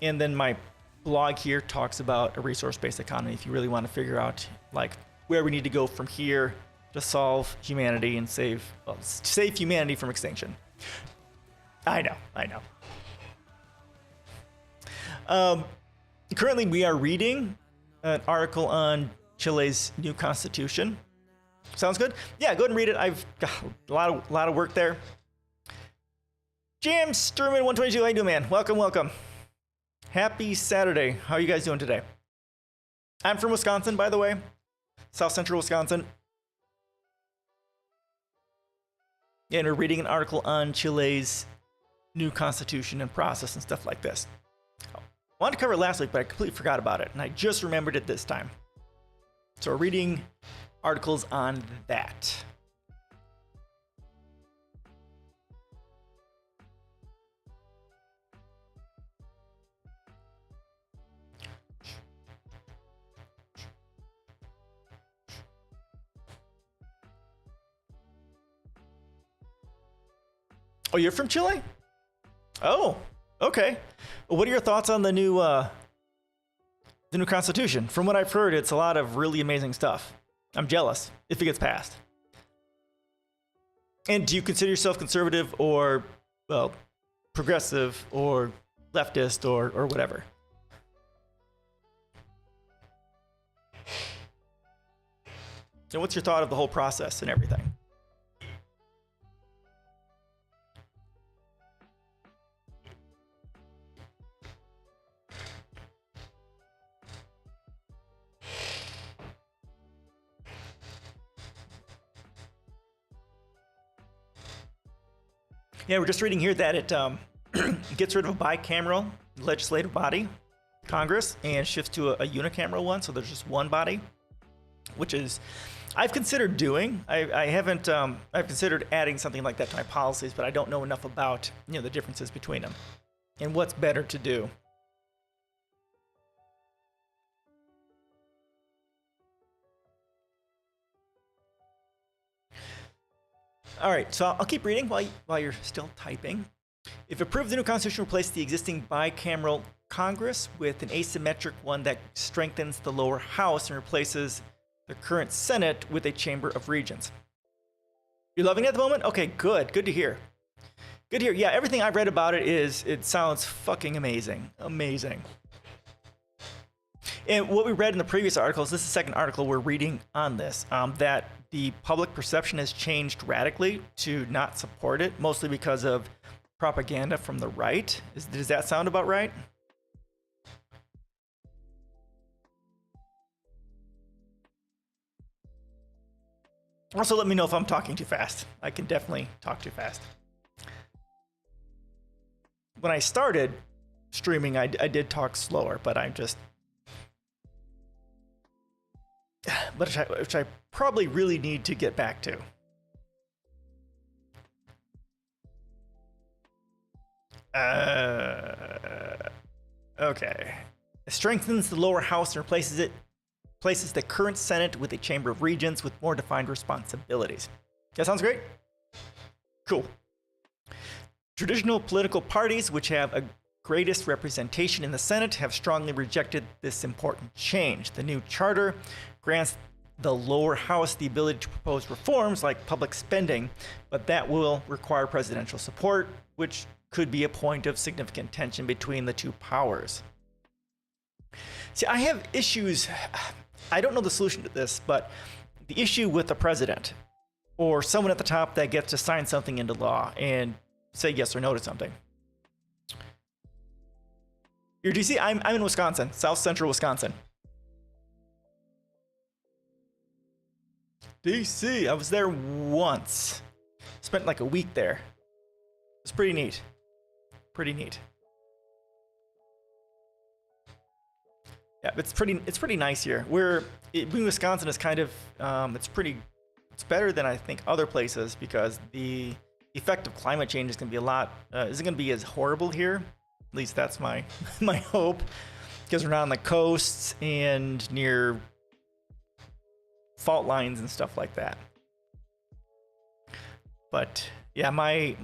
And then my blog here talks about a resource-based economy if you really want to figure out like where we need to go from here to solve humanity and save humanity from extinction. I know. Currently, we are reading an article on Chile's new constitution. Sounds good? Yeah, go ahead and read it. I've got a lot of work there. James Sturman 122, how you doing, man? Welcome. Happy Saturday. How are you guys doing today? I'm from Wisconsin, by the way. South Central Wisconsin. And we're reading an article on Chile's new constitution and process and stuff like this. I wanted to cover it last week, but I completely forgot about it, and I just remembered it this time. So we're reading articles on that. Oh, you're from Chile? Oh, okay. What are your thoughts on the new constitution? From what I've heard, it's a lot of really amazing stuff. I'm jealous if it gets passed. And do you consider yourself conservative or, well, progressive or leftist or whatever? So what's your thought of the whole process and everything? Yeah, we're just reading here that it gets rid of a bicameral legislative body, Congress, and shifts to a unicameral one, so there's just one body, which is, I've considered doing. I haven't, I've considered adding something like that to my policies, but I don't know enough about, the differences between them and what's better to do. All right, so I'll keep reading while you're still typing. If approved, the new constitution replaces the existing bicameral Congress with an asymmetric one that strengthens the lower house and replaces the current Senate with a chamber of regents. You're loving it at the moment? Okay, good to hear. Good to hear. Yeah, everything I've read about it sounds fucking amazing. And what we read in the previous articles, this is the second article we're reading on this, that the public perception has changed radically to not support it, mostly because of propaganda from the right. Does that sound about right? Also, let me know if I'm talking too fast. I can definitely talk too fast. When I started streaming, I did talk slower, but I'm just... which I probably really need to get back to. Okay. It strengthens the lower house and places the current Senate with a chamber of regents with more defined responsibilities. That sounds great? Cool. Traditional political parties, which have a greatest representation in the Senate, have strongly rejected this important change. The new charter grants the lower house the ability to propose reforms like public spending, but that will require presidential support, which could be a point of significant tension between the two powers. See, I have issues. I don't know the solution to this, but the issue with the president or someone at the top that gets to sign something into law and say yes or no to something. You're DC? I'm in Wisconsin, South Central Wisconsin. DC, I was there once. Spent like a week there. It's pretty neat. Yeah, it's pretty nice here. Wisconsin is kind of, it's better than I think other places because the effect of climate change is going to be isn't going to be as horrible here. At least that's my my hope, because we're not on the coasts and near fault lines and stuff like that. But yeah, my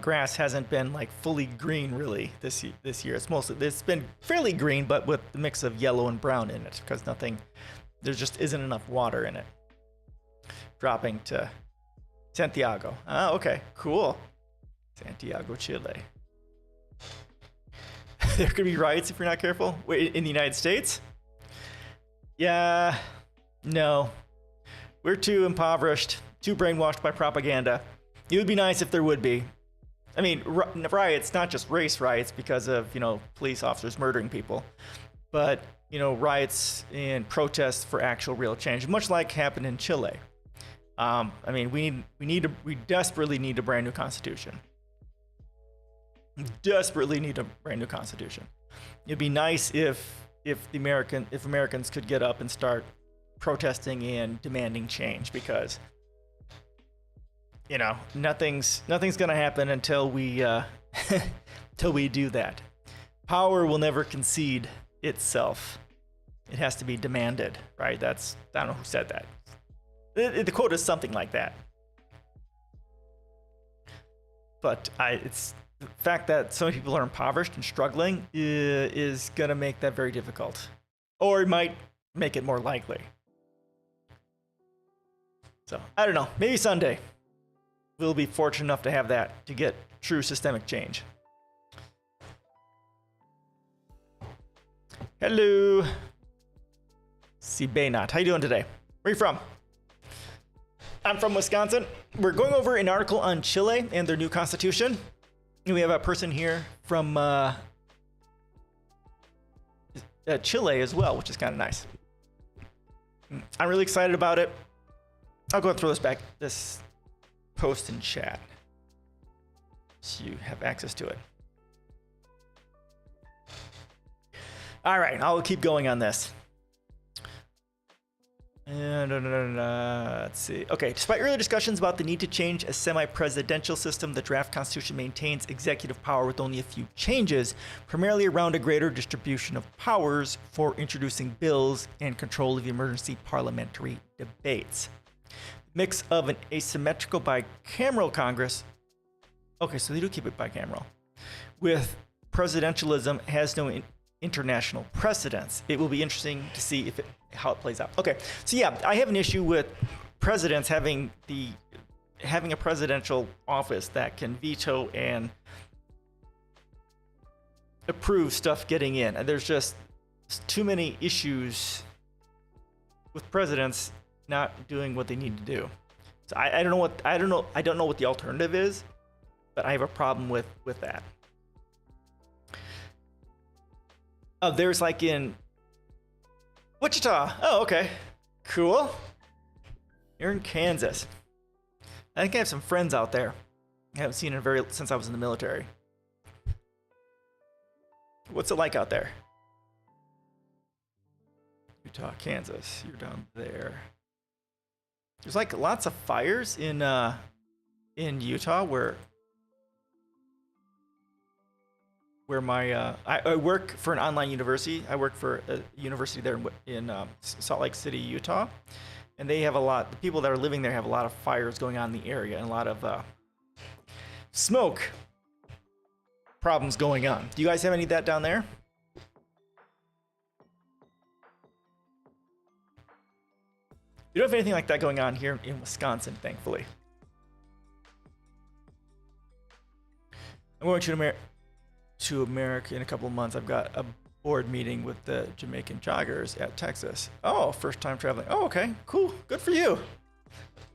grass hasn't been like fully green really this year. It's been fairly green, but with the mix of yellow and brown in it, because there just isn't enough water in it. Dropping to Santiago. Ah, okay, cool. Santiago, Chile. There could be riots if you're not careful. Wait, in the United States? Yeah, no. We're too impoverished, too brainwashed by propaganda. It would be nice if there would be. I mean, riots, not just race riots because of, police officers murdering people, but, riots and protests for actual real change, much like happened in Chile. I mean, we desperately need a brand new constitution. Desperately need a brand new constitution. It'd be nice if Americans could get up and start protesting and demanding change, because nothing's gonna happen until we till we do that. Power will never concede itself. It has to be demanded, right? I don't know who said that. The quote is something like that. But it's the fact that so many people are impoverished and struggling is gonna make that very difficult, or it might make it more likely. So I don't know. Maybe someday we'll be fortunate enough to have that, to get true systemic change. Hello, Sibenat. How you doing today? Where are you from? I'm from Wisconsin. We're going over an article on Chile and their new constitution. And we have a person here from Chile as well, which is kind of nice. I'm really excited about it. I'll go and throw this post in chat so you have access to it. All right, I'll keep going on this. Let's see. Okay, despite earlier discussions about the need to change a semi-presidential system, the draft constitution maintains executive power with only a few changes, primarily around a greater distribution of powers for introducing bills and control of emergency parliamentary debates. Mix of an asymmetrical bicameral Congress. Okay, so they do keep it bicameral. With presidentialism has no international precedence. It will be interesting to see how it plays out. Okay, so yeah, I have an issue with presidents having a presidential office that can veto and approve stuff getting in. And there's just too many issues with presidents not doing what they need to do. So I don't know what the alternative is, but I have a problem with that. Oh, there's like in Wichita. Oh, okay. Cool. You're in Kansas. I think I have some friends out there. I haven't seen it since I was in the military. What's it like out there? Utah, Kansas. You're down there. There's like lots of fires in Utah where I work for an online university. I work for a university there in Salt Lake City, Utah, and they have the people that are living there have a lot of fires going on in the area and a lot of smoke problems going on. Do you guys have any of that down there? We don't have anything like that going on here in Wisconsin, thankfully. I'm going to America in a couple of months. I've got a board meeting with the Jamaican joggers at Texas. Oh, first time traveling. Oh, okay, cool, good for you.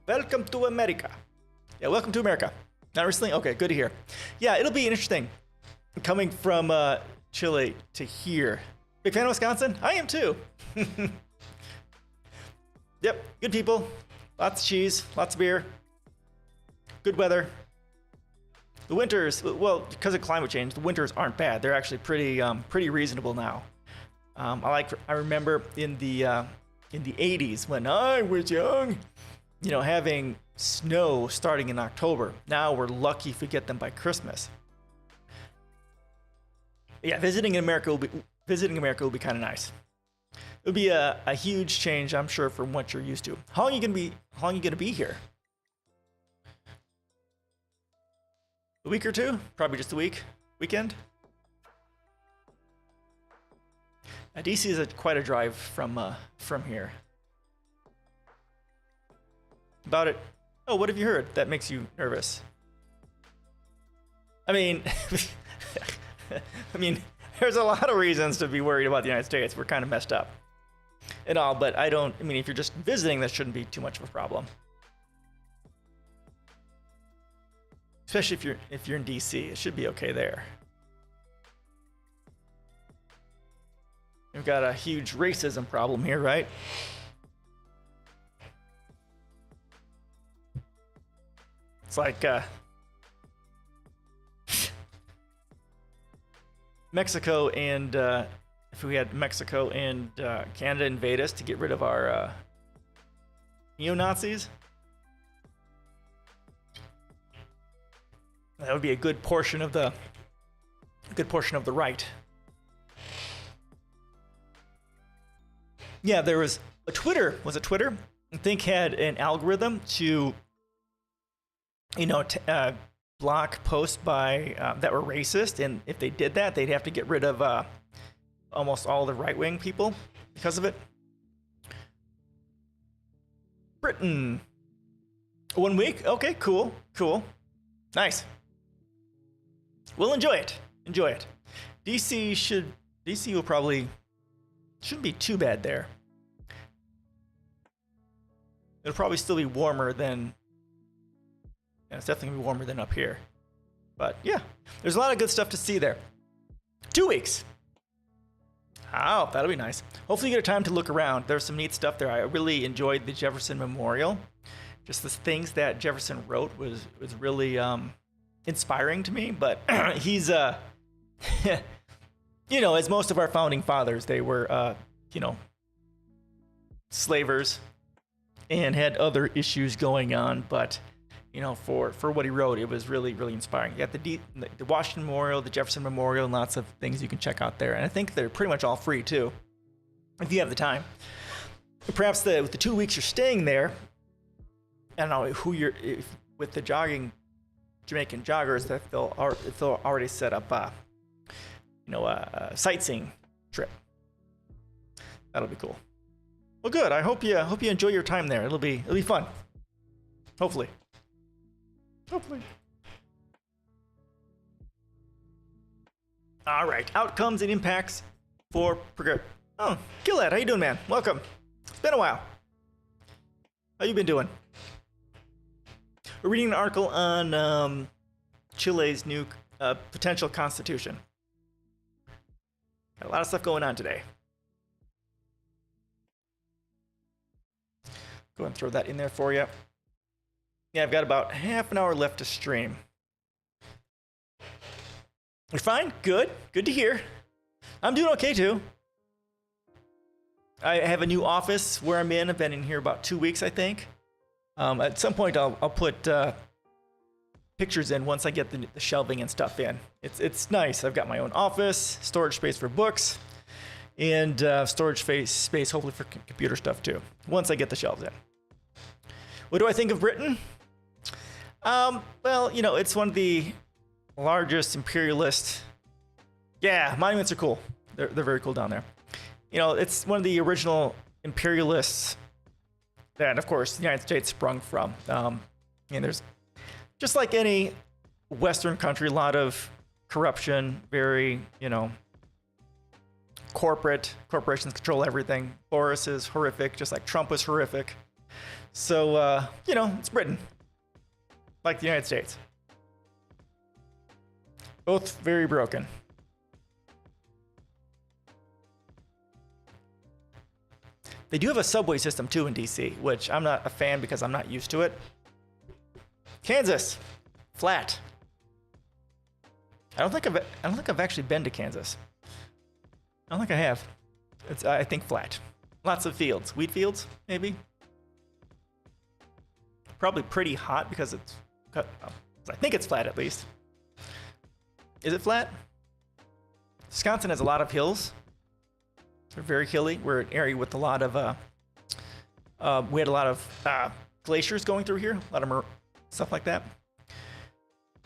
Welcome to America. Yeah, welcome to America. Not recently? Okay, good to hear. Yeah, it'll be interesting coming from Chile to here. Big fan of Wisconsin? I am too. Yep, good people, lots of cheese, lots of beer, good weather. The winters, well, because of climate change, the winters aren't bad. They're actually pretty reasonable now. I remember in the 80s when I was young, having snow starting in October. Now we're lucky if we get them by Christmas. Yeah, visiting America will be kind of nice. It would be a huge change, I'm sure, from what you're used to. How long are you gonna be here? A week or two? Probably just a weekend. DC is quite a drive from here. About it. Oh, what have you heard that makes you nervous? I mean, there's a lot of reasons to be worried about the United States. We're kind of messed up and all, but I mean, if you're just visiting, that shouldn't be too much of a problem. Especially if you're in DC, it should be okay there. We've got a huge racism problem here, right? It's like Mexico and if we had Mexico and Canada invade us to get rid of our neo-Nazis, that would be a good portion of the right. Yeah, there was a Twitter. Was it Twitter? I think had an algorithm to, block posts by that were racist, and if they did that, they'd have to get rid of almost all the right-wing people because of it. Britain. 1 week? Okay, cool. Nice. We'll enjoy it. DC shouldn't be too bad there. It'll probably still be warmer than, it's definitely gonna be warmer than up here. But yeah, there's a lot of good stuff to see there. 2 weeks. Oh, that'll be nice. Hopefully you get a time to look around. There's some neat stuff there. I really enjoyed the Jefferson Memorial. Just the things that Jefferson wrote was really inspiring to me. But he's, as most of our founding fathers, they were, slavers and had other issues going on. But, for what he wrote, it was really, really inspiring. You got the Washington Memorial, the Jefferson Memorial, and lots of things you can check out there. And I think they're pretty much all free, too, if you have the time. Perhaps with the 2 weeks you're staying there, I don't know with the Jamaican joggers, that they'll already set up a sightseeing trip. That'll be cool. Well, good. I hope you enjoy your time there. It'll be fun. Hopefully. All right. Outcomes and impacts for progress. Oh, Gillette, how you doing, man? Welcome. It's been a while. How you been doing? We're reading an article on Chile's new potential constitution. Got a lot of stuff going on today. Go ahead and throw that in there for you. Yeah, I've got about half an hour left to stream. You're fine? Good. Good to hear. I'm doing okay, too. I have a new office where I'm in. I've been in here about 2 weeks, I think. At some point, I'll put pictures in once I get the shelving and stuff in. It's nice. I've got my own office, storage space for books, and storage space hopefully for computer stuff, too, once I get the shelves in. What do I think of Britain? Well, it's one of the largest imperialist. Yeah, monuments are cool. They're very cool down there. It's one of the original imperialists that, of course, the United States sprung from. And there's, just like any Western country, a lot of corruption, very, corporations control everything. Boris is horrific, just like Trump was horrific. So, it's Britain, like the United States. Both very broken. They do have a subway system too in DC, which I'm not a fan because I'm not used to it. Kansas, flat. I don't think I've actually been to Kansas. I don't think I have. I think flat. Lots of fields, wheat fields, maybe. Probably pretty hot because I think it's flat at least. Is it flat? Wisconsin has a lot of hills. They're very hilly. We're an area with a lot of we had a lot of glaciers going through here, a lot of stuff like that.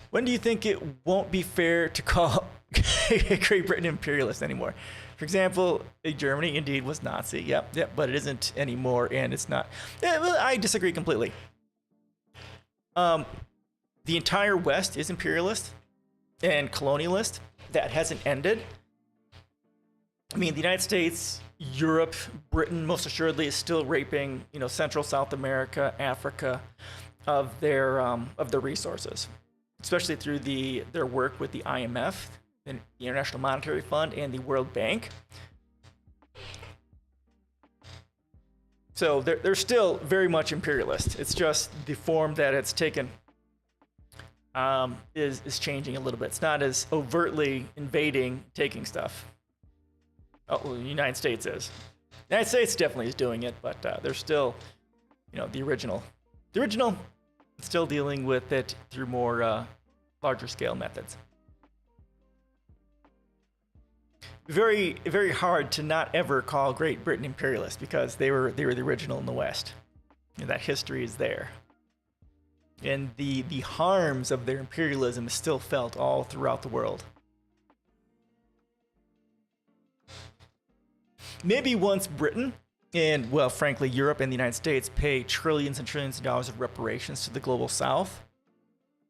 When do you think it won't be fair to call Great Britain imperialist anymore? For example, Germany indeed was Nazi. Yep, but it isn't anymore, and it's not. Well, I disagree completely. The entire West is imperialist and colonialist. That hasn't ended. I mean, the United States, Europe, Britain, most assuredly, is still raping, Central, South America, Africa, of their resources, especially through their work with the IMF, the International Monetary Fund, and the World Bank. So they're still very much imperialist. It's just the form that it's taken is changing a little bit. It's not as overtly invading, taking stuff. Oh, well, the United States is. The United States definitely is doing it, but they're still, the original. The original is still dealing with it through more larger scale methods. Very, very hard to not ever call Great Britain imperialist because they were the original in the West. That history is there. And the harms of their imperialism is still felt all throughout the world. Maybe once Britain and, well, frankly, Europe and the United States pay trillions and trillions of dollars of reparations to the global South,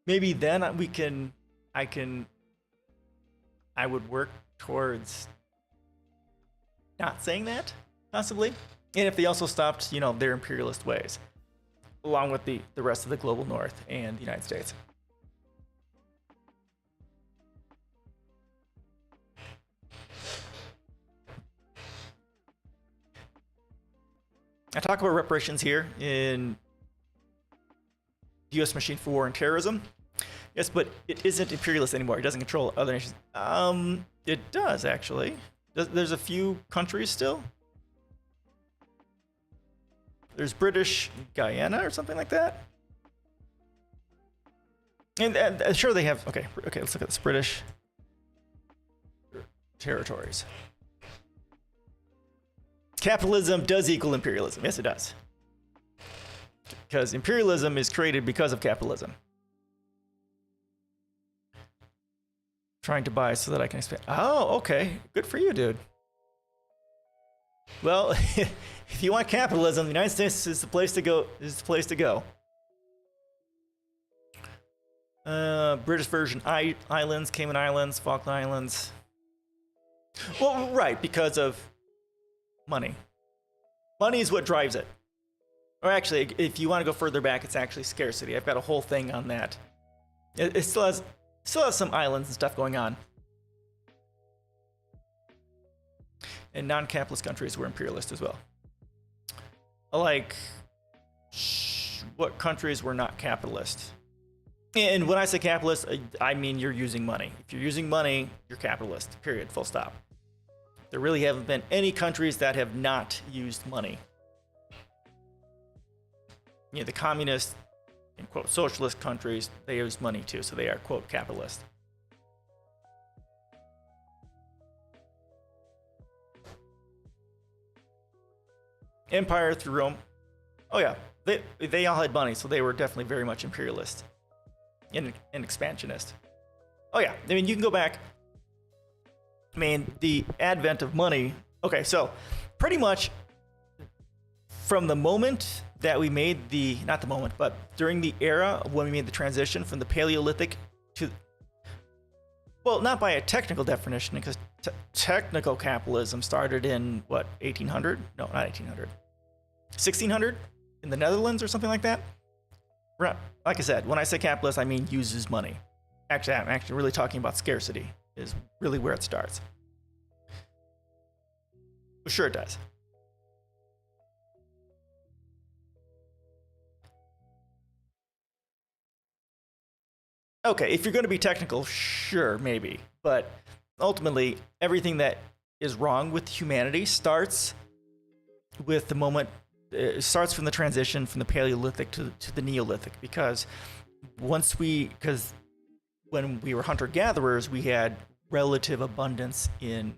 maybe then I would work towards not saying that, possibly. And if they also stopped, their imperialist ways, along with the rest of the global North and the United States. I talk about reparations here in the U.S. Machine for War and Terrorism. Yes, but it isn't imperialist anymore. It doesn't control other nations. It does, actually. There's a few countries still. There's British Guyana or something like that. And sure they have, okay, let's look at this. British territories. Capitalism does equal imperialism. Yes, it does. Because imperialism is created because of capitalism. Trying to buy so that I can expand. Oh, okay. Good for you, dude. Well, if you want capitalism, the United States is the place to go. British Virgin Islands, Cayman Islands, Falkland Islands. Well, right, because of money. Money is what drives it. Or actually, if you want to go further back, it's actually scarcity. I've got a whole thing on that. It still has some islands and stuff going on. And non-capitalist countries were imperialist as well. Like, what countries were not capitalist? And when I say capitalist, I mean you're using money. If you're using money, you're capitalist, period, full stop. There really haven't been any countries that have not used money. The communist, in quote, socialist countries, they use money too, so they are, quote, capitalist. Empire through Rome. Oh yeah, they all had money, so they were definitely very much imperialist and expansionist. Oh yeah, I mean, you can go back. I mean, the advent of money. Okay, so pretty much from the moment that we made not the moment, but during the era when we made the transition from the Paleolithic to, well, not by a technical definition, because technical capitalism started in, what, 1800? No, not 1800. 1600 in the Netherlands or something like that. Like I said, when I say capitalist, I mean uses money. Actually, I'm actually really talking about scarcity is really where it starts. Well, sure it does. Okay, if you're going to be technical, sure, maybe. But ultimately, everything that is wrong with humanity starts with the moment, it starts from the transition from the Paleolithic to the Neolithic. Because when we were hunter-gatherers, we had relative abundance in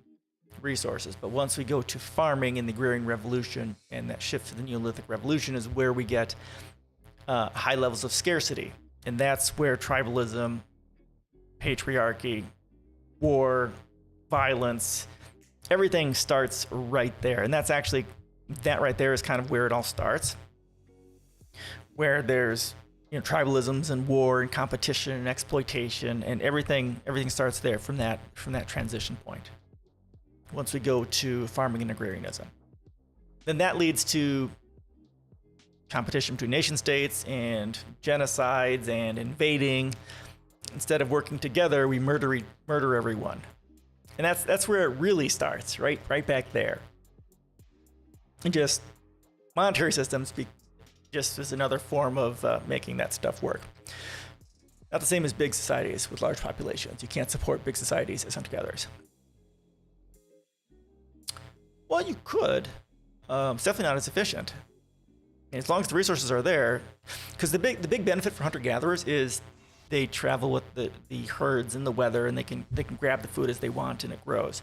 resources. But once we go to farming in the agrarian revolution, and that shift to the Neolithic revolution is where we get high levels of scarcity. And that's where tribalism, patriarchy, war, violence, everything starts right there. And that's actually, that right there is kind of where it all starts, where there's tribalisms and war and competition and exploitation, and everything starts there from that transition point. Once we go to farming and agrarianism, then that leads to competition between nation states and genocides and invading. Instead of working together, we murder everyone, and that's where it really starts, right back there. And just monetary systems just as another form of making that stuff work. Not the same as big societies with large populations. You can't support big societies as hunter-gatherers. Well, you could. It's definitely not as efficient. And as long as the resources are there, because the big benefit for hunter-gatherers is they travel with the herds and the weather, and they can grab the food as they want, and it grows.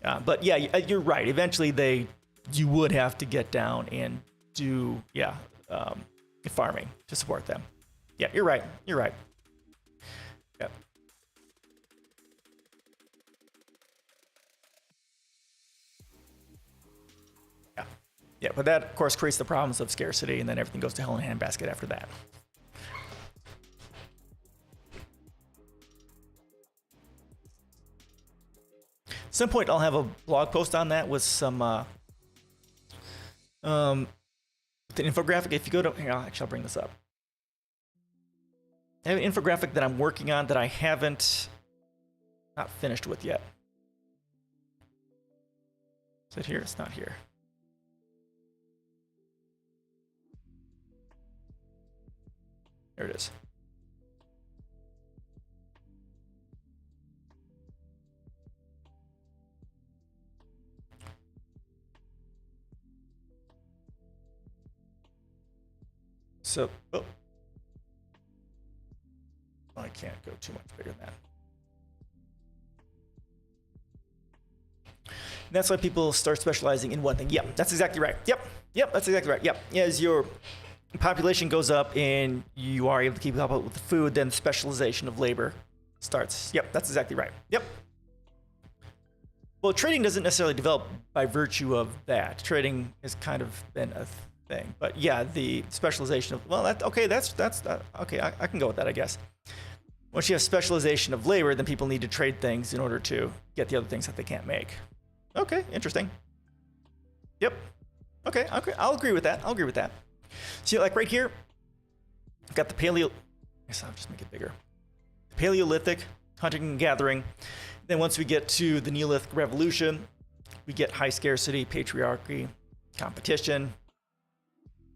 But yeah, you're right. Eventually, you would have to get down and do farming to support them. Yeah, you're right. Yeah. Yeah, but that, of course, creates the problems of scarcity, and then everything goes to hell in a handbasket after that. At some point, I'll have a blog post on that with some the infographic. If you go to here, I'll bring this up. I have an infographic that I'm working on that I haven't not finished with yet. Is it here? It's not here. There it is. So, I can't go too much bigger than that. And that's why people start specializing in one thing. Yep, that's exactly right. Yep, that's exactly right. Yep, as your population goes up and you are able to keep up with the food, then specialization of labor starts. Yep, that's exactly right. Yep. Well, trading doesn't necessarily develop by virtue of that. Trading has kind of been a thing, but yeah, the specialization of okay, I can go with that, I guess. Once you have specialization of labor, then people need to trade things in order to get the other things that they can't make. Okay, interesting. Yep. Okay, I'll agree with that. See, like right here, I've got the I'll just make it bigger. Paleolithic, hunting and gathering. Then once we get to the Neolithic revolution, we get high scarcity, patriarchy, competition,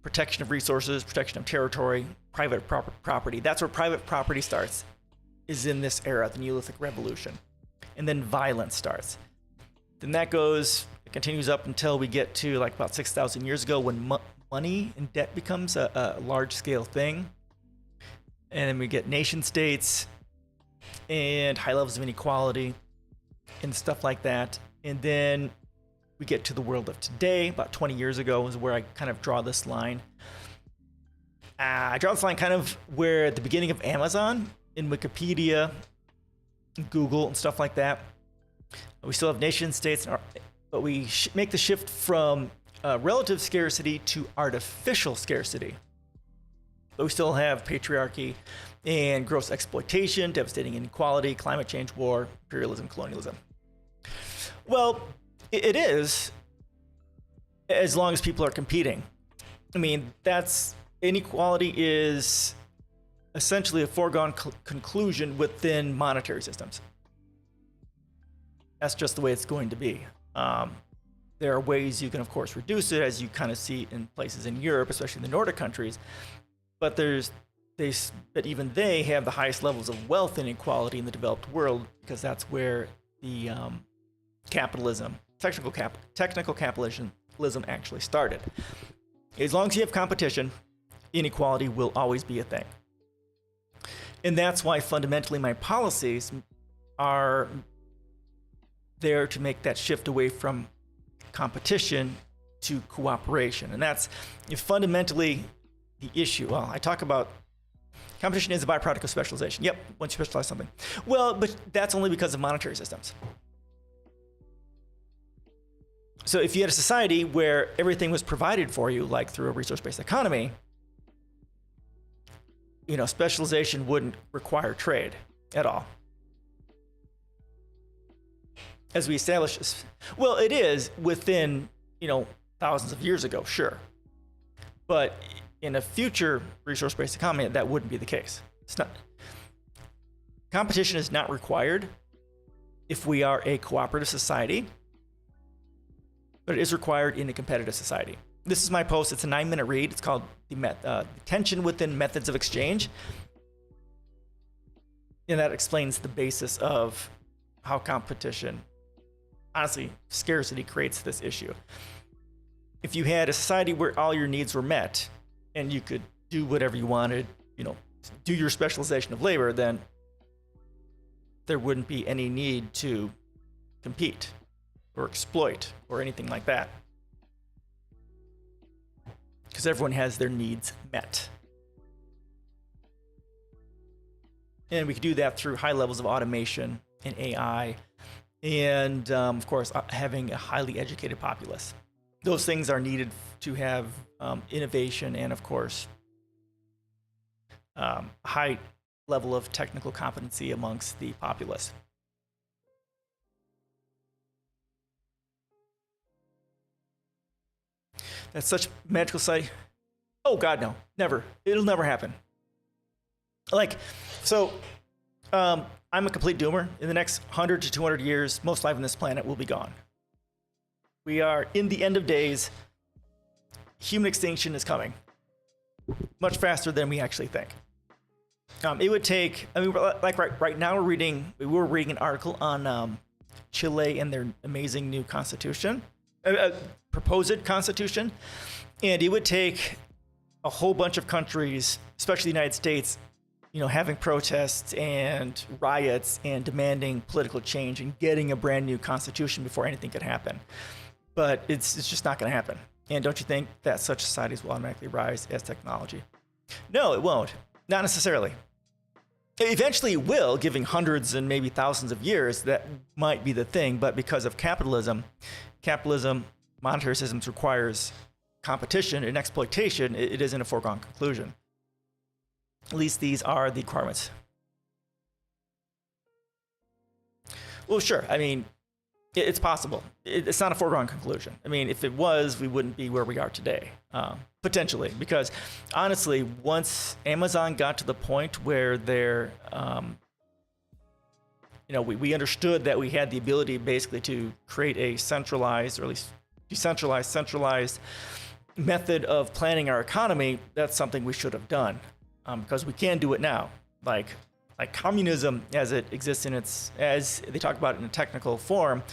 protection of resources, protection of territory, private property. That's where private property starts, is in this era, the Neolithic revolution. And then violence starts. Then it continues up until we get to like about 6,000 years ago, when money and debt becomes a large-scale thing. And then we get nation states and high levels of inequality and stuff like that. And then we get to the world of today. About 20 years ago is where I kind of draw this line. I draw this line kind of where at the beginning of Amazon, in Wikipedia, Google, and stuff like that. We still have nation states, but we make the shift from relative scarcity to artificial scarcity. But we still have patriarchy and gross exploitation, devastating inequality, climate change, war, imperialism, colonialism. Well, it is, as long as people are competing. I mean, inequality is essentially a foregone conclusion within monetary systems. That's just the way it's going to be. There are ways you can, of course, reduce it, as you kind of see in places in Europe, especially in the Nordic countries. But even they have the highest levels of wealth inequality in the developed world, because that's where the technical capitalism actually started. As long as you have competition, inequality will always be a thing. And that's why fundamentally my policies are there to make that shift away from competition to cooperation. And that's fundamentally the issue. Well, I talk about competition is a byproduct of specialization. Yep, once you specialize something. Well, but that's only because of monetary systems. So if you had a society where everything was provided for you, like through a resource-based economy, specialization wouldn't require trade at all. As we established, well, it is within, thousands of years ago, sure. But in a future resource-based economy, that wouldn't be the case. It's not. Competition is not required if we are a cooperative society, but it is required in a competitive society. This is my post. It's a 9-minute read. It's called the Tension Within Methods of Exchange. And that explains the basis of how competition, honestly, scarcity creates this issue. If you had a society where all your needs were met and you could do whatever you wanted, do your specialization of labor, then there wouldn't be any need to compete or exploit or anything like that, because everyone has their needs met. And we could do that through high levels of automation and AI, and of course, having a highly educated populace. Those things are needed to have innovation and, of course, high level of technical competency amongst the populace. That's such magical sight. Oh God, no, never. It'll never happen. I'm a complete doomer. In the next 100 to 200 years, most life on this planet will be gone. We are in the end of days. Human extinction is coming much faster than we actually think. It would take, right now we were reading an article on Chile and their amazing new constitution, proposed constitution, and it would take a whole bunch of countries, especially the United States, having protests and riots and demanding political change and getting a brand new constitution before anything could happen. But it's just not going to happen. And don't you think that such societies will automatically rise as technology? No, it won't. Not necessarily. Eventually it will, giving hundreds and maybe thousands of years, that might be the thing. But because of capitalism, monetary systems requires competition and exploitation, it isn't a foregone conclusion. At least these are the requirements. Well, sure. It's possible. It's not a foregone conclusion. If it was, we wouldn't be where we are today, potentially. Because honestly, once Amazon got to the point where they're, we understood that we had the ability basically to create a centralized, or at least decentralized, centralized method of planning our economy, that's something we should have done. Because we can do it now. Like communism, as it exists as they talk about it in a technical form,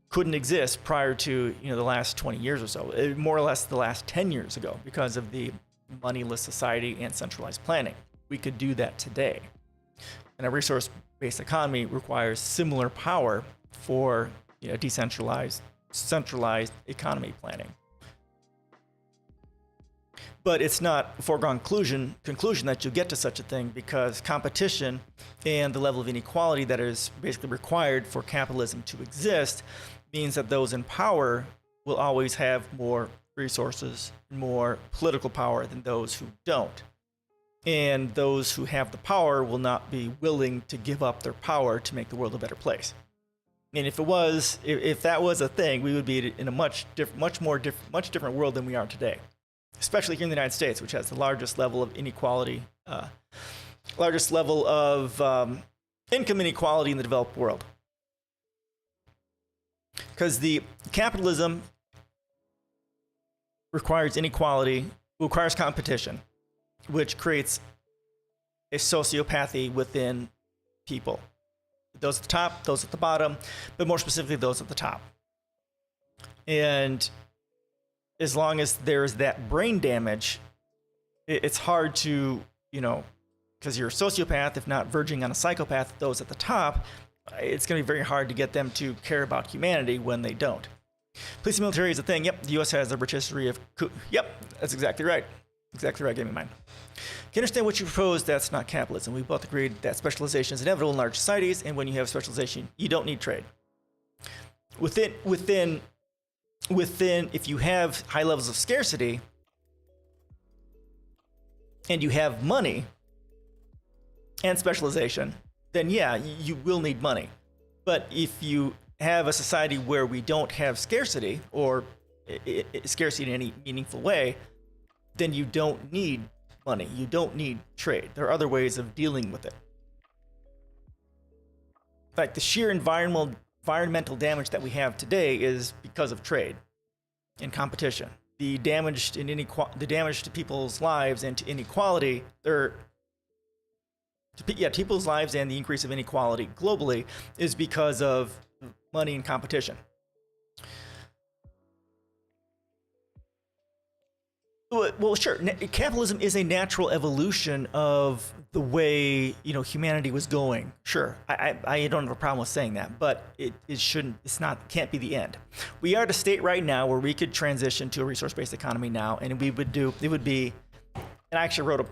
couldn't exist prior to the last 20 years or so, more or less the last 10 years ago, because of the moneyless society and centralized planning. We could do that today, and a resource-based economy requires similar power for decentralized, centralized economy planning. But it's not a foregone conclusion that you'll get to such a thing, because competition and the level of inequality that is basically required for capitalism to exist means that those in power will always have more resources, more political power than those who don't. And those who have the power will not be willing to give up their power to make the world a better place. And if that was a thing, we would be in a much different world than we are today. Especially here in the United States, which has the largest level of inequality, largest level of income inequality in the developed world. Because the capitalism requires competition, which creates a sociopathy within people. Those at the top, those at the bottom, but more specifically, those at the top. And as long as there's that brain damage, it's hard to, because you're a sociopath, if not verging on a psychopath, those at the top, it's going to be very hard to get them to care about humanity when they don't. Police and military is a thing. Yep, the U.S. has a rich history of Yep, that's exactly right. Exactly right, give me mine. Can understand what you propose, that's not capitalism. We both agreed that specialization is inevitable in large societies, and when you have specialization, you don't need trade. Within, if you have high levels of scarcity, and you have money and specialization, then yeah, you will need money. But if you have a society where we don't have scarcity, or scarcity in any meaningful way, then you don't need money. You don't need trade. There are other ways of dealing with it. In fact, the sheer environmental damage that we have today is because of trade and competition. The damage to people's lives and to inequality, people's lives and the increase of inequality globally is because of money and competition. Well, sure. Capitalism is a natural evolution of the way humanity was going. Sure, I don't have a problem with saying that, but it shouldn't. Can't be the end. We are at a state right now where we could transition to a resource-based economy now, and it would be. And I actually wrote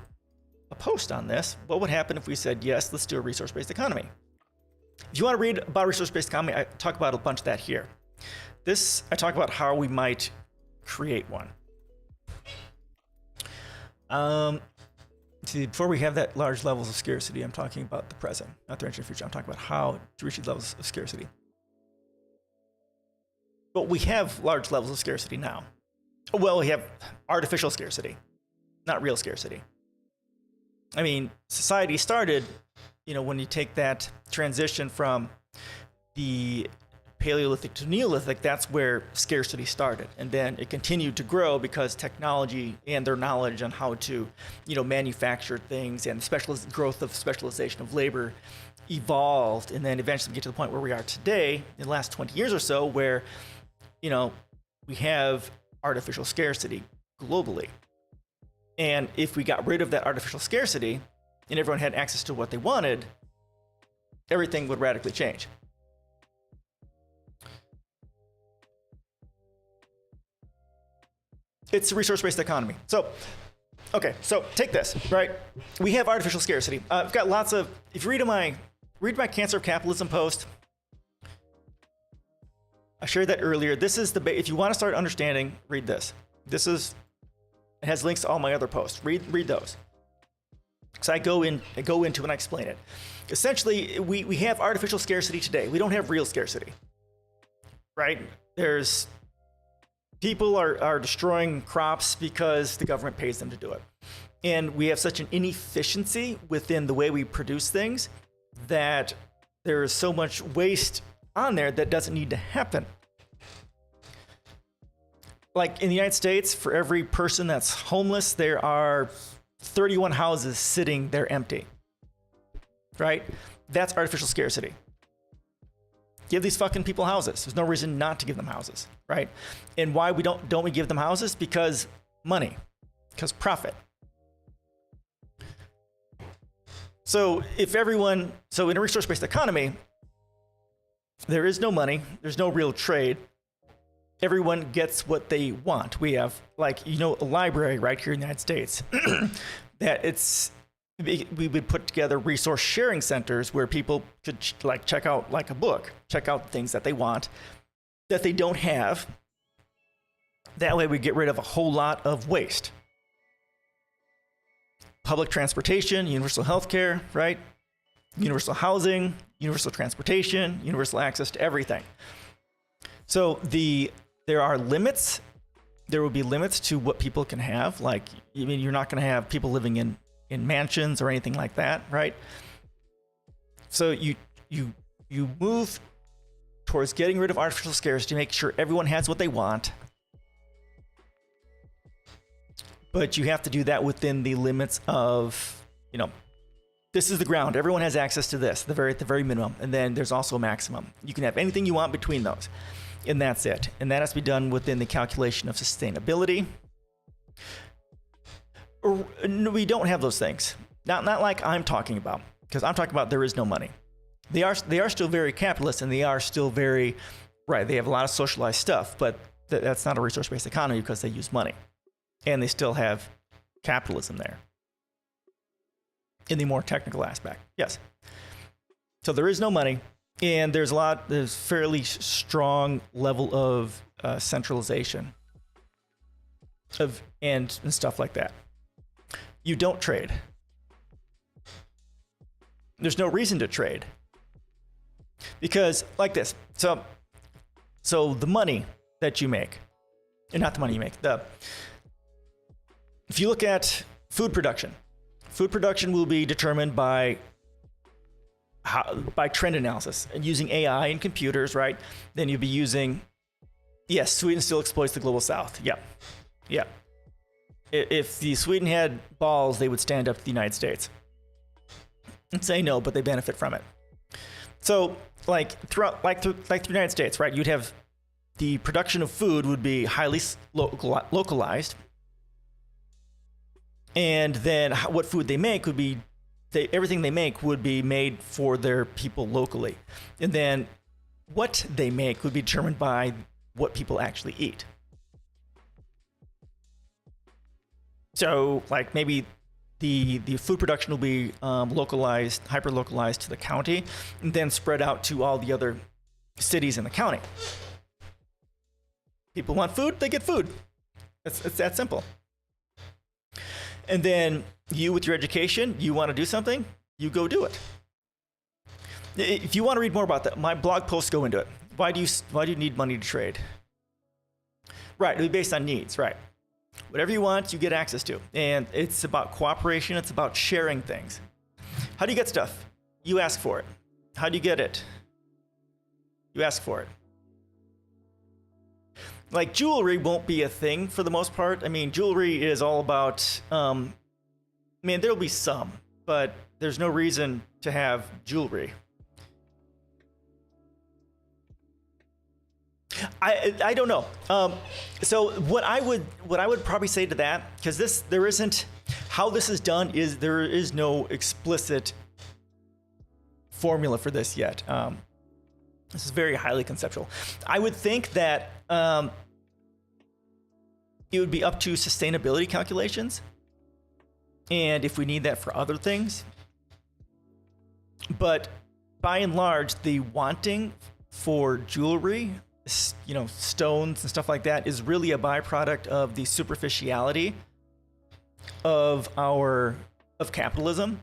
a post on this. What would happen if we said yes? Let's do a resource-based economy. If you want to read about resource-based economy, I talk about a bunch of that here. I talk about how we might create one. Before we have that large levels of scarcity, I'm talking about the present, not the ancient future. I'm talking about how to reach these levels of scarcity. But we have large levels of scarcity now. Well, we have artificial scarcity, not real scarcity. I mean, society started, when you take that transition from the Paleolithic to Neolithic, that's where scarcity started. And then it continued to grow because technology and their knowledge on how to, manufacture things and the growth of specialization of labor evolved. And then eventually get to the point where we are today in the last 20 years or so, where, we have artificial scarcity globally. And if we got rid of that artificial scarcity and everyone had access to what they wanted, everything would radically change. It's a resource-based economy. So take this, right? We have artificial scarcity. I've got lots of, if you read my Cancer of Capitalism post, I shared that earlier. This is if you want to start understanding, read this. It has links to all my other posts. Read those. So I go into and I explain it. Essentially, we have artificial scarcity today. We don't have real scarcity, right? People are destroying crops because the government pays them to do it. And we have such an inefficiency within the way we produce things that there is so much waste on there that doesn't need to happen. Like in the United States, for every person that's homeless, there are 31 houses sitting there empty, right? That's artificial scarcity. Give these fucking people houses. There's no reason not to give them houses, right? And why don't we give them houses? Because money, because profit. So in a resource-based economy, there is no money, there's no real trade. Everyone gets what they want. We have a library right here in the United States we would put together resource sharing centers where people could check out a book, check out things that they want that they don't have. That way we get rid of a whole lot of waste. Public transportation, universal healthcare, right? Universal housing, universal transportation, universal access to everything. So there are limits. There will be limits to what people can have. You're not going to have people living in mansions or anything like that, right? So you move towards getting rid of artificial scarcity, make sure everyone has what they want. But you have to do that within the limits of, this is the ground. Everyone has access to this, at the very minimum. And then there's also a maximum. You can have anything you want between those. And that's it. And that has to be done within the calculation of sustainability. We don't have those things. Not like I'm talking about, because I'm talking about there is no money. They are still very capitalist, and they are still very right. They have a lot of socialized stuff, but that's not a resource-based economy because they use money, and they still have capitalism there in the more technical aspect. Yes. So there is no money, and there's fairly strong level of centralization and stuff like that. You don't trade. There's no reason to trade. Because like this, so the money that you make, and not the money you make, if you look at food production will be determined by trend analysis and using AI and computers, right? Then you'll be using, yes, Sweden still exploits the global south. Yeah. If Sweden had balls, they would stand up to the United States and say no, but they benefit from it. So like through the United States, right? You'd have the production of food would be highly localized. And then what food they make would be, everything they make would be made for their people locally. And then what they make would be determined by what people actually eat. So like maybe the food production will be localized, hyper-localized to the county, and then spread out to all the other cities in the county. People want food, they get food. It's that simple. And then you, with your education, you want to do something, you go do it. If you want to read more about that, my blog posts go into it. Why do you need money to trade? Right, it'll be based on needs, right. Whatever you want, you get access to. And it's about cooperation, it's about sharing things. How do you get stuff? You ask for it. How do you get it? You ask for it. Like jewelry won't be a thing for the most part. I mean, jewelry is all about, there'll be some, but there's no reason to have jewelry. I don't know. So what I would probably say to that, because there isn't, how this is done is there is no explicit formula for this yet. This is very highly conceptual. I would think that it would be up to sustainability calculations, and if we need that for other things. But by and large, the wanting for jewelry, stones and stuff like that, is really a byproduct of the superficiality of capitalism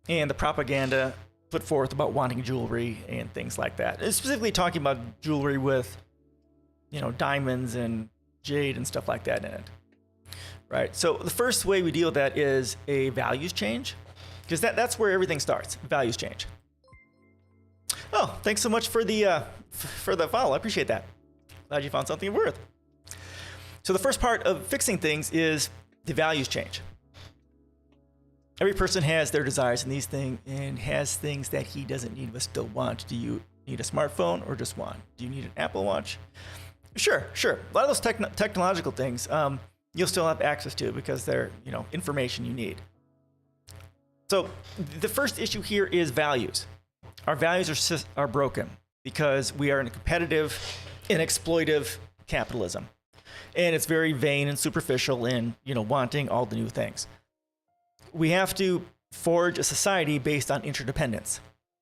and the propaganda put forth about wanting jewelry and things like that. It's specifically talking about jewelry with, diamonds and jade and stuff like that in it. Right. So the first way we deal with that is a values change, because that's where everything starts. Values change. Oh, thanks so much for the follow. I appreciate that. Glad you found something of worth. So the first part of fixing things is the values change. Every person has their desires in these things and has things that he doesn't need but still want. Do you need a smartphone or just one? Do you need an Apple Watch? Sure. A lot of those technological things you'll still have access to because they're information you need. So the first issue here is values. Our values are broken because we are in a competitive and exploitive capitalism. And it's very vain and superficial in, wanting all the new things. We have to forge a society based on interdependence,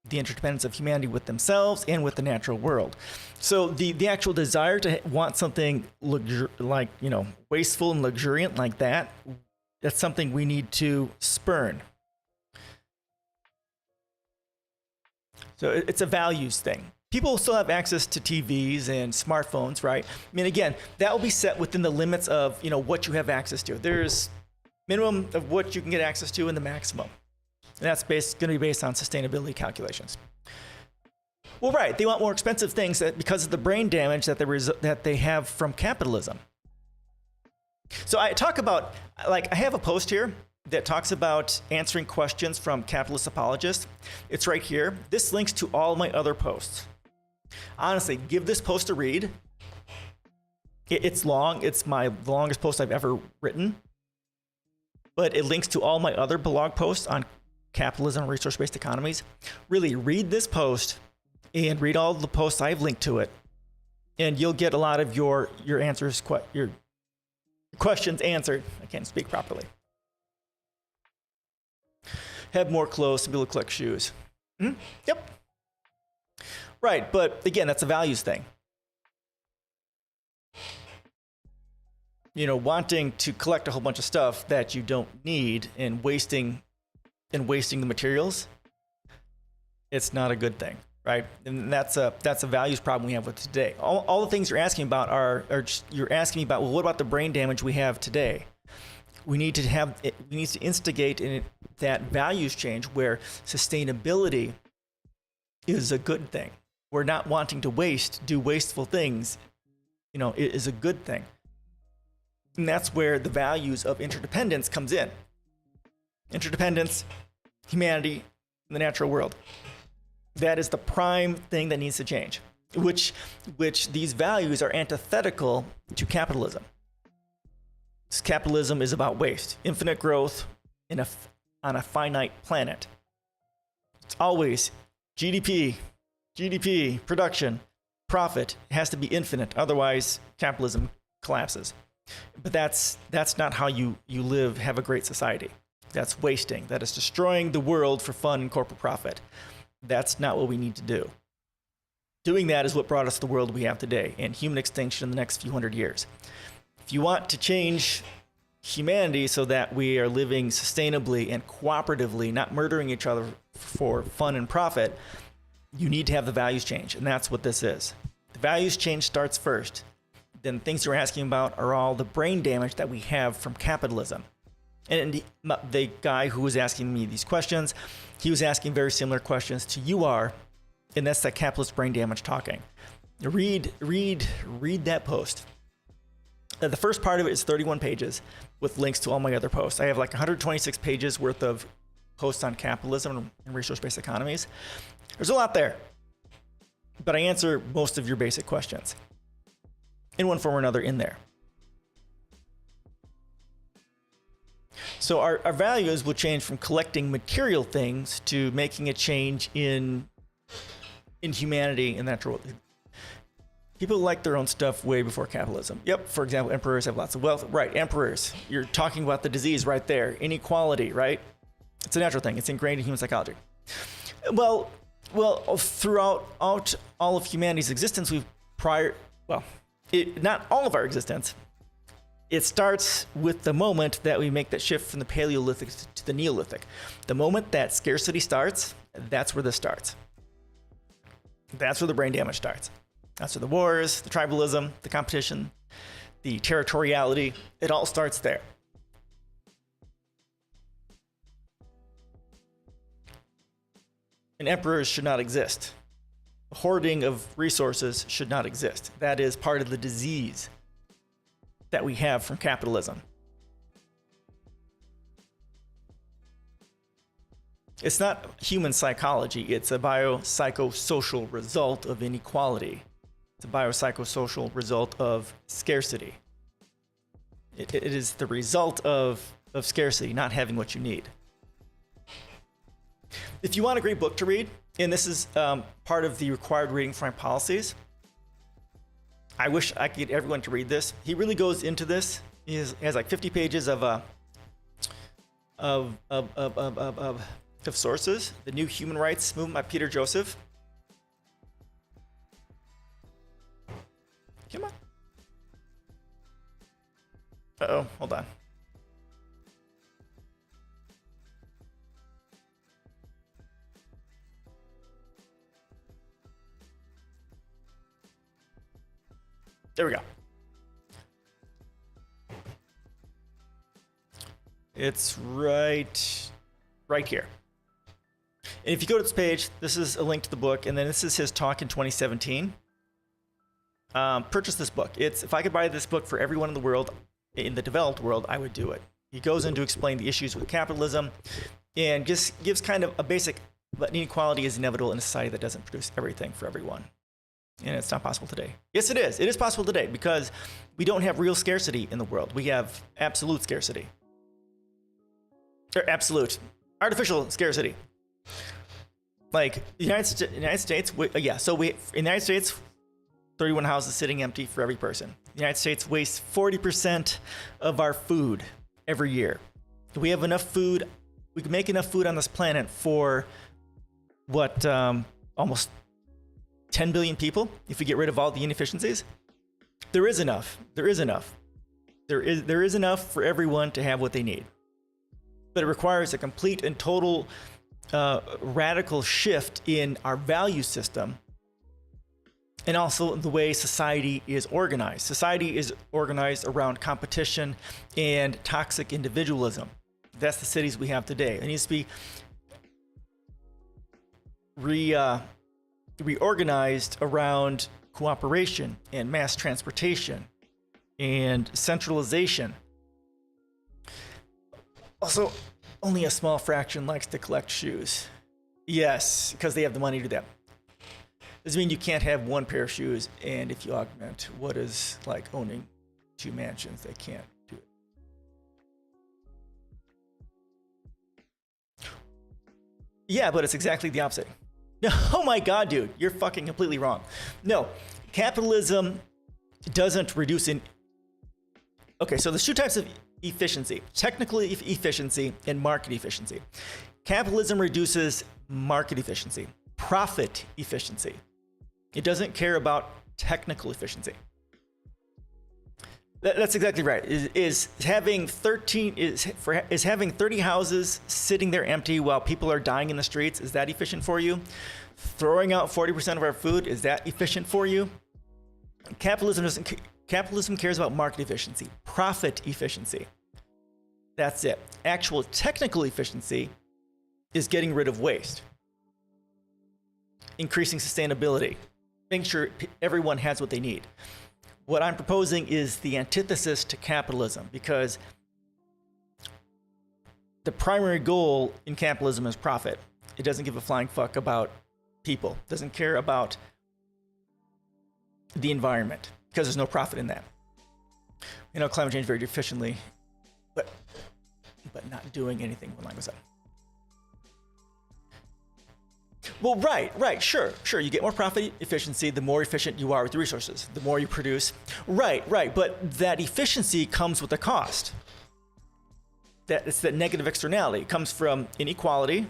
the interdependence of humanity with themselves and with the natural world. So the actual desire to want something wasteful and luxuriant like that, that's something we need to spurn. So it's a values thing. People still have access to TVs and smartphones, right? Again, that will be set within the limits of, what you have access to. There's minimum of what you can get access to and the maximum. And that's going to be based on sustainability calculations. Well, right, they want more expensive things because of the brain damage that they have from capitalism. So I talk about, I have a post here that talks about answering questions from capitalist apologists. It's right here. This links to all my other posts. Honestly, give this post a read. It's long. It's the longest post I've ever written. But it links to all my other blog posts on capitalism and resource-based economies, really read this post and read all the posts I've linked to it, and you'll get a lot of your answers, your questions answered. I can't speak properly. Have more clothes, some people collect shoes. Yep. Right, but again, that's a values thing. Wanting to collect a whole bunch of stuff that you don't need and wasting the materials, it's not a good thing, right? And that's a values problem we have with today. All the things you're asking about you're asking me about, well, what about the brain damage we have today? We need to instigate in that values change where sustainability is a good thing. We're not wanting to do wasteful things, is a good thing. And that's where the values of interdependence comes in. Interdependence, humanity, and the natural world. That is the prime thing that needs to change, which these values are antithetical to capitalism. Capitalism is about waste, infinite growth on a finite planet. It's always GDP, production, profit. It has to be infinite, otherwise capitalism collapses. But that's not how you have a great society. That's wasting. That is destroying the world for fun and corporate profit. That's not what we need to do. Doing that is what brought us the world we have today and human extinction in the next few hundred years. If you want to change humanity so that we are living sustainably and cooperatively, not murdering each other for fun and profit, you need to have the values change, and that's what this is. The values change starts first. Then things you're asking about are all the brain damage that we have from capitalism. And the guy who was asking me these questions, he was asking very similar questions to you are, and that's that capitalist brain damage talking. Read that post. The first part of it is 31 pages with links to all my other posts. I have like 126 pages worth of posts on capitalism and resource-based economies. There's a lot there, but I answer most of your basic questions in one form or another in there. So our values will change from collecting material things to making a change in humanity and natural world. People like their own stuff way before capitalism. Yep, for example, emperors have lots of wealth. Right, emperors. You're talking about the disease right there. Inequality, right? It's a natural thing. It's ingrained in human psychology. Well, throughout all of humanity's existence, not all of our existence. It starts with the moment that we make that shift from the Paleolithic to the Neolithic. The moment that scarcity starts, that's where this starts. That's where the brain damage starts. That's where the wars, the tribalism, the competition, the territoriality, it all starts there. And emperors should not exist. Hoarding of resources should not exist. That is part of the disease that we have from capitalism. It's not human psychology. It's a biopsychosocial result of inequality. It's a biopsychosocial result of scarcity. It is the result of scarcity, not having what you need. If you want a great book to read, and this is part of the required reading for my policies, I wish I could get everyone to read this. He really goes into this. He has like 50 pages of sources. The New Human Rights Movement by Peter Joseph. Come on. Uh-oh, hold on. There we go. It's right here. And if you go to this page, this is a link to the book, and then this is his talk in 2017. Purchase this book. If I could buy this book for everyone in the world, in the developed world, I would do it. He goes in to explain the issues with capitalism and just gives kind of a basic, but inequality is inevitable in a society that doesn't produce everything for everyone. And it's not possible today. Yes, it is. It is possible today because we don't have real scarcity in the world. We have absolute scarcity. Or absolute. artificial scarcity. Like United States, in the United States, 31 houses sitting empty for every person. The United States wastes 40% of our food every year. We have enough food. We can make enough food on this planet for what, almost 10 billion people if we get rid of all the inefficiencies. There is enough. There is enough. There is enough for everyone to have what they need. But it requires a complete and total radical shift in our value system and also the way society is organized. Society is organized around competition and toxic individualism. That's the cities we have today. It needs to be reorganized around cooperation and mass transportation and centralization. Also, only a small fraction likes to collect shoes. Yes, because they have the money to do that. Doesn't mean you can't have one pair of shoes, and if you augment what is like owning 2 mansions, they can't do it. Yeah, but it's exactly the opposite. No, oh my God, dude, you're fucking completely wrong. No, capitalism doesn't reduce in. Okay, so there's 2 types of efficiency: technical efficiency and market efficiency. Capitalism reduces market efficiency, profit efficiency. It doesn't care about technical efficiency. That's exactly right. Is having 30 houses sitting there empty while people are dying in the streets, is that efficient for you? Throwing out 40% of our food, is that efficient for you? Capitalism cares about market efficiency, profit efficiency. That's it. Actual technical efficiency is getting rid of waste, increasing sustainability, making sure everyone has what they need. What I'm proposing is the antithesis to capitalism, because the primary goal in capitalism is profit. It doesn't give a flying fuck about people. It doesn't care about the environment, because there's no profit in that. You know, climate change very efficiently, but not doing anything when line goes up. Well, right, sure. You get more profit efficiency the more efficient you are with the resources, the more you produce. Right, but that efficiency comes with a cost. It's that negative externality. It comes from inequality,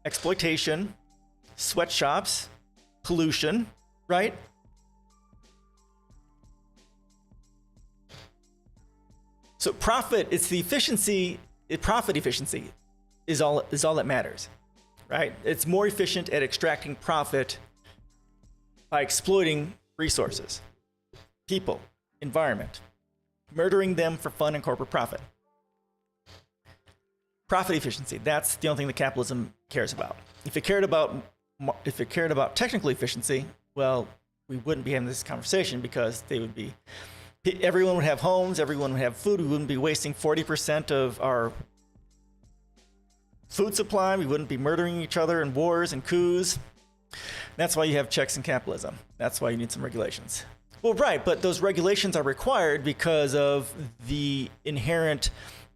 exploitation, sweatshops, pollution, right? So profit, it's the efficiency, profit efficiency is all that matters, right? It's more efficient at extracting profit by exploiting resources, people, environment, murdering them for fun and corporate profit. Profit efficiency, that's the only thing that capitalism cares about. If it cared about technical efficiency, well, we wouldn't be having this conversation, because everyone would have homes, everyone would have food, we wouldn't be wasting 40% of our food supply, we wouldn't be murdering each other in wars and coups. That's why you have checks in capitalism. That's why you need some regulations. Well, right, but those regulations are required because of the inherent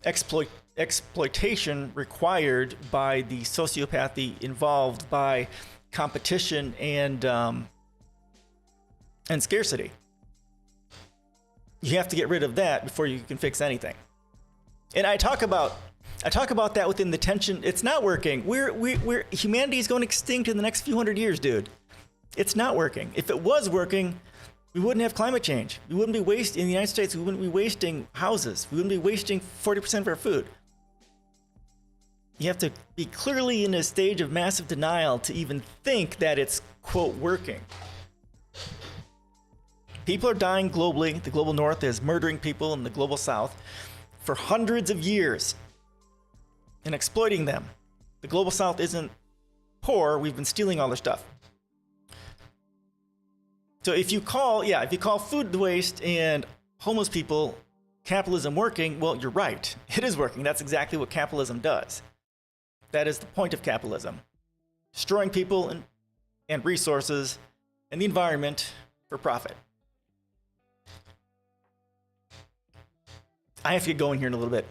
exploitation required by the sociopathy involved by competition and scarcity. You have to get rid of that before you can fix anything. And I talk about that within the tension. It's not working. Humanity is going extinct in the next few hundred years, dude. It's not working. If it was working, we wouldn't have climate change. We wouldn't be wasting, in the United States, we wouldn't be wasting houses. We wouldn't be wasting 40% of our food. You have to be clearly in a stage of massive denial to even think that it's, quote, working. People are dying globally. The global north is murdering people in the global south for hundreds of years and exploiting them. The global south isn't poor. We've been stealing all their stuff. So if you call food waste and homeless people capitalism working, well, you're right. It is working. That's exactly what capitalism does. That is the point of capitalism. Destroying people and resources and the environment for profit. I have to get going here in a little bit.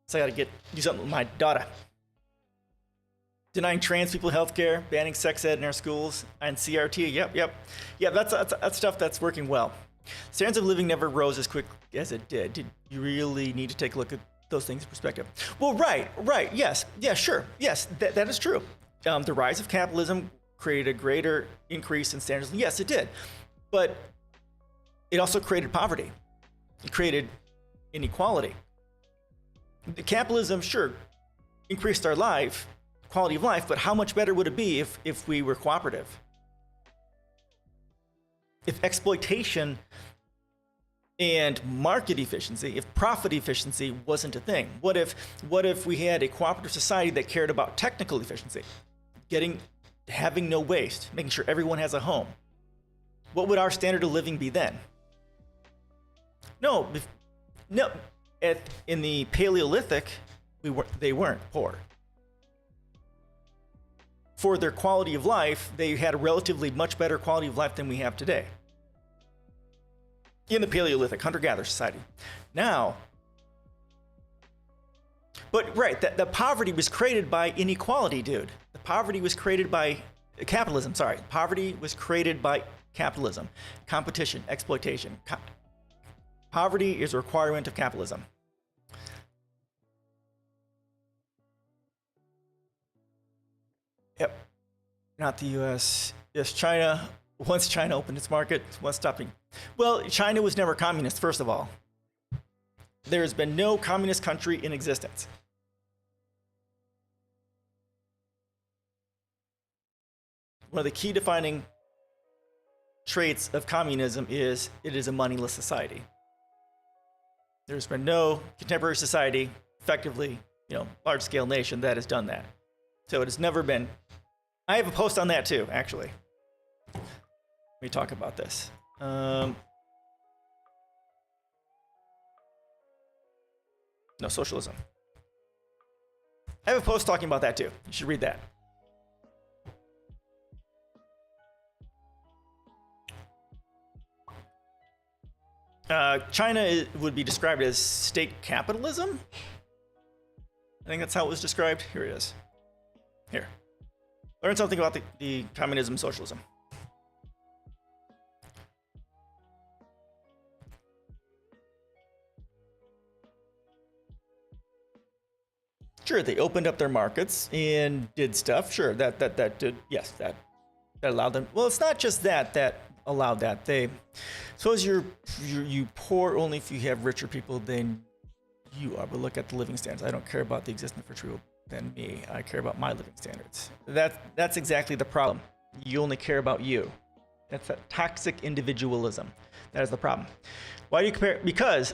So I got to do something with my daughter. Denying trans people health care, banning sex ed in our schools, and CRT. Yep. That's stuff that's working well. Standards of living never rose as quick as it did. You really need to take a look at those things in perspective. Well, right. Yes, sure. Yes, that is true. The rise of capitalism created a greater increase in standards. Yes, it did. But it also created poverty. It created inequality. The capitalism, sure, increased our quality of life, but how much better would it be if we were cooperative? If exploitation and market efficiency, if profit efficiency wasn't a thing? What if we had a cooperative society that cared about technical efficiency, having no waste, making sure everyone has a home? What would our standard of living be then? No. In the Paleolithic, they weren't poor. For their quality of life, they had a relatively much better quality of life than we have today. In the Paleolithic hunter-gatherer society. Now, but right, the poverty was created by inequality, dude. The poverty was created by capitalism. Sorry, poverty was created by capitalism, competition, exploitation. Poverty is a requirement of capitalism. Yep. Not the US. Yes, China. Once China opened its market, what's stopping? Well, China was never communist, first of all. There has been no communist country in existence. One of the key defining traits of communism is it is a moneyless society. There's been no contemporary society, effectively, large-scale nation that has done that. So it has never been. I have a post on that too, actually. Let me talk about this. No, socialism. I have a post talking about that too. You should read that. China would be described as state capitalism. I think that's how it was described. Here it is. Here. Learn something about the communism and socialism. Sure, they opened up their markets and did stuff. Sure, that did, yes, that allowed them. Well, it's not just that allowed that. They suppose you poor only if you have richer people than you are. But look at the living standards. I don't care about the existence of richer people than me. I care about my living standards. That's exactly the problem. You only care about you. That's that toxic individualism. That is the problem. Why do you compare? Because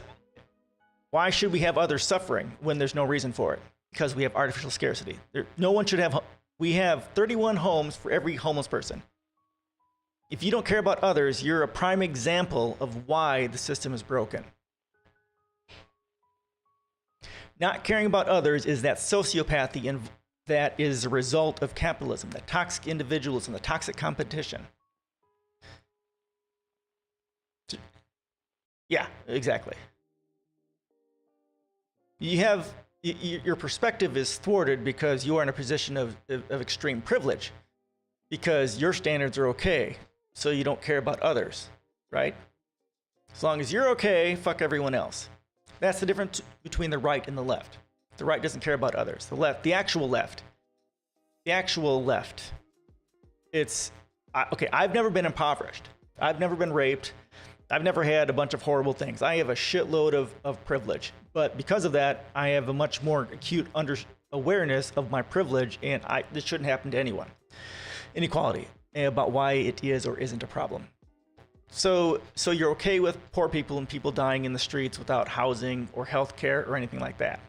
why should we have others suffering when there's no reason for it? Because we have artificial scarcity. No one should have. We have 31 homes for every homeless person. If you don't care about others, you're a prime example of why the system is broken. Not caring about others is that sociopathy, and that is a result of capitalism, the toxic individualism, the toxic competition. Yeah, exactly. Your perspective is thwarted because you are in a position of extreme privilege, because your standards are okay, so you don't care about others, right? As long as you're okay, fuck everyone else. That's the difference between the right and the left. The right doesn't care about others. The left, the actual left, it's, okay, I've never been impoverished. I've never been raped. I've never had a bunch of horrible things. I have a shitload of privilege. But because of that, I have a much more acute awareness of my privilege, and this shouldn't happen to anyone. Inequality, and about why it is or isn't a problem. So you're okay with poor people and people dying in the streets without housing or health care or anything like that.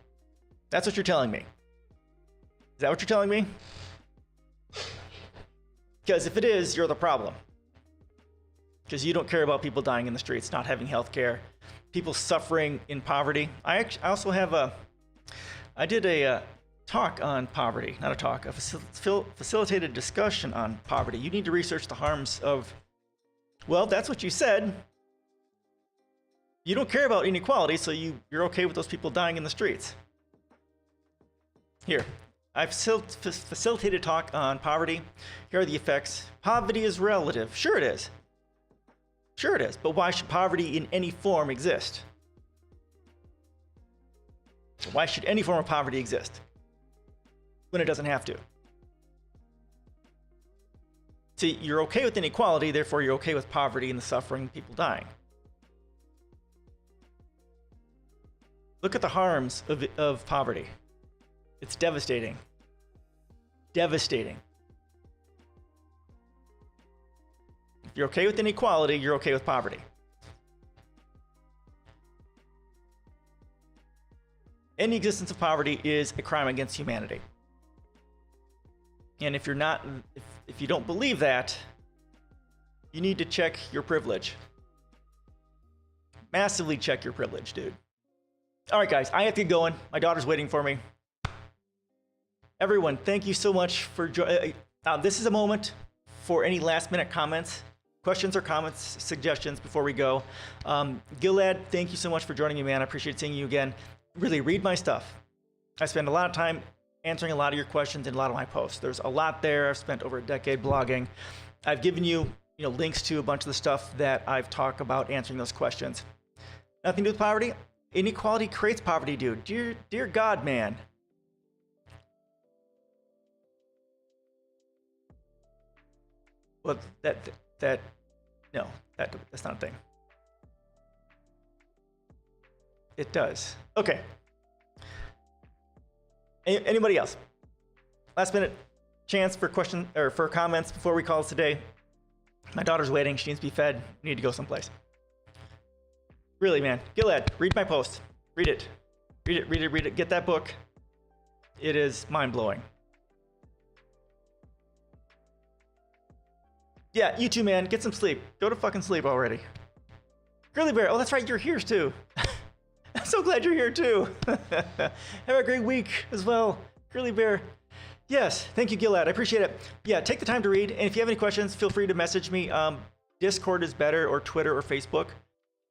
That's what you're telling me. Is that what you're telling me? Because if it is, you're the problem. Because you don't care about people dying in the streets, not having health care, people suffering in poverty. I also have I did a talk on poverty, not a talk, a facilitated discussion on poverty. You need to research the harms of, well, that's what you said. You don't care about inequality, so you're okay with those people dying in the streets. Here, I've facilitated talk on poverty. Here are the effects. Poverty is relative. Sure it is. Sure it is. But why should poverty in any form exist? Why should any form of poverty exist when it doesn't have to? See, you're okay with inequality, therefore you're okay with poverty and the suffering, people dying. Look at the harms of poverty. It's devastating. Devastating. If you're okay with inequality, you're okay with poverty. Any existence of poverty is a crime against humanity. And if you're not, if you don't believe that, you need to check your privilege. Massively check your privilege, dude. All right, guys, I have to get going. My daughter's waiting for me. Everyone, thank you so much for joining. This is a moment for any last-minute comments, questions or comments, suggestions before we go. Gilad, thank you so much for joining me, man. I appreciate seeing you again. Really, read my stuff. I spend a lot of time answering a lot of your questions in a lot of my posts. There's a lot there. I've spent over a decade blogging. I've given you, links to a bunch of the stuff that I've talked about answering those questions. Nothing to do with poverty. Inequality creates poverty, dude. Dear God, man. Well, that's not a thing. It does. Okay. Anybody else? Last minute chance for question or for comments before we call it today. My daughter's waiting. She needs to be fed. We need to go someplace. Really, man. Gilad, read my post. Read it. Read it, read it, read it. Get that book. It is mind-blowing. Yeah, you too, man. Get some sleep. Go to fucking sleep already. Curly Bear. Oh, that's right. You're here too. I'm so glad you're here too. Have a great week as well, Curly Bear. Yes, thank you, Gilad. I appreciate it. Yeah, take the time to read. And if you have any questions, feel free to message me. Discord is better, or Twitter or Facebook.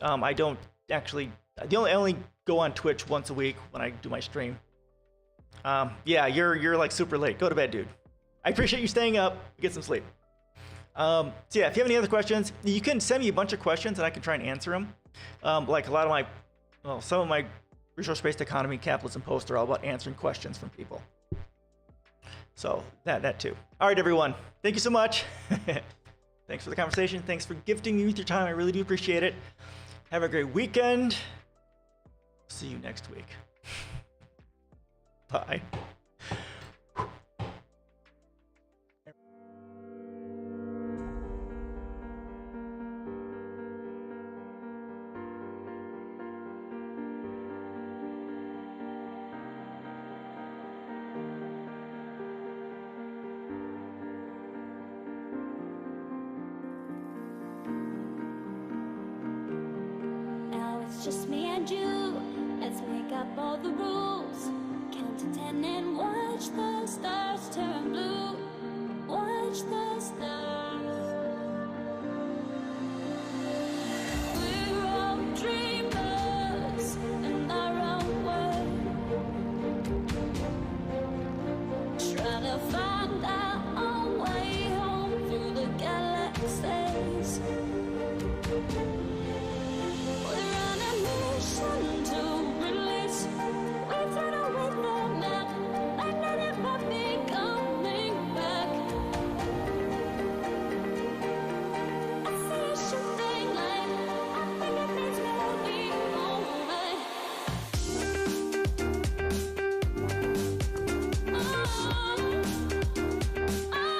I don't actually, I only go on Twitch once a week when I do my stream. Yeah, you're like super late. Go to bed, dude. I appreciate you staying up. Get some sleep. So yeah, if you have any other questions, you can send me a bunch of questions and I can try and answer them. Like some of my resource-based economy, capitalism posts are all about answering questions from people. So that too. All right, everyone. Thank you so much. Thanks for the conversation. Thanks for gifting me with your time. I really do appreciate it. Have a great weekend. See you next week. Bye. Just me and you, let's make up all the rules. Count to 10 and watch the stars turn blue. Watch the stars.